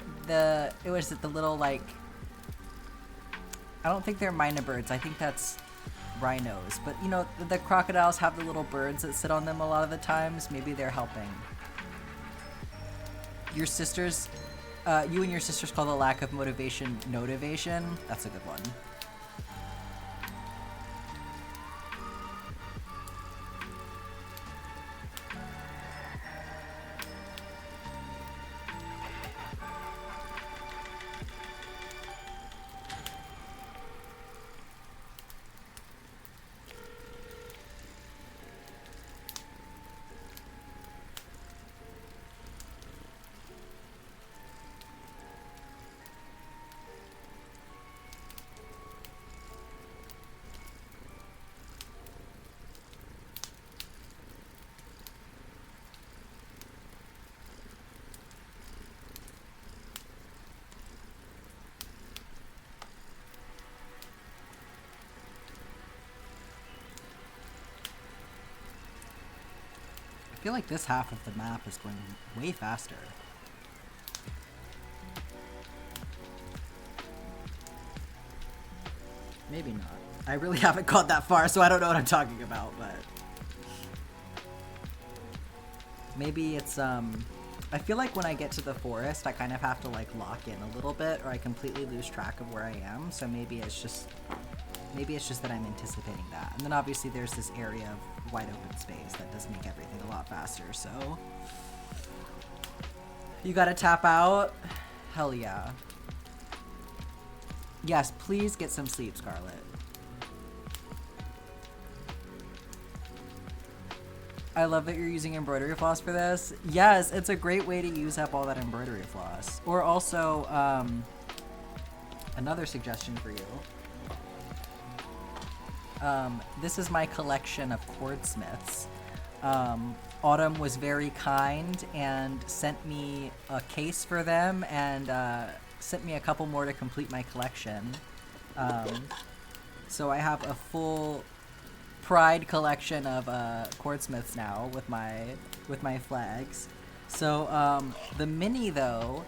was the little, like, I don't think they're mynah birds. I think that's rhinos, but you know, the crocodiles have the little birds that sit on them a lot of the times. Maybe they're helping. Your sisters, you and your sisters call the lack of motivation notivation. That's a good one. feel like this half of the map is going way faster. Maybe not. I really haven't got that far, so I don't know what I'm talking about, but... Maybe it's, I feel like when I get to the forest, I kind of have to, like, lock in a little bit, or I completely lose track of where I am, so maybe it's just that I'm anticipating that. And then obviously there's this area of wide open space that does make everything a lot faster, so... You gotta tap out? Hell yeah. Yes, please get some sleep, Scarlett. I love that you're using embroidery floss for this. Yes, it's a great way to use up all that embroidery floss. Or also, another suggestion for you. This is my collection of cordsmiths. Autumn was very kind and sent me a case for them and sent me a couple more to complete my collection. So I have a full pride collection of cordsmiths now with my flags. So the mini though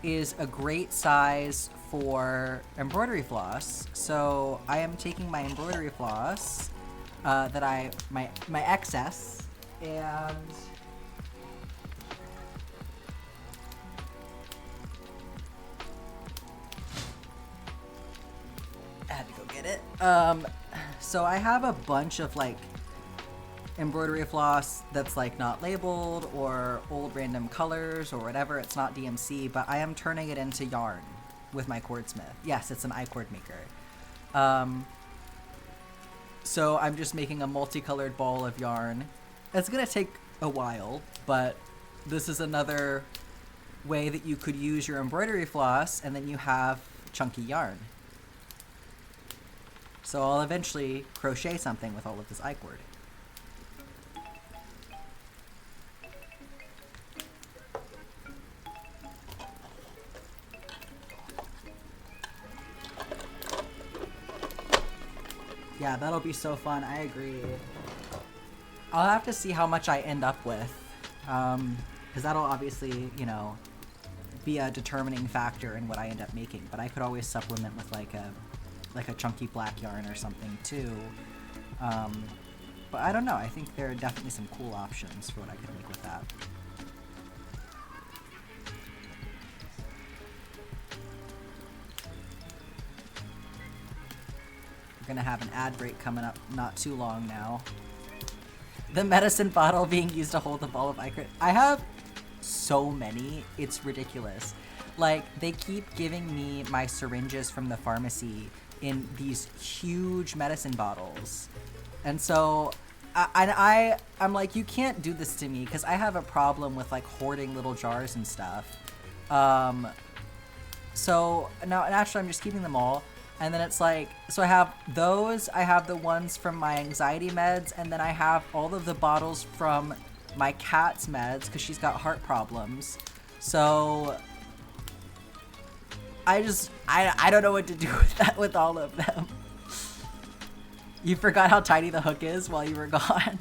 is a great size for embroidery floss. So I am taking my embroidery floss my excess, and I had to go get it. So I have a bunch of like embroidery floss that's like not labeled or old random colors or whatever. It's not DMC, but I am turning it into yarn with my cordsmith. Yes, it's an icord maker. So I'm just making a multicolored ball of yarn. It's gonna take a while, but this is another way that you could use your embroidery floss, and then you have chunky yarn. So I'll eventually crochet something with all of this icord. Yeah, that'll be so fun. I agree. I'll have to see how much I end up with, because that'll obviously, you know, be a determining factor in what I end up making. But I could always supplement with like a chunky black yarn or something too. But I don't know. I think there are definitely some cool options for what I could make with that. Gonna have an ad break coming up not too long now. The medicine bottle being used to hold the ball of icord. I have so many, it's ridiculous. Like, they keep giving me my syringes from the pharmacy in these huge medicine bottles. And so I'm like, you can't do this to me, because I have a problem with like hoarding little jars and stuff. So now naturally I'm just keeping them all. And then it's like, so I have those, I have the ones from my anxiety meds, and then I have all of the bottles from my cat's meds, because she's got heart problems. So I don't know what to do with that, with all of them. You forgot how tiny the hook is while you were gone.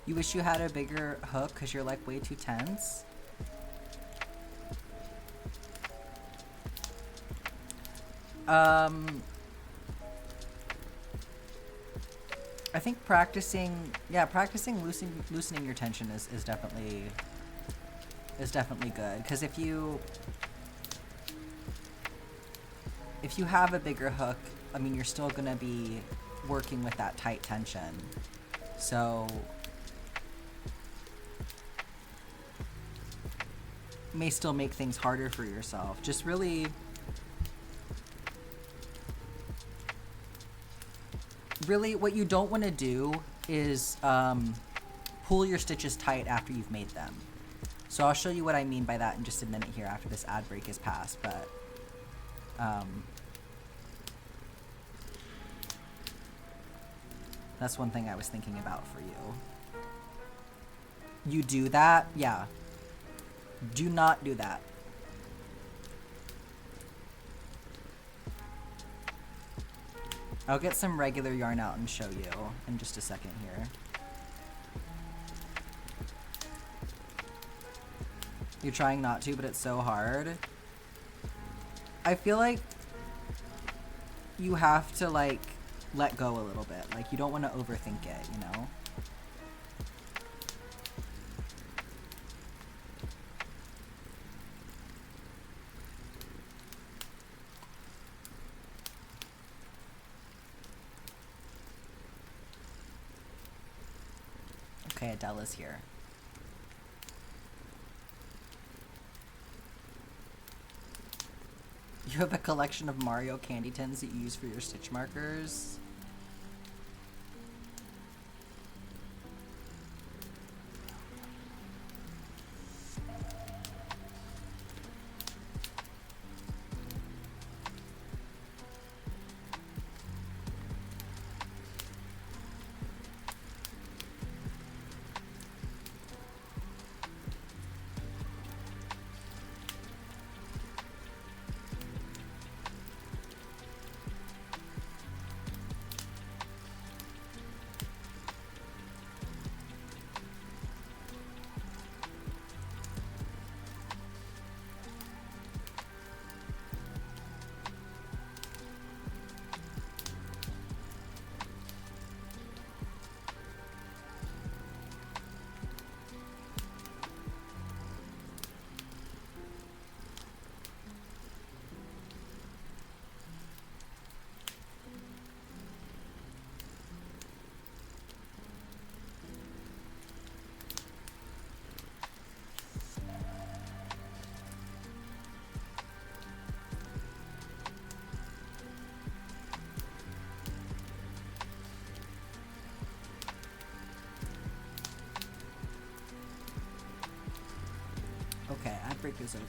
You wish you had a bigger hook because you're like way too tense? I think practicing loosening your tension is definitely good, because if you have a bigger hook, I mean, you're still gonna be working with that tight tension. So may still make things harder for yourself. Just really what you don't want to do is pull your stitches tight after you've made them. So I'll show you what I mean by that in just a minute here after this ad break is passed, but that's one thing I was thinking about for you. You do that? Yeah. Do not do that. I'll get some regular yarn out and show you in just a second here. You're trying not to, but it's so hard. I feel like you have to, like, let go a little bit. Like, you don't want to overthink it, you know? Okay, Adela's here. You have a collection of Mario candy tins that you use for your stitch markers. Okay, ad break is over.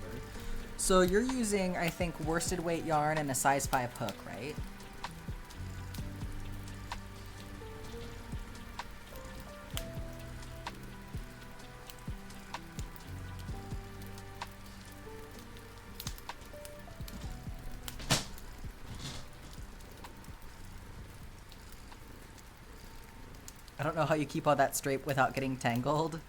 So you're using, I think, worsted weight yarn and a size 5 hook, right? I don't know how you keep all that straight without getting tangled.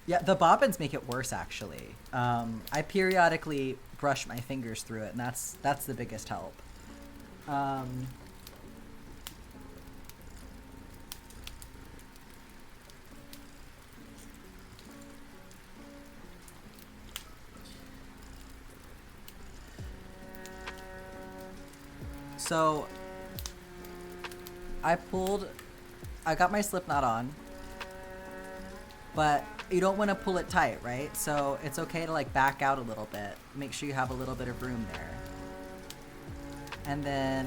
Yeah, the bobbins make it worse, actually. I periodically brush my fingers through it, and that's the biggest help. So I got my slip knot on, but you don't want to pull it tight, right? So it's okay to like back out a little bit. Make sure you have a little bit of room there. And then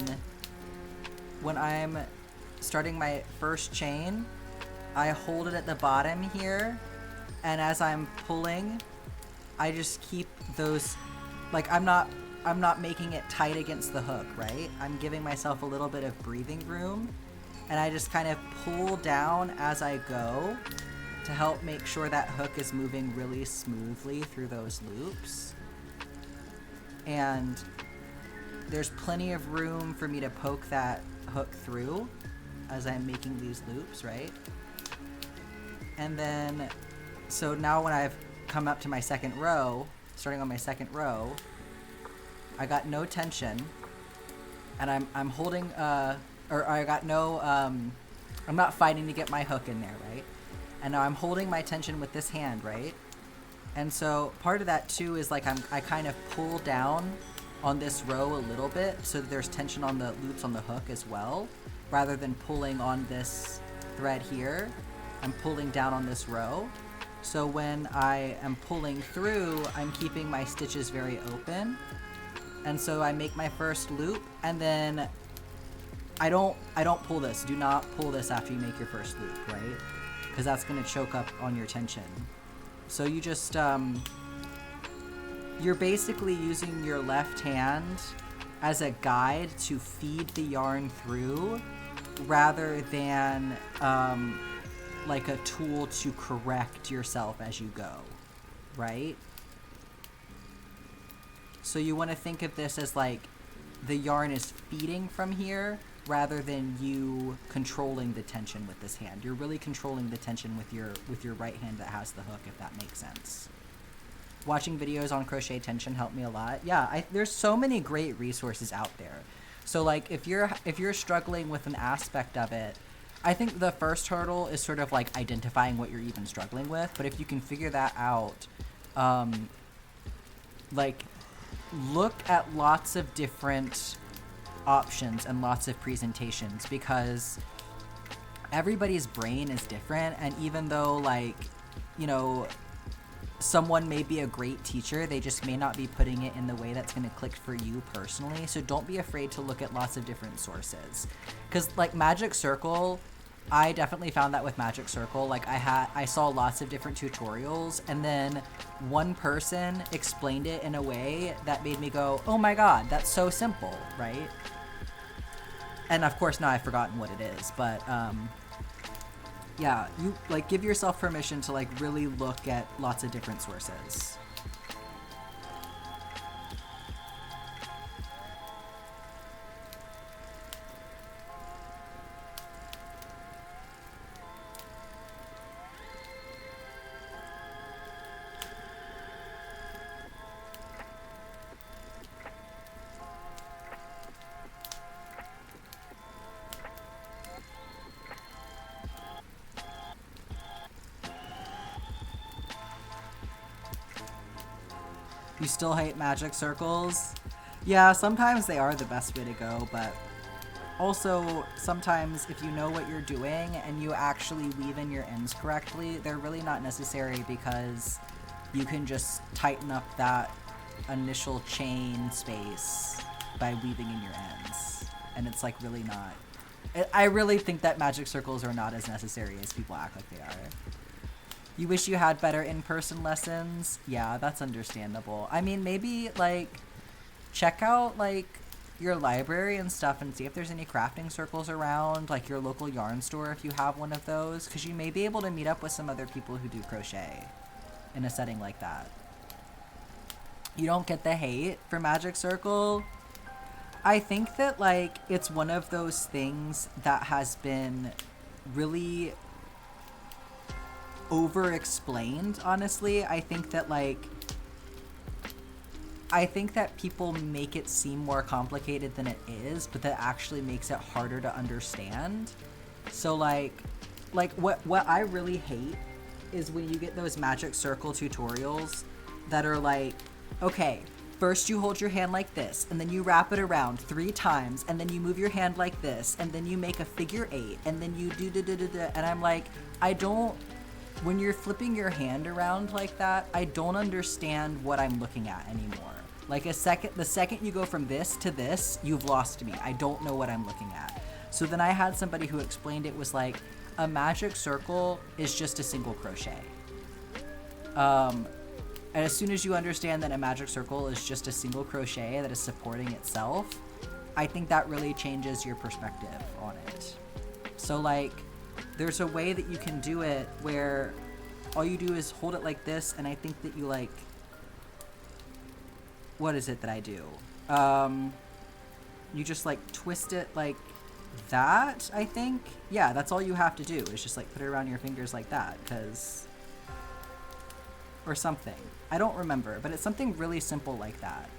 when I'm starting my first chain, I hold it at the bottom here, and as I'm pulling, I just keep those, like I'm not making it tight against the hook, right? I'm giving myself a little bit of breathing room, and I just kind of pull down as I go to help make sure that hook is moving really smoothly through those loops. And there's plenty of room for me to poke that hook through as I'm making these loops, right? And then, so now when I've come up to my second row, starting on my second row, I got no tension, and I'm holding, or I got no, I'm not fighting to get my hook in there, right? And now I'm holding my tension with this hand, right? And so part of that too is like I kind of pull down on this row a little bit so that there's tension on the loops on the hook as well, rather than pulling on this thread here. I'm pulling down on this row. So when I am pulling through, I'm keeping my stitches very open. And so I make my first loop, and then I don't pull this. Do not pull this after you make your first loop, right? Because that's gonna choke up on your tension. So you just, you're basically using your left hand as a guide to feed the yarn through, rather than like a tool to correct yourself as you go, right? So you want to think of this as like the yarn is feeding from here rather than you controlling the tension with this hand. You're really controlling the tension with your right hand that has the hook, if that makes sense. Watching videos on crochet tension helped me a lot. Yeah, there's so many great resources out there. So like if you're struggling with an aspect of it, I think the first hurdle is sort of like identifying what you're even struggling with. But if you can figure that out, like look at lots of different options and lots of presentations, because everybody's brain is different. And even though, like, you know, someone may be a great teacher, they just may not be putting it in the way that's going to click for you personally. So don't be afraid to look at lots of different sources, because like Magic Circle, I definitely found that with Magic Circle. Like I saw lots of different tutorials, and then one person explained it in a way that made me go, oh my god, that's so simple, right? And of course now I've forgotten what it is, but yeah, you like give yourself permission to like really look at lots of different sources. You still hate magic circles? Yeah, sometimes they are the best way to go, but also sometimes if you know what you're doing and you actually weave in your ends correctly, they're really not necessary, because you can just tighten up that initial chain space by weaving in your ends. And it's like really not... I really think that magic circles are not as necessary as people act like they are. You wish you had better in-person lessons? Yeah, that's understandable. I mean, maybe, like, check out, like, your library and stuff and see if there's any crafting circles around, like your local yarn store if you have one of those, because you may be able to meet up with some other people who do crochet in a setting like that. You don't get the hate for Magic Circle? I think that, like, it's one of those things that has been really over-explained, honestly. I think that people make it seem more complicated than it is, but that actually makes it harder to understand. So like what I really hate is when you get those Magic Circle tutorials that are like, okay, first you hold your hand like this, and then you wrap it around 3 times, and then you move your hand like this, and then you make a figure 8, and then you do da-da-da-da, and I'm like, when you're flipping your hand around like that, I don't understand what I'm looking at anymore. Like the second you go from this to this, you've lost me. I don't know what I'm looking at. So then I had somebody who explained it was like, a magic circle is just a single crochet. And as soon as you understand that a magic circle is just a single crochet that is supporting itself, I think that really changes your perspective on it. So like, there's a way that you can do it where all you do is hold it like this, and I think that you like, what is it that I do? You just like twist it like that, I think. Yeah, that's all you have to do is just like put it around your fingers like that, or something. I don't remember, but it's something really simple like that.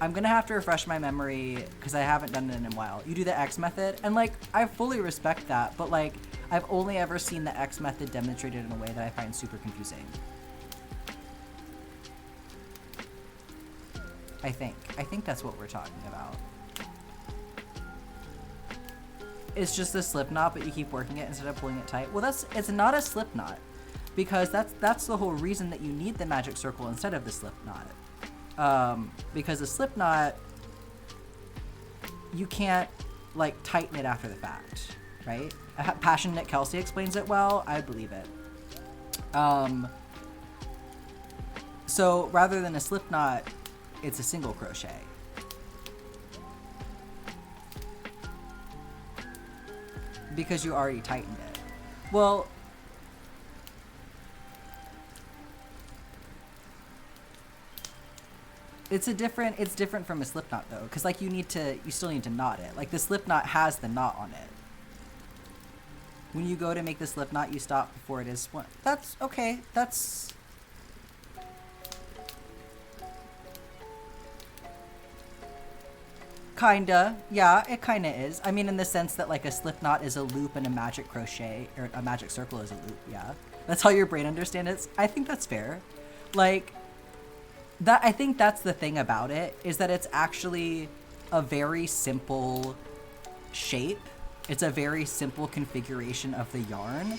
I'm gonna have to refresh my memory because I haven't done it in a while. You do the X method, and like, I fully respect that, but like, I've only ever seen the X method demonstrated in a way that I find super confusing. I think that's what we're talking about. It's just a slip knot, but you keep working it instead of pulling it tight. Well, it's not a slip knot, because that's the whole reason that you need the magic circle instead of the slip knot. Because a slip knot, you can't like tighten it after the fact, right? Passionate Kelsey explains it well. I believe it. So rather than a slip knot, it's a single crochet. Because you already tightened it. Well, it's different from a slip knot though, because like you still need to knot it. Like the slip knot has the knot on it. When you go to make the slip knot, you stop before it is one. That's okay. That's kinda, yeah, it kinda is. I mean, in the sense that like a slip knot is a loop and a magic crochet, or a magic circle is a loop, yeah. That's how your brain understands it. I think that's fair. Like, I think that's the thing about it, is that it's actually a very simple shape. It's a very simple configuration of the yarn,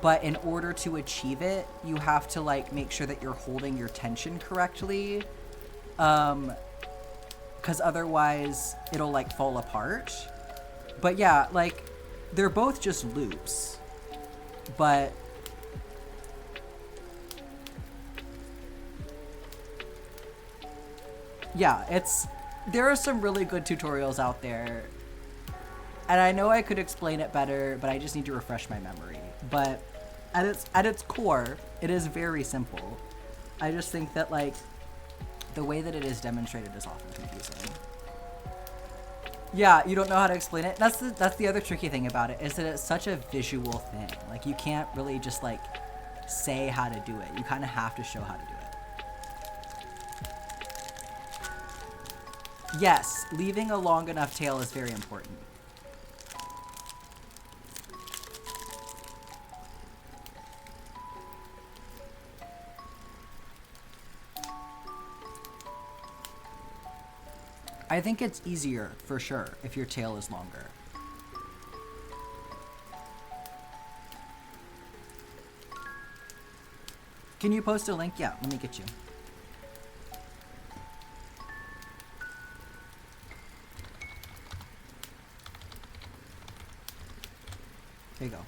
but in order to achieve it, you have to like make sure that you're holding your tension correctly. Because otherwise it'll like fall apart. But yeah, like they're both just loops, but yeah, there are some really good tutorials out there, and I know I could explain it better, but I just need to refresh my memory. But at its core, it is very simple. I just think that like the way that it is demonstrated is often confusing. Yeah, you don't know how to explain it. That's the other tricky thing about it, is that it's such a visual thing. Like you can't really just like say how to do it. You kind of have to show how to do it. Yes, leaving a long enough tail is very important. I think it's easier, for sure, if your tail is longer. Can you post a link? Yeah, let me get you. There you go.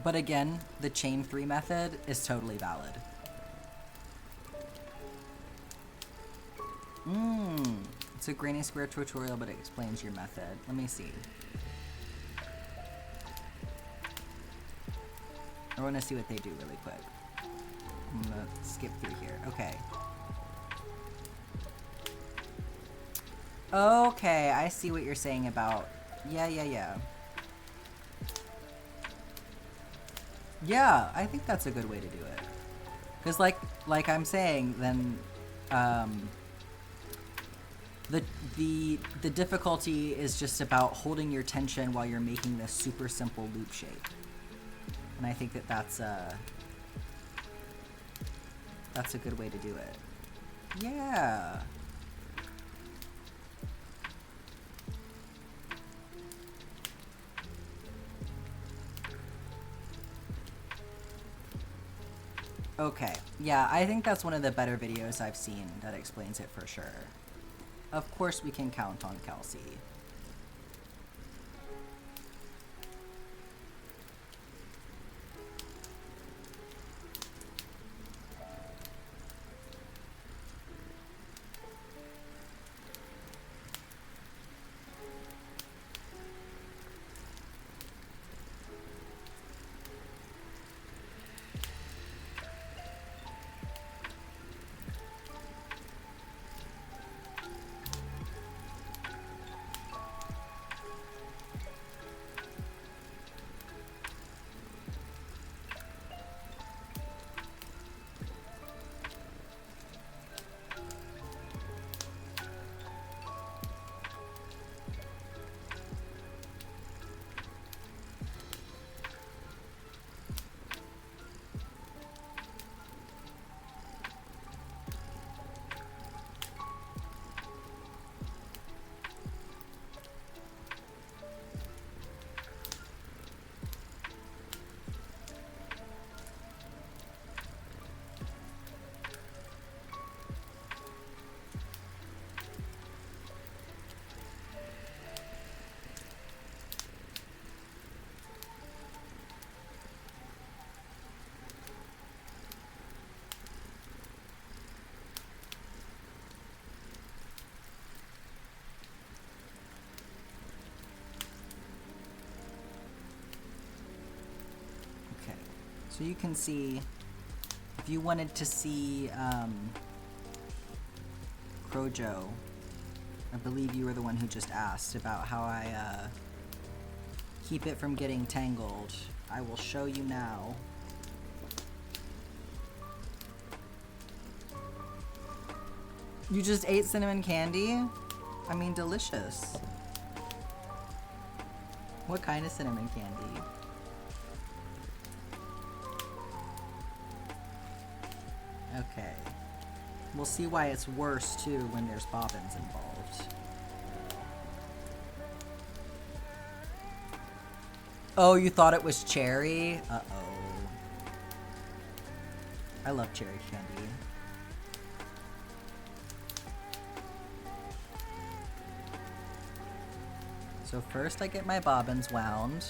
But again, the chain 3 method is totally valid. It's a Granny Square tutorial, but it explains your method. Let me see. I want to see what they do really quick. I'm gonna skip through here. Okay. Okay, I see what you're saying about... Yeah. Yeah, I think that's a good way to do it. Because like I'm saying, then the difficulty is just about holding your tension while you're making this super simple loop shape. And I think that that's a good way to do it. Yeah. Okay, yeah, I think that's one of the better videos I've seen that explains it for sure. Of course we can count on Kelsey. So you can see, if you wanted to see Crojo, I believe you were the one who just asked about how I keep it from getting tangled. I will show you now. You just ate cinnamon candy? I mean, delicious. What kind of cinnamon candy? Okay. We'll see why it's worse, too, when there's bobbins involved. Oh, you thought it was cherry? Uh-oh. I love cherry candy. So first I get my bobbins wound,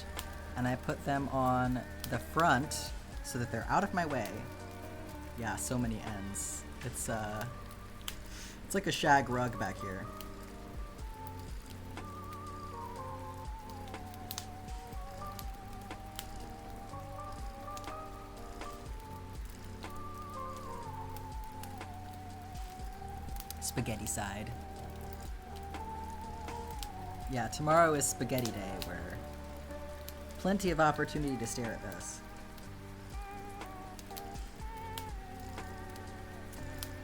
and I put them on the front so that they're out of my way. Yeah, so many ends. It's like a shag rug back here. Spaghetti side. Yeah, tomorrow is spaghetti day, where plenty of opportunity to stare at this.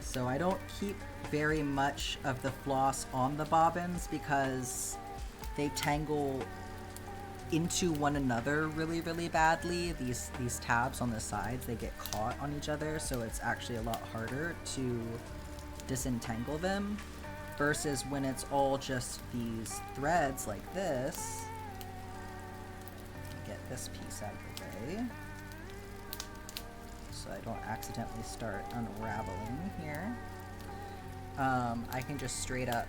So I don't keep very much of the floss on the bobbins because they tangle into one another really, really badly. These tabs on the sides, they get caught on each other, so it's actually a lot harder to disentangle them versus when it's all just these threads like this. Get this piece out of the way so I don't accidentally start unraveling here. I can just straight up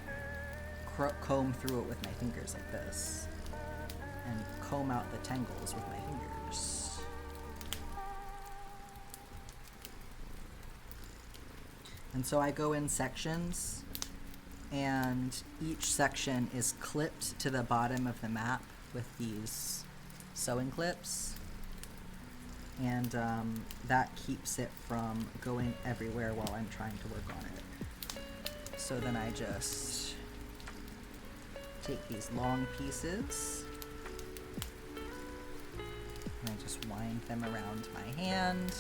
comb through it with my fingers like this and comb out the tangles with my fingers. And so I go in sections, and each section is clipped to the bottom of the map with these sewing clips, and that keeps it from going everywhere while I'm trying to work on it. So then I just take these long pieces and I just wind them around my hand.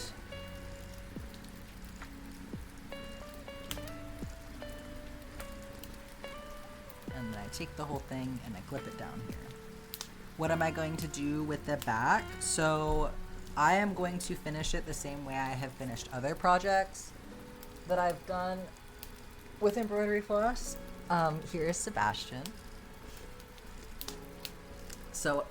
And then I take the whole thing and I clip it down here. What am I going to do with the back? So I am going to finish it the same way I have finished other projects that I've done with embroidery floss. Here is Sebastian. So,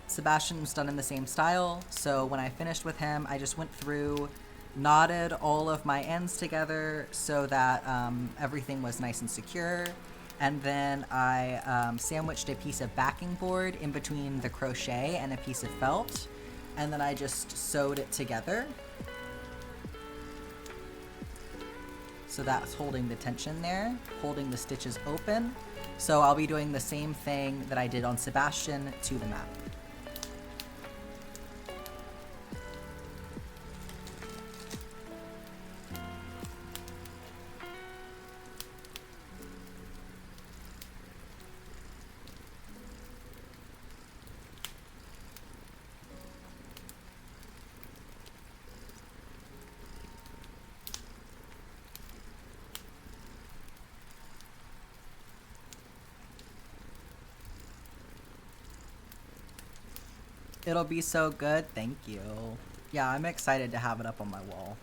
Sebastian was done in the same style. So when I finished with him, I just went through, knotted all of my ends together so that everything was nice and secure. And then I sandwiched a piece of backing board in between the crochet and a piece of felt. And then I just sewed it together. So that's holding the tension there, holding the stitches open. So I'll be doing the same thing that I did on Sebastian to the map. It'll be so good. Thank you. Yeah, I'm excited to have it up on my wall.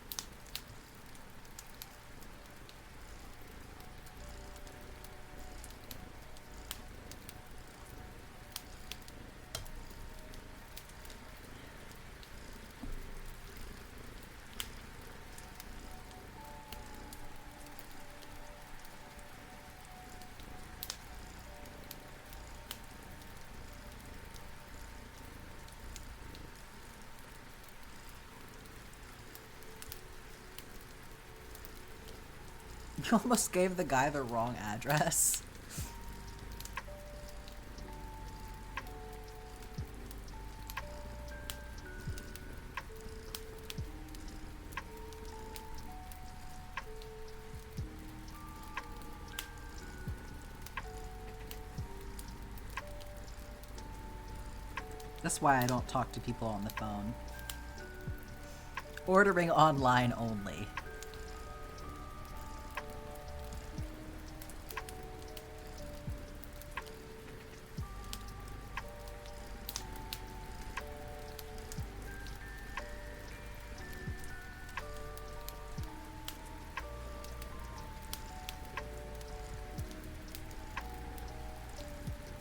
You almost gave the guy the wrong address. That's why I don't talk to people on the phone. Ordering online only.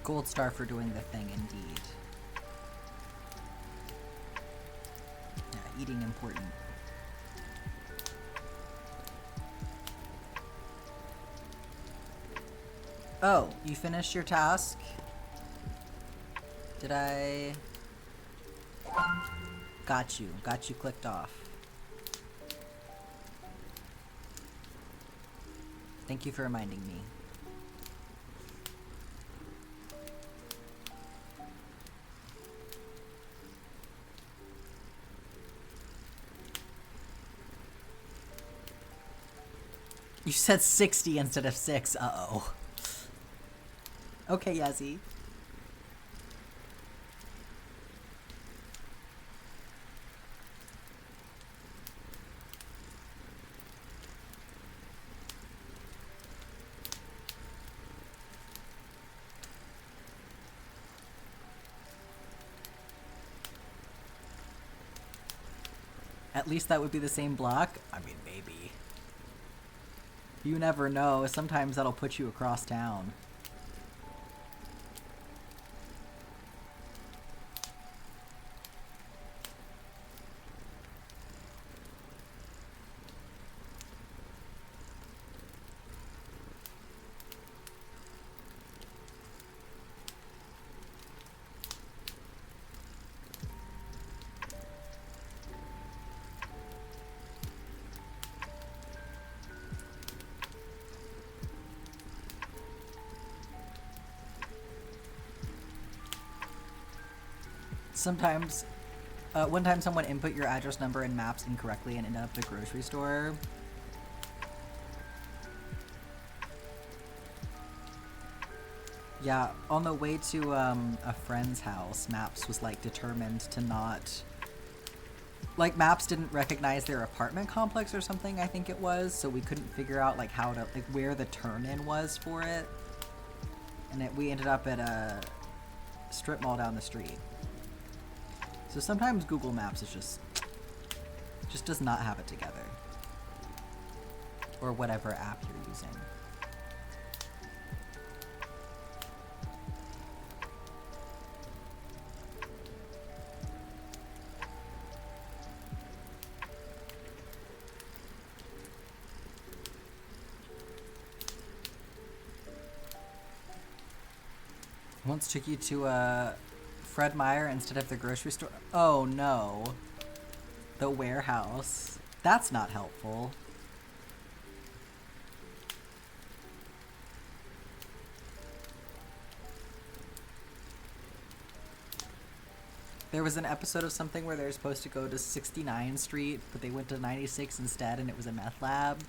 Gold star for doing the thing, indeed. Yeah, eating important. Oh, you finished your task? Did I... Got you clicked off. Thank you for reminding me. You said 60 instead of 6. Uh-oh. Okay, Yazzie. At least that would be the same block? I mean, maybe. You never know. Sometimes that'll put you across town. Sometimes, one time someone input your address number in maps incorrectly and ended up at the grocery store. Yeah, on the way to a friend's house, Maps was like determined to not... Like, Maps didn't recognize their apartment complex or something, I think it was, so we couldn't figure out like how to, like where the turn-in was for it. And we ended up at a strip mall down the street. So sometimes Google Maps is just does not have it together. Or whatever app you're using. Once took you to Fred Meyer instead of the grocery store. Oh no. The warehouse. That's not helpful. There was an episode of something where they were supposed to go to 69th Street, but they went to 96 instead and it was a meth lab.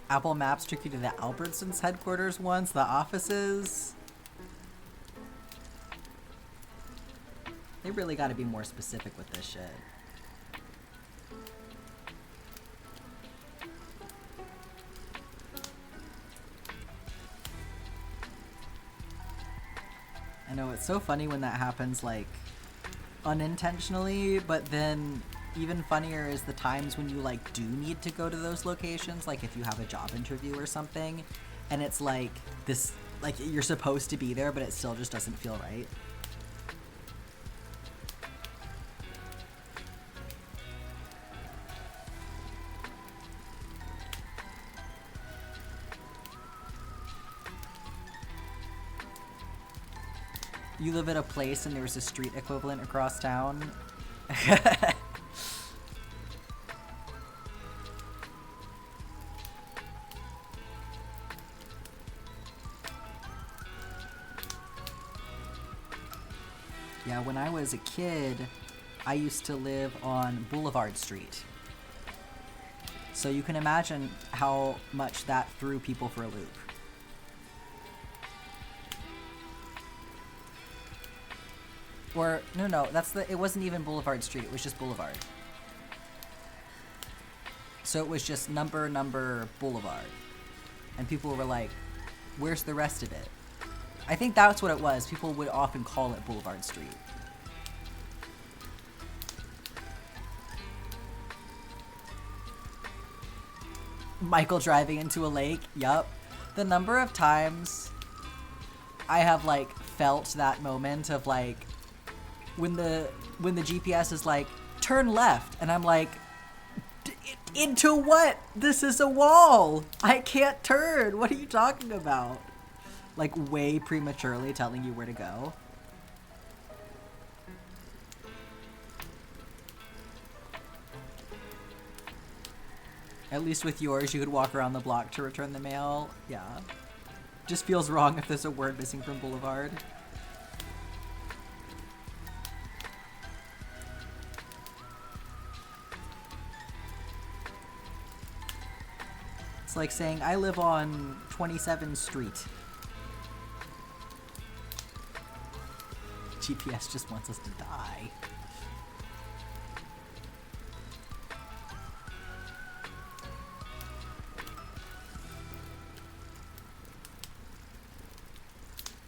Apple Maps took you to the Albertsons headquarters once, the offices. They really gotta be more specific with this shit. I know, it's so funny when that happens, like, unintentionally, but then even funnier is the times when you, like, do need to go to those locations, like if you have a job interview or something, and it's like this, like, you're supposed to be there, but it still just doesn't feel right. You live at a place and there's a street equivalent across town. Yeah, when I was a kid, I used to live on Boulevard Street So you can imagine how much that threw people for a loop. Or, no, it wasn't even Boulevard Street, it was just Boulevard. So it was just number Boulevard. And people were like, where's the rest of it? I think that's what it was. People would often call it Boulevard Street. Michael driving into a lake, yup. The number of times I have, like, felt that moment of, like, when the GPS is like, turn left, and I'm like, into what? This is a wall! I can't turn! What are you talking about? Like, way prematurely telling you where to go. At least with yours, you could walk around the block to return the mail. Yeah. Just feels wrong if there's a word missing from Boulevard. It's like saying, I live on 27th Street. GPS just wants us to die.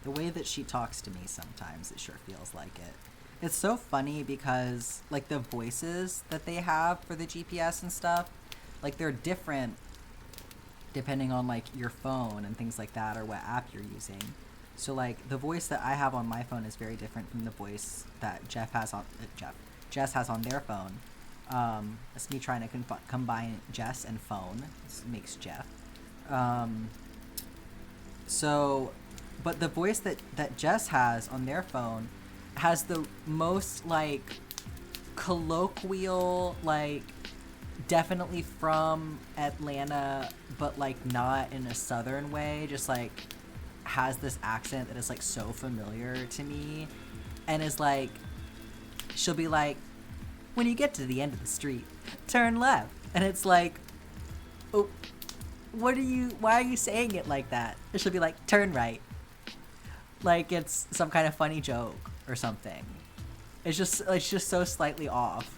The way that she talks to me sometimes, it sure feels like it. It's so funny because, like, the voices that they have for the GPS and stuff, like, they're different depending on, like, your phone and things like that, or what app you're using. So, like, the voice that I have on my phone is very different from the voice that Jess has on their phone. It's me trying to combine Jess and phone. This makes Jeff. But the voice that Jess has on their phone has the most, like, colloquial, like, definitely from Atlanta, but, like, not in a southern way, just, like, has this accent that is, like, so familiar to me, and is, like, she'll be like, when you get to the end of the street, turn left, and it's like, oh, why are you saying it like that? And she'll be like, turn right. Like it's some kind of funny joke or something. It's just so slightly off.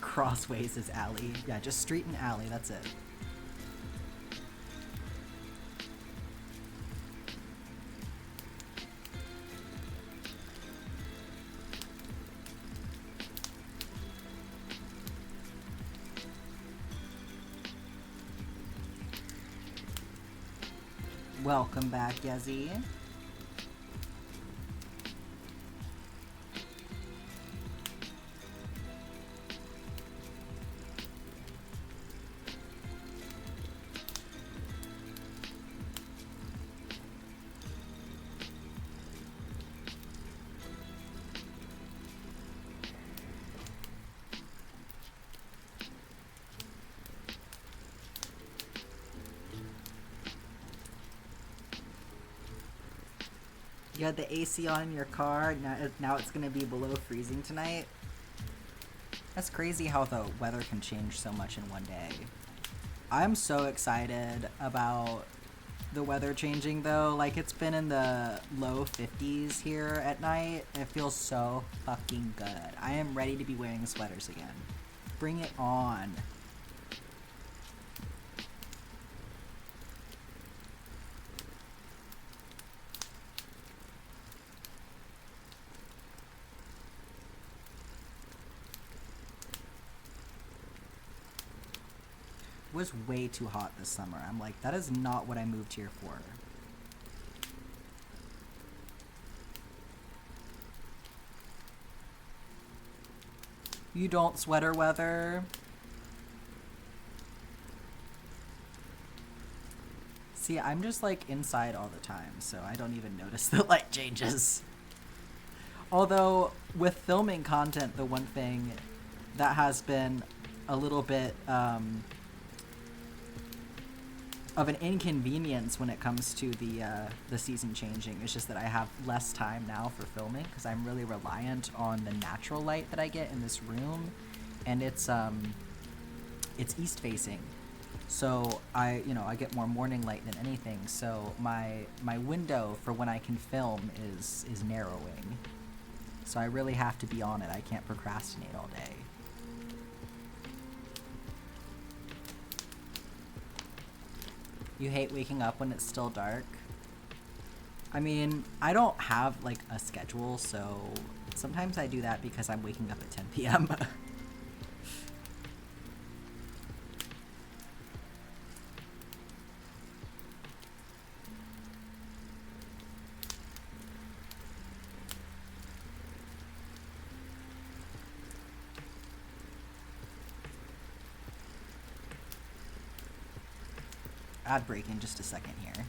Crossways is alley. Yeah, just street and alley, that's it. Welcome back, Yezi. You had the AC on in your car, now it's gonna be below freezing tonight. That's crazy how the weather can change so much in one day. I'm so excited about the weather changing though. Like, it's been in the low 50s here at night. It feels so fucking good. I am ready to be wearing sweaters again. Bring it on. It was way too hot this summer. I'm like, that is not what I moved here for. You don't sweater weather. See, I'm just like inside all the time, so I don't even notice the light changes. Although, with filming content, the one thing that has been a little bit of an inconvenience when it comes to the season changing is just that I have less time now for filming because I'm really reliant on the natural light that I get in this room, and it's east facing, so I get more morning light than anything. So my window for when I can film is narrowing. So I really have to be on it. I can't procrastinate all day. You hate waking up when it's still dark? I mean, I don't have like a schedule, so sometimes I do that because I'm waking up at 10 p.m. Ad break in just a second here.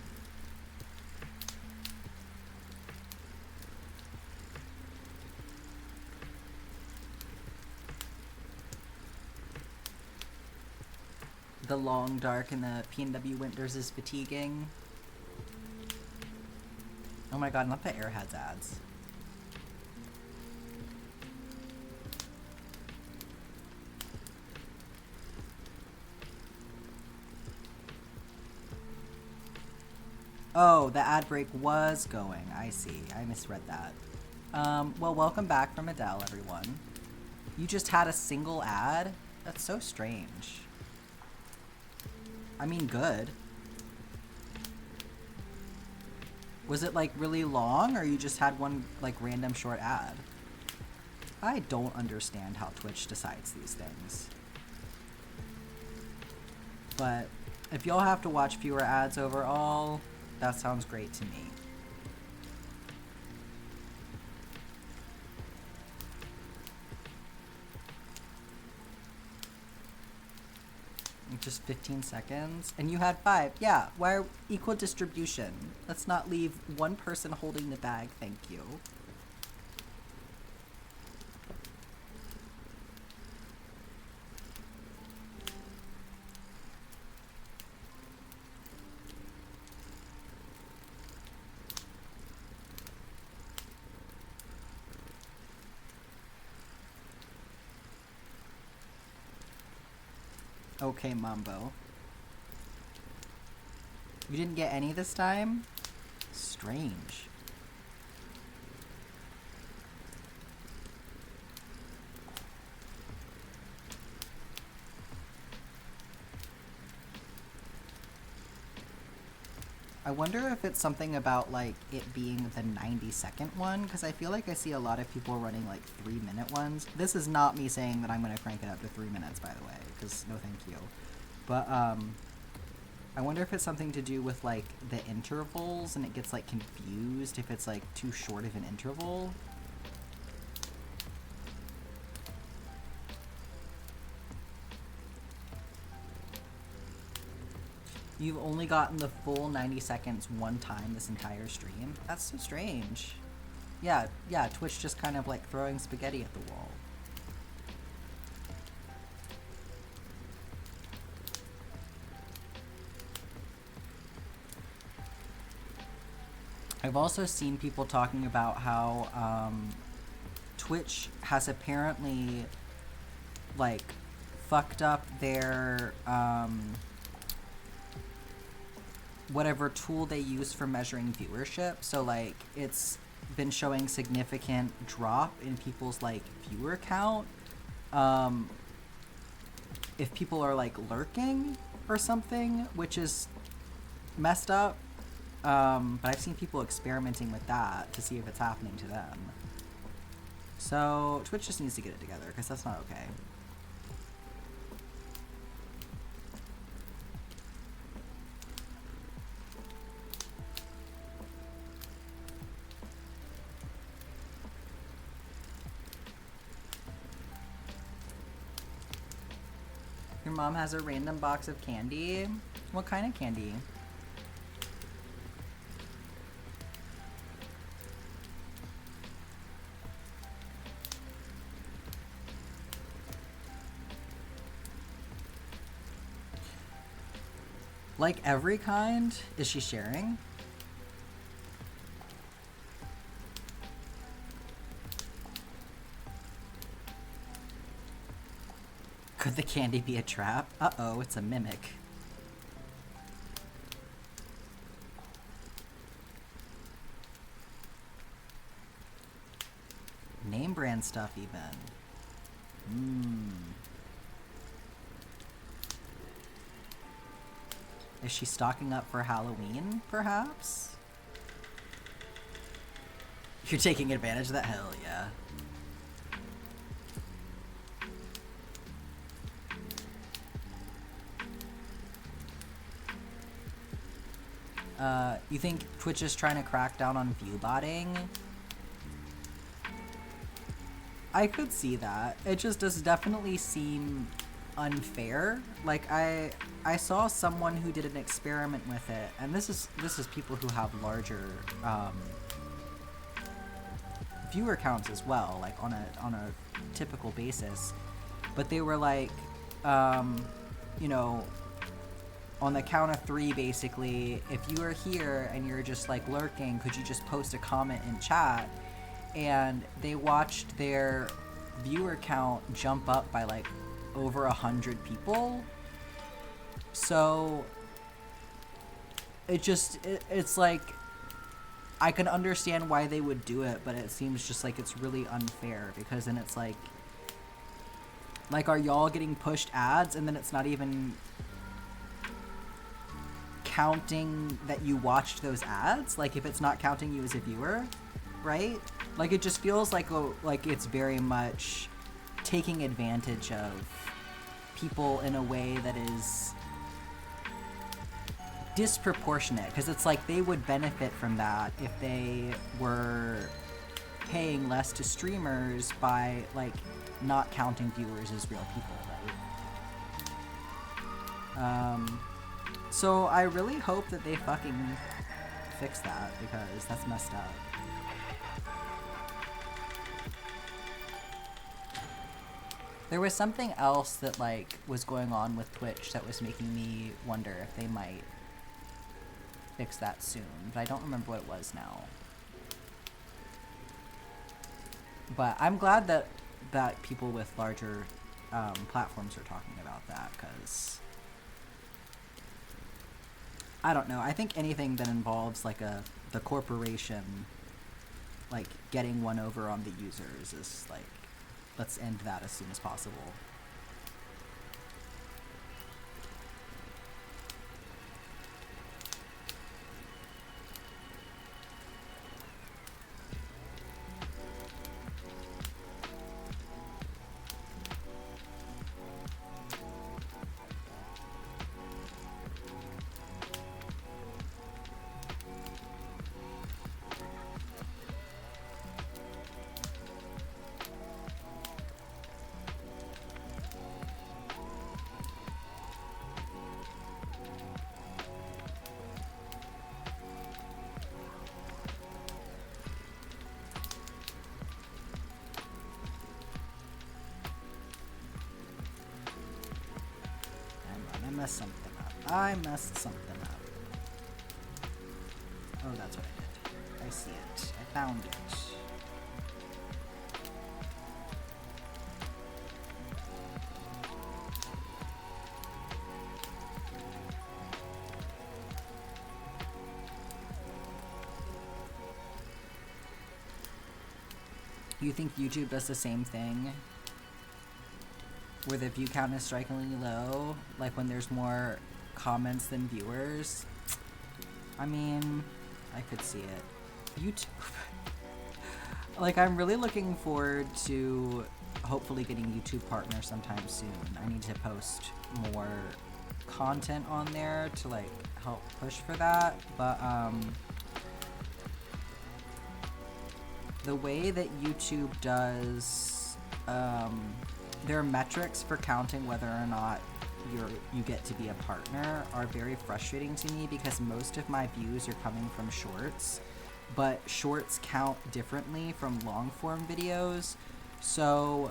The long dark in the PNW winters is fatiguing. Oh my god, not the Airheads ads. Oh, the ad break was going. I see. I misread that. Well, welcome back from Adele, everyone. You just had a single ad? That's so strange. I mean, good. Was it, like, really long, or you just had one, like, random short ad? I don't understand how Twitch decides these things. But if y'all have to watch fewer ads overall, that sounds great to me. Just 15 seconds? And you had 5. Yeah, why equal distribution? Let's not leave one person holding the bag, thank you. Okay, Mambo. You didn't get any this time? Strange. I wonder if it's something about, like, it being the 90-second one, because I feel like I see a lot of people running, like, 3-minute ones. This is not me saying that I'm going to crank it up to 3 minutes, by the way, because no thank you. But, I wonder if it's something to do with, like, the intervals, and it gets, like, confused if it's, like, too short of an interval. You've only gotten the full 90 seconds one time this entire stream? That's so strange. Yeah, Twitch just kind of like throwing spaghetti at the wall. I've also seen people talking about how Twitch has apparently like fucked up their whatever tool they use for measuring viewership. So like it's been showing significant drop in people's like viewer count if people are like lurking or something, which is messed up. But I've seen people experimenting with that to see if it's happening to them. So Twitch just needs to get it together because that's not okay. Your mom has a random box of candy? What kind of candy? Like every kind? Is she sharing? Could the candy be a trap? Uh-oh, it's a mimic. Name brand stuff even. Is she stocking up for Halloween, perhaps? You're taking advantage of that? Hell yeah. You think Twitch is trying to crack down on view botting? I could see that. It just does definitely seem unfair. Like I saw someone who did an experiment with it, and this is people who have larger viewer counts as well, like on a typical basis. But they were like, you know, on the count of 3, basically, if you are here and you're just like lurking, could you just post a comment in chat? And they watched their viewer count jump up by like over 100 people. So it's like, I can understand why they would do it, but it seems just like it's really unfair, because then it's like are y'all getting pushed ads and then it's not even counting that you watched those ads? Like if it's not counting you as a viewer, right? Like it just feels like it's very much taking advantage of people in a way that is disproportionate, because it's like they would benefit from that if they were paying less to streamers by like not counting viewers as real people, right? So I really hope that they fucking fix that, because that's messed up. There was something else that like was going on with Twitch that was making me wonder if they might fix that soon, but I don't remember what it was now. But I'm glad that people with larger platforms are talking about that, because I don't know. I think anything that involves like the corporation like getting one over on the users is like, let's end that as soon as possible. I messed something up. Oh, that's what I did. I see it. I found it. You think YouTube does the same thing? Where the view count is strikingly low? Like when there's more comments than viewers? I mean, I could see it. YouTube. Like, I'm really looking forward to hopefully getting YouTube partner sometime soon. I need to post more content on there to like help push for that, but the way that YouTube does their metrics for counting whether or not you get to be a partner are very frustrating to me, because most of my views are coming from shorts, but shorts count differently from long form videos. So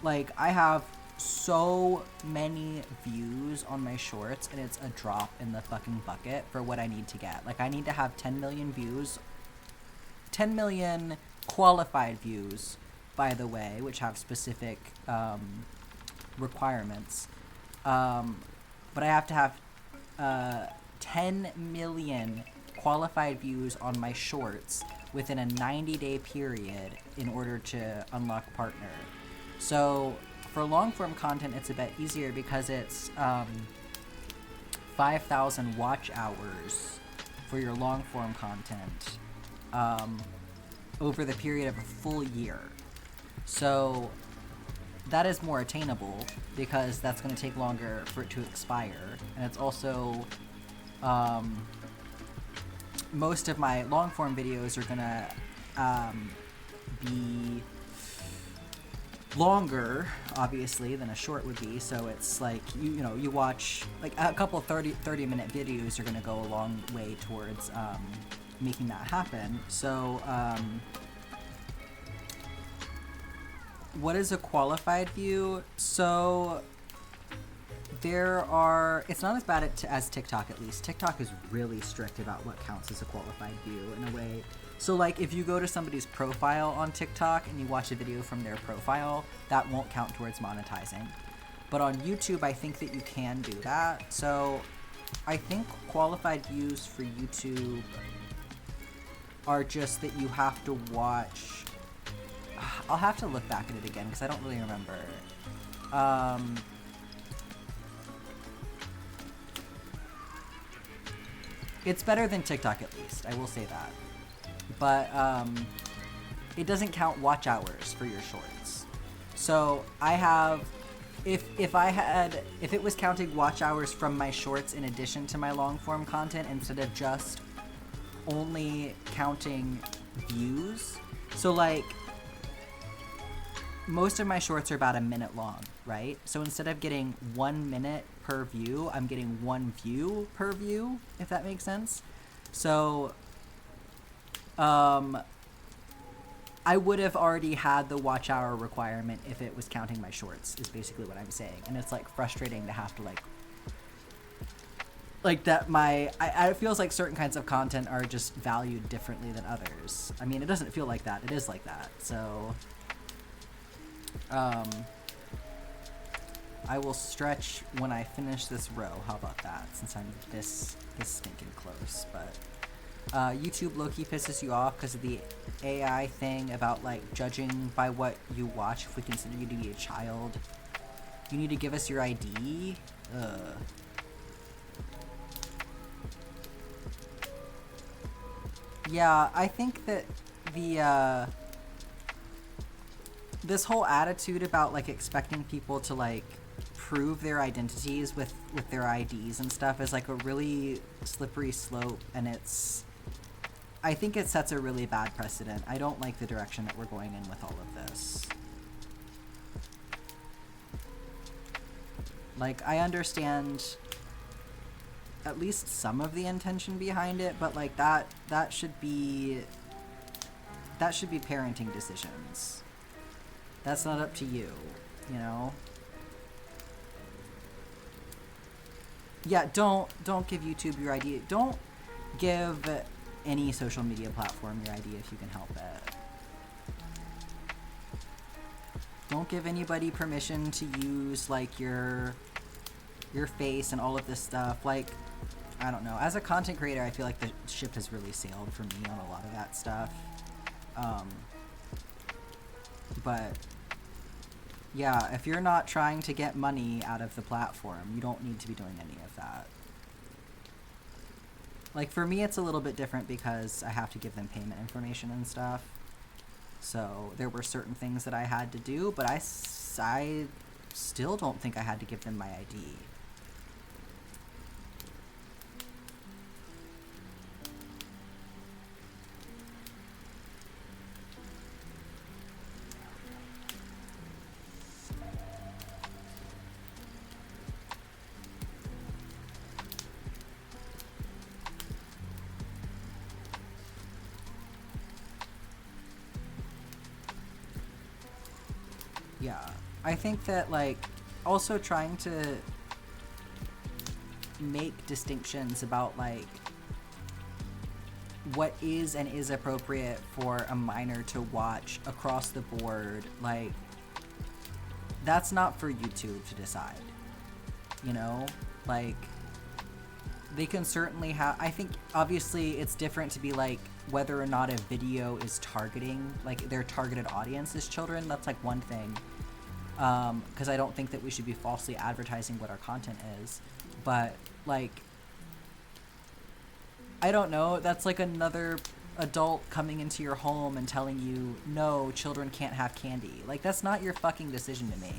like I have so many views on my shorts, and it's a drop in the fucking bucket for what I need to get. Like, I need to have 10 million views, 10 million qualified views, by the way, which have specific requirements. But I have to have 10 million qualified views on my shorts within a 90-day period in order to unlock partner. So for long-form content, it's a bit easier because it's 5,000 watch hours for your long-form content over the period of a full year. So that is more attainable because that's going to take longer for it to expire. And it's also, most of my long-form videos are going to be longer, obviously, than a short would be. So it's like, you know, you watch, like, a couple 30-minute videos are going to go a long way towards making that happen. So, what is a qualified view? So there are, it's not as bad as TikTok, at least. TikTok is really strict about what counts as a qualified view in a way. So like if you go to somebody's profile on TikTok and you watch a video from their profile, that won't count towards monetizing. But on YouTube, I think that you can do that. So I think qualified views for YouTube are just that you have to watch. I'll have to look back at it again because I don't really remember. It's better than TikTok, at least. I will say that. But it doesn't count watch hours for your shorts. So I have, if it was counting watch hours from my shorts in addition to my long form content instead of just only counting views. So like, most of my shorts are about a minute long, right? So instead of getting 1 minute per view, I'm getting 1 view per view, if that makes sense. So, I would have already had the watch hour requirement if it was counting my shorts, is basically what I'm saying. And it's like frustrating to have to like that it feels like certain kinds of content are just valued differently than others. I mean, it doesn't feel like that. It is like that. So, I will stretch when I finish this row. How about that? Since I'm this stinking close. But YouTube low-key pisses you off because of the AI thing about like judging by what you watch. If we consider you to be a child, you need to give us your ID. Yeah, I think that the this whole attitude about like expecting people to like prove their identities with their IDs and stuff is like a really slippery slope, and I think it sets a really bad precedent. I don't like the direction that we're going in with all of this. Like, I understand at least some of the intention behind it, but like that should be parenting decisions. That's not up to you, you know? Yeah, don't give YouTube your ID. Don't give any social media platform your ID if you can help it. Don't give anybody permission to use like your face and all of this stuff. Like, I don't know. As a content creator, I feel like the ship has really sailed for me on a lot of that stuff. But yeah, if you're not trying to get money out of the platform, you don't need to be doing any of that. Like, for me, it's a little bit different because I have to give them payment information and stuff. So there were certain things that I had to do, but I still don't think I had to give them my ID. Yeah, I think that, like, also trying to make distinctions about, like, what is and is appropriate for a minor to watch across the board. Like, that's not for YouTube to decide, you know? Like, they can certainly have, I think, obviously, it's different to be like, whether or not a video is targeting, like, their targeted audience is children. That's, like, one thing. Because I don't think that we should be falsely advertising what our content is. But, like, I don't know, that's like another adult coming into your home and telling you, no, children can't have candy. Like, that's not your fucking decision to make.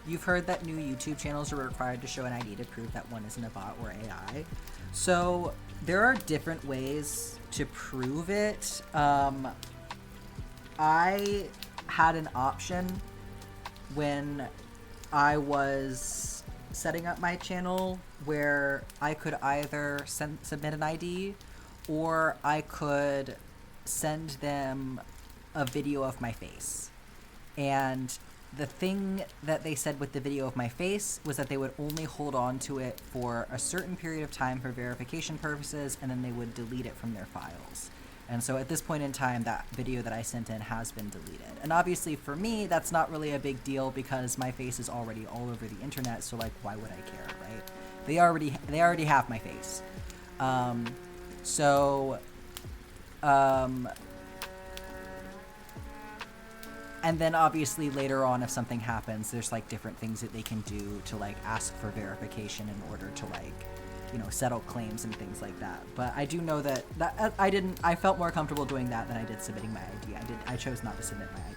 You've heard that new YouTube channels are required to show an ID to prove that one isn't a bot or AI. So there are different ways to prove it. I had an option when I was setting up my channel where I could either submit an ID, or I could send them a video of my face. And the thing that they said with the video of my face was that they would only hold on to it for a certain period of time for verification purposes, and then they would delete it from their files. And so at this point in time, that video that I sent in has been deleted. And obviously for me, that's not really a big deal because my face is already all over the internet, so, like, why would I care, right? They already have my face. And then obviously later on, if something happens, there's, like, different things that they can do to, like, ask for verification in order to, like, you know, settle claims and things like that. But I do know that I felt more comfortable doing that than I did submitting my ID. I chose not to submit my ID.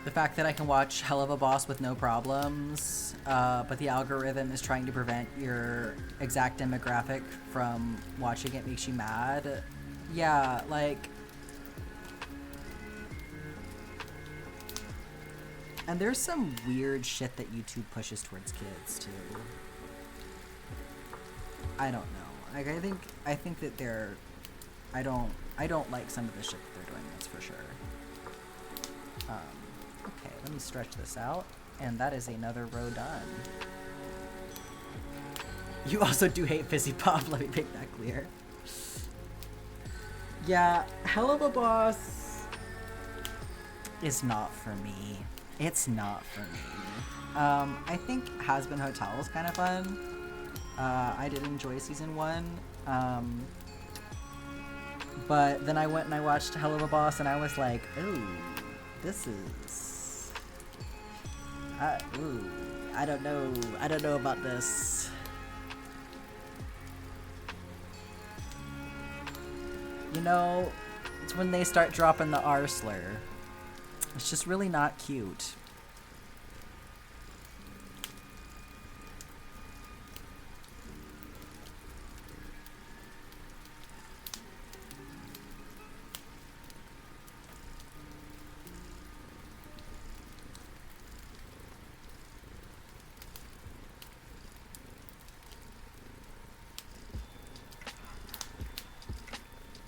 The fact that I can watch Hell of a Boss with no problems, but the algorithm is trying to prevent your exact demographic from watching it makes you mad. Yeah, like... And there's some weird shit that YouTube pushes towards kids, too. I don't know. Like, I think that they're... I don't like some of the shit that they're doing, that's for sure. Okay, let me stretch this out, and that is another row done. You also do hate Fizzy Pop, let me make that clear. Yeah, Hell of a Boss is not for me. It's not for me. I think Has Been Hotel was kind of fun. I did enjoy season 1. But then I went and I watched Hell of a Boss, and I was like, ooh, this is... ooh, I don't know about this. You know, it's when they start dropping the R slur. It's just really not cute.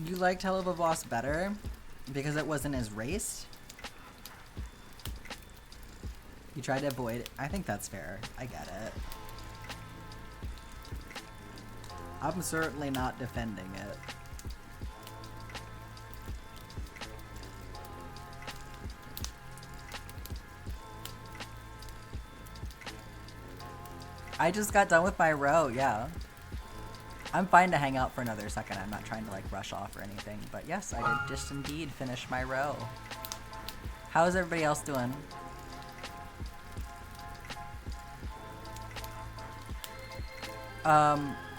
You liked Hell of a Boss better because it wasn't as raced? You tried to avoid it. I think that's fair. I get it. I'm certainly not defending it. I just got done with my row, yeah. I'm fine to hang out for another second. I'm not trying to, like, rush off or anything. But yes, I did just indeed finish my row. How's everybody else doing?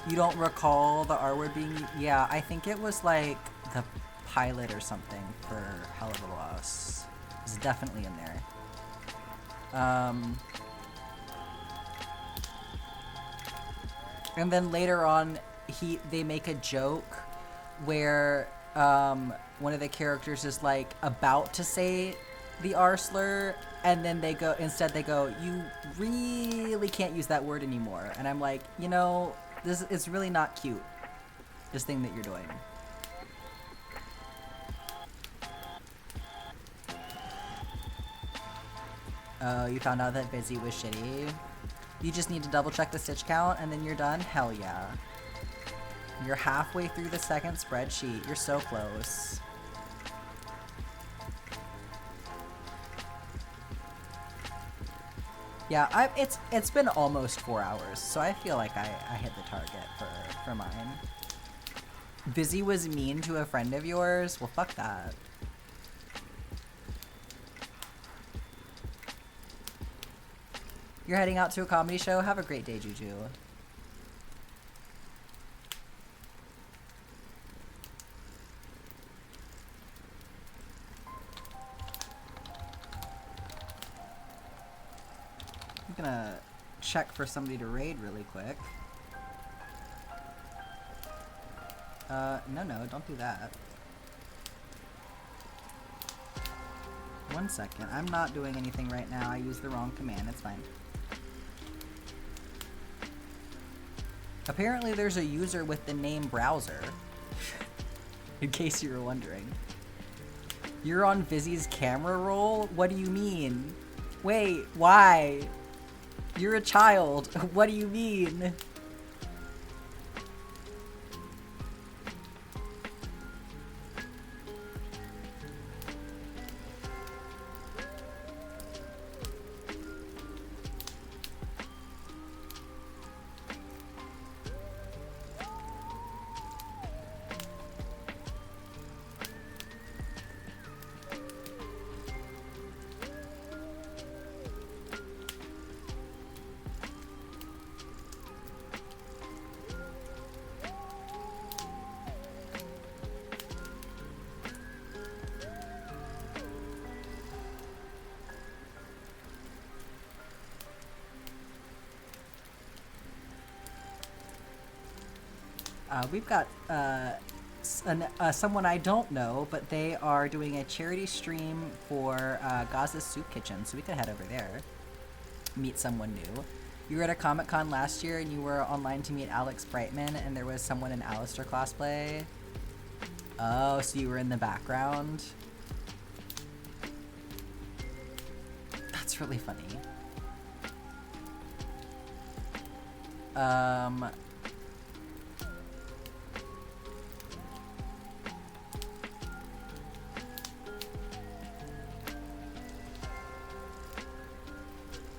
You don't recall the R word being... Yeah, I think it was, like, the pilot or something for Hell of a Boss. It's definitely in there. And then later on, they make a joke where one of the characters is like about to say the R slur, and then they go, you really can't use that word anymore. And I'm like, you know, this is really not cute, this thing that you're doing. Oh, you found out that Busy was shitty? You just need to double check the stitch count and then you're done? Hell yeah. You're halfway through the second spreadsheet. You're so close. Yeah, it's been almost 4 hours, so I feel like I hit the target for mine. Busy was mean to a friend of yours? Well, fuck that. You're heading out to a comedy show? Have a great day, Juju. I'm gonna check for somebody to raid really quick. No, don't do that. 1 second. I'm not doing anything right now. I used the wrong command. It's fine. Apparently there's a user with the name Browser. In case you were wondering. You're on Vizzy's camera roll? What do you mean? Wait, why? You're a child. What do you mean? We've got someone I don't know, but they are doing a charity stream for Gaza's Soup Kitchen, so we could head over there, meet someone new. You were at a Comic-Con last year and you were online to meet Alex Brightman, and there was someone in Alistair cosplay. Oh, so you were in the background? That's really funny.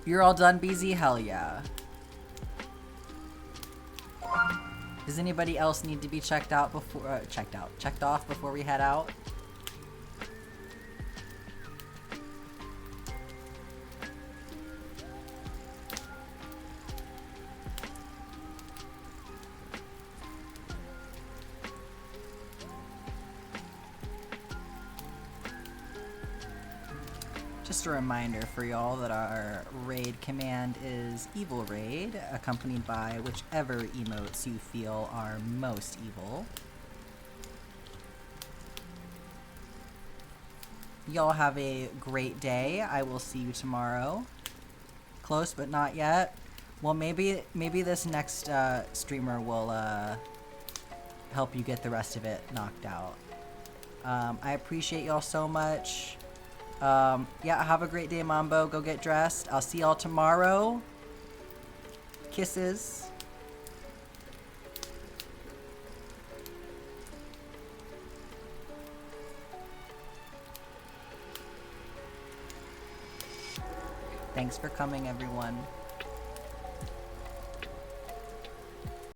You're all done, BZ? Hell yeah. Does anybody else need to be checked off before we head out? Just a reminder for y'all that our raid command is Evil Raid, accompanied by whichever emotes you feel are most evil. Y'all have a great day. I will see you tomorrow. Close, but not yet. Well, maybe this next streamer will help you get the rest of it knocked out. I appreciate y'all so much. Yeah, have a great day, Mambo. Go get dressed. I'll see y'all tomorrow. Kisses. Thanks for coming, everyone.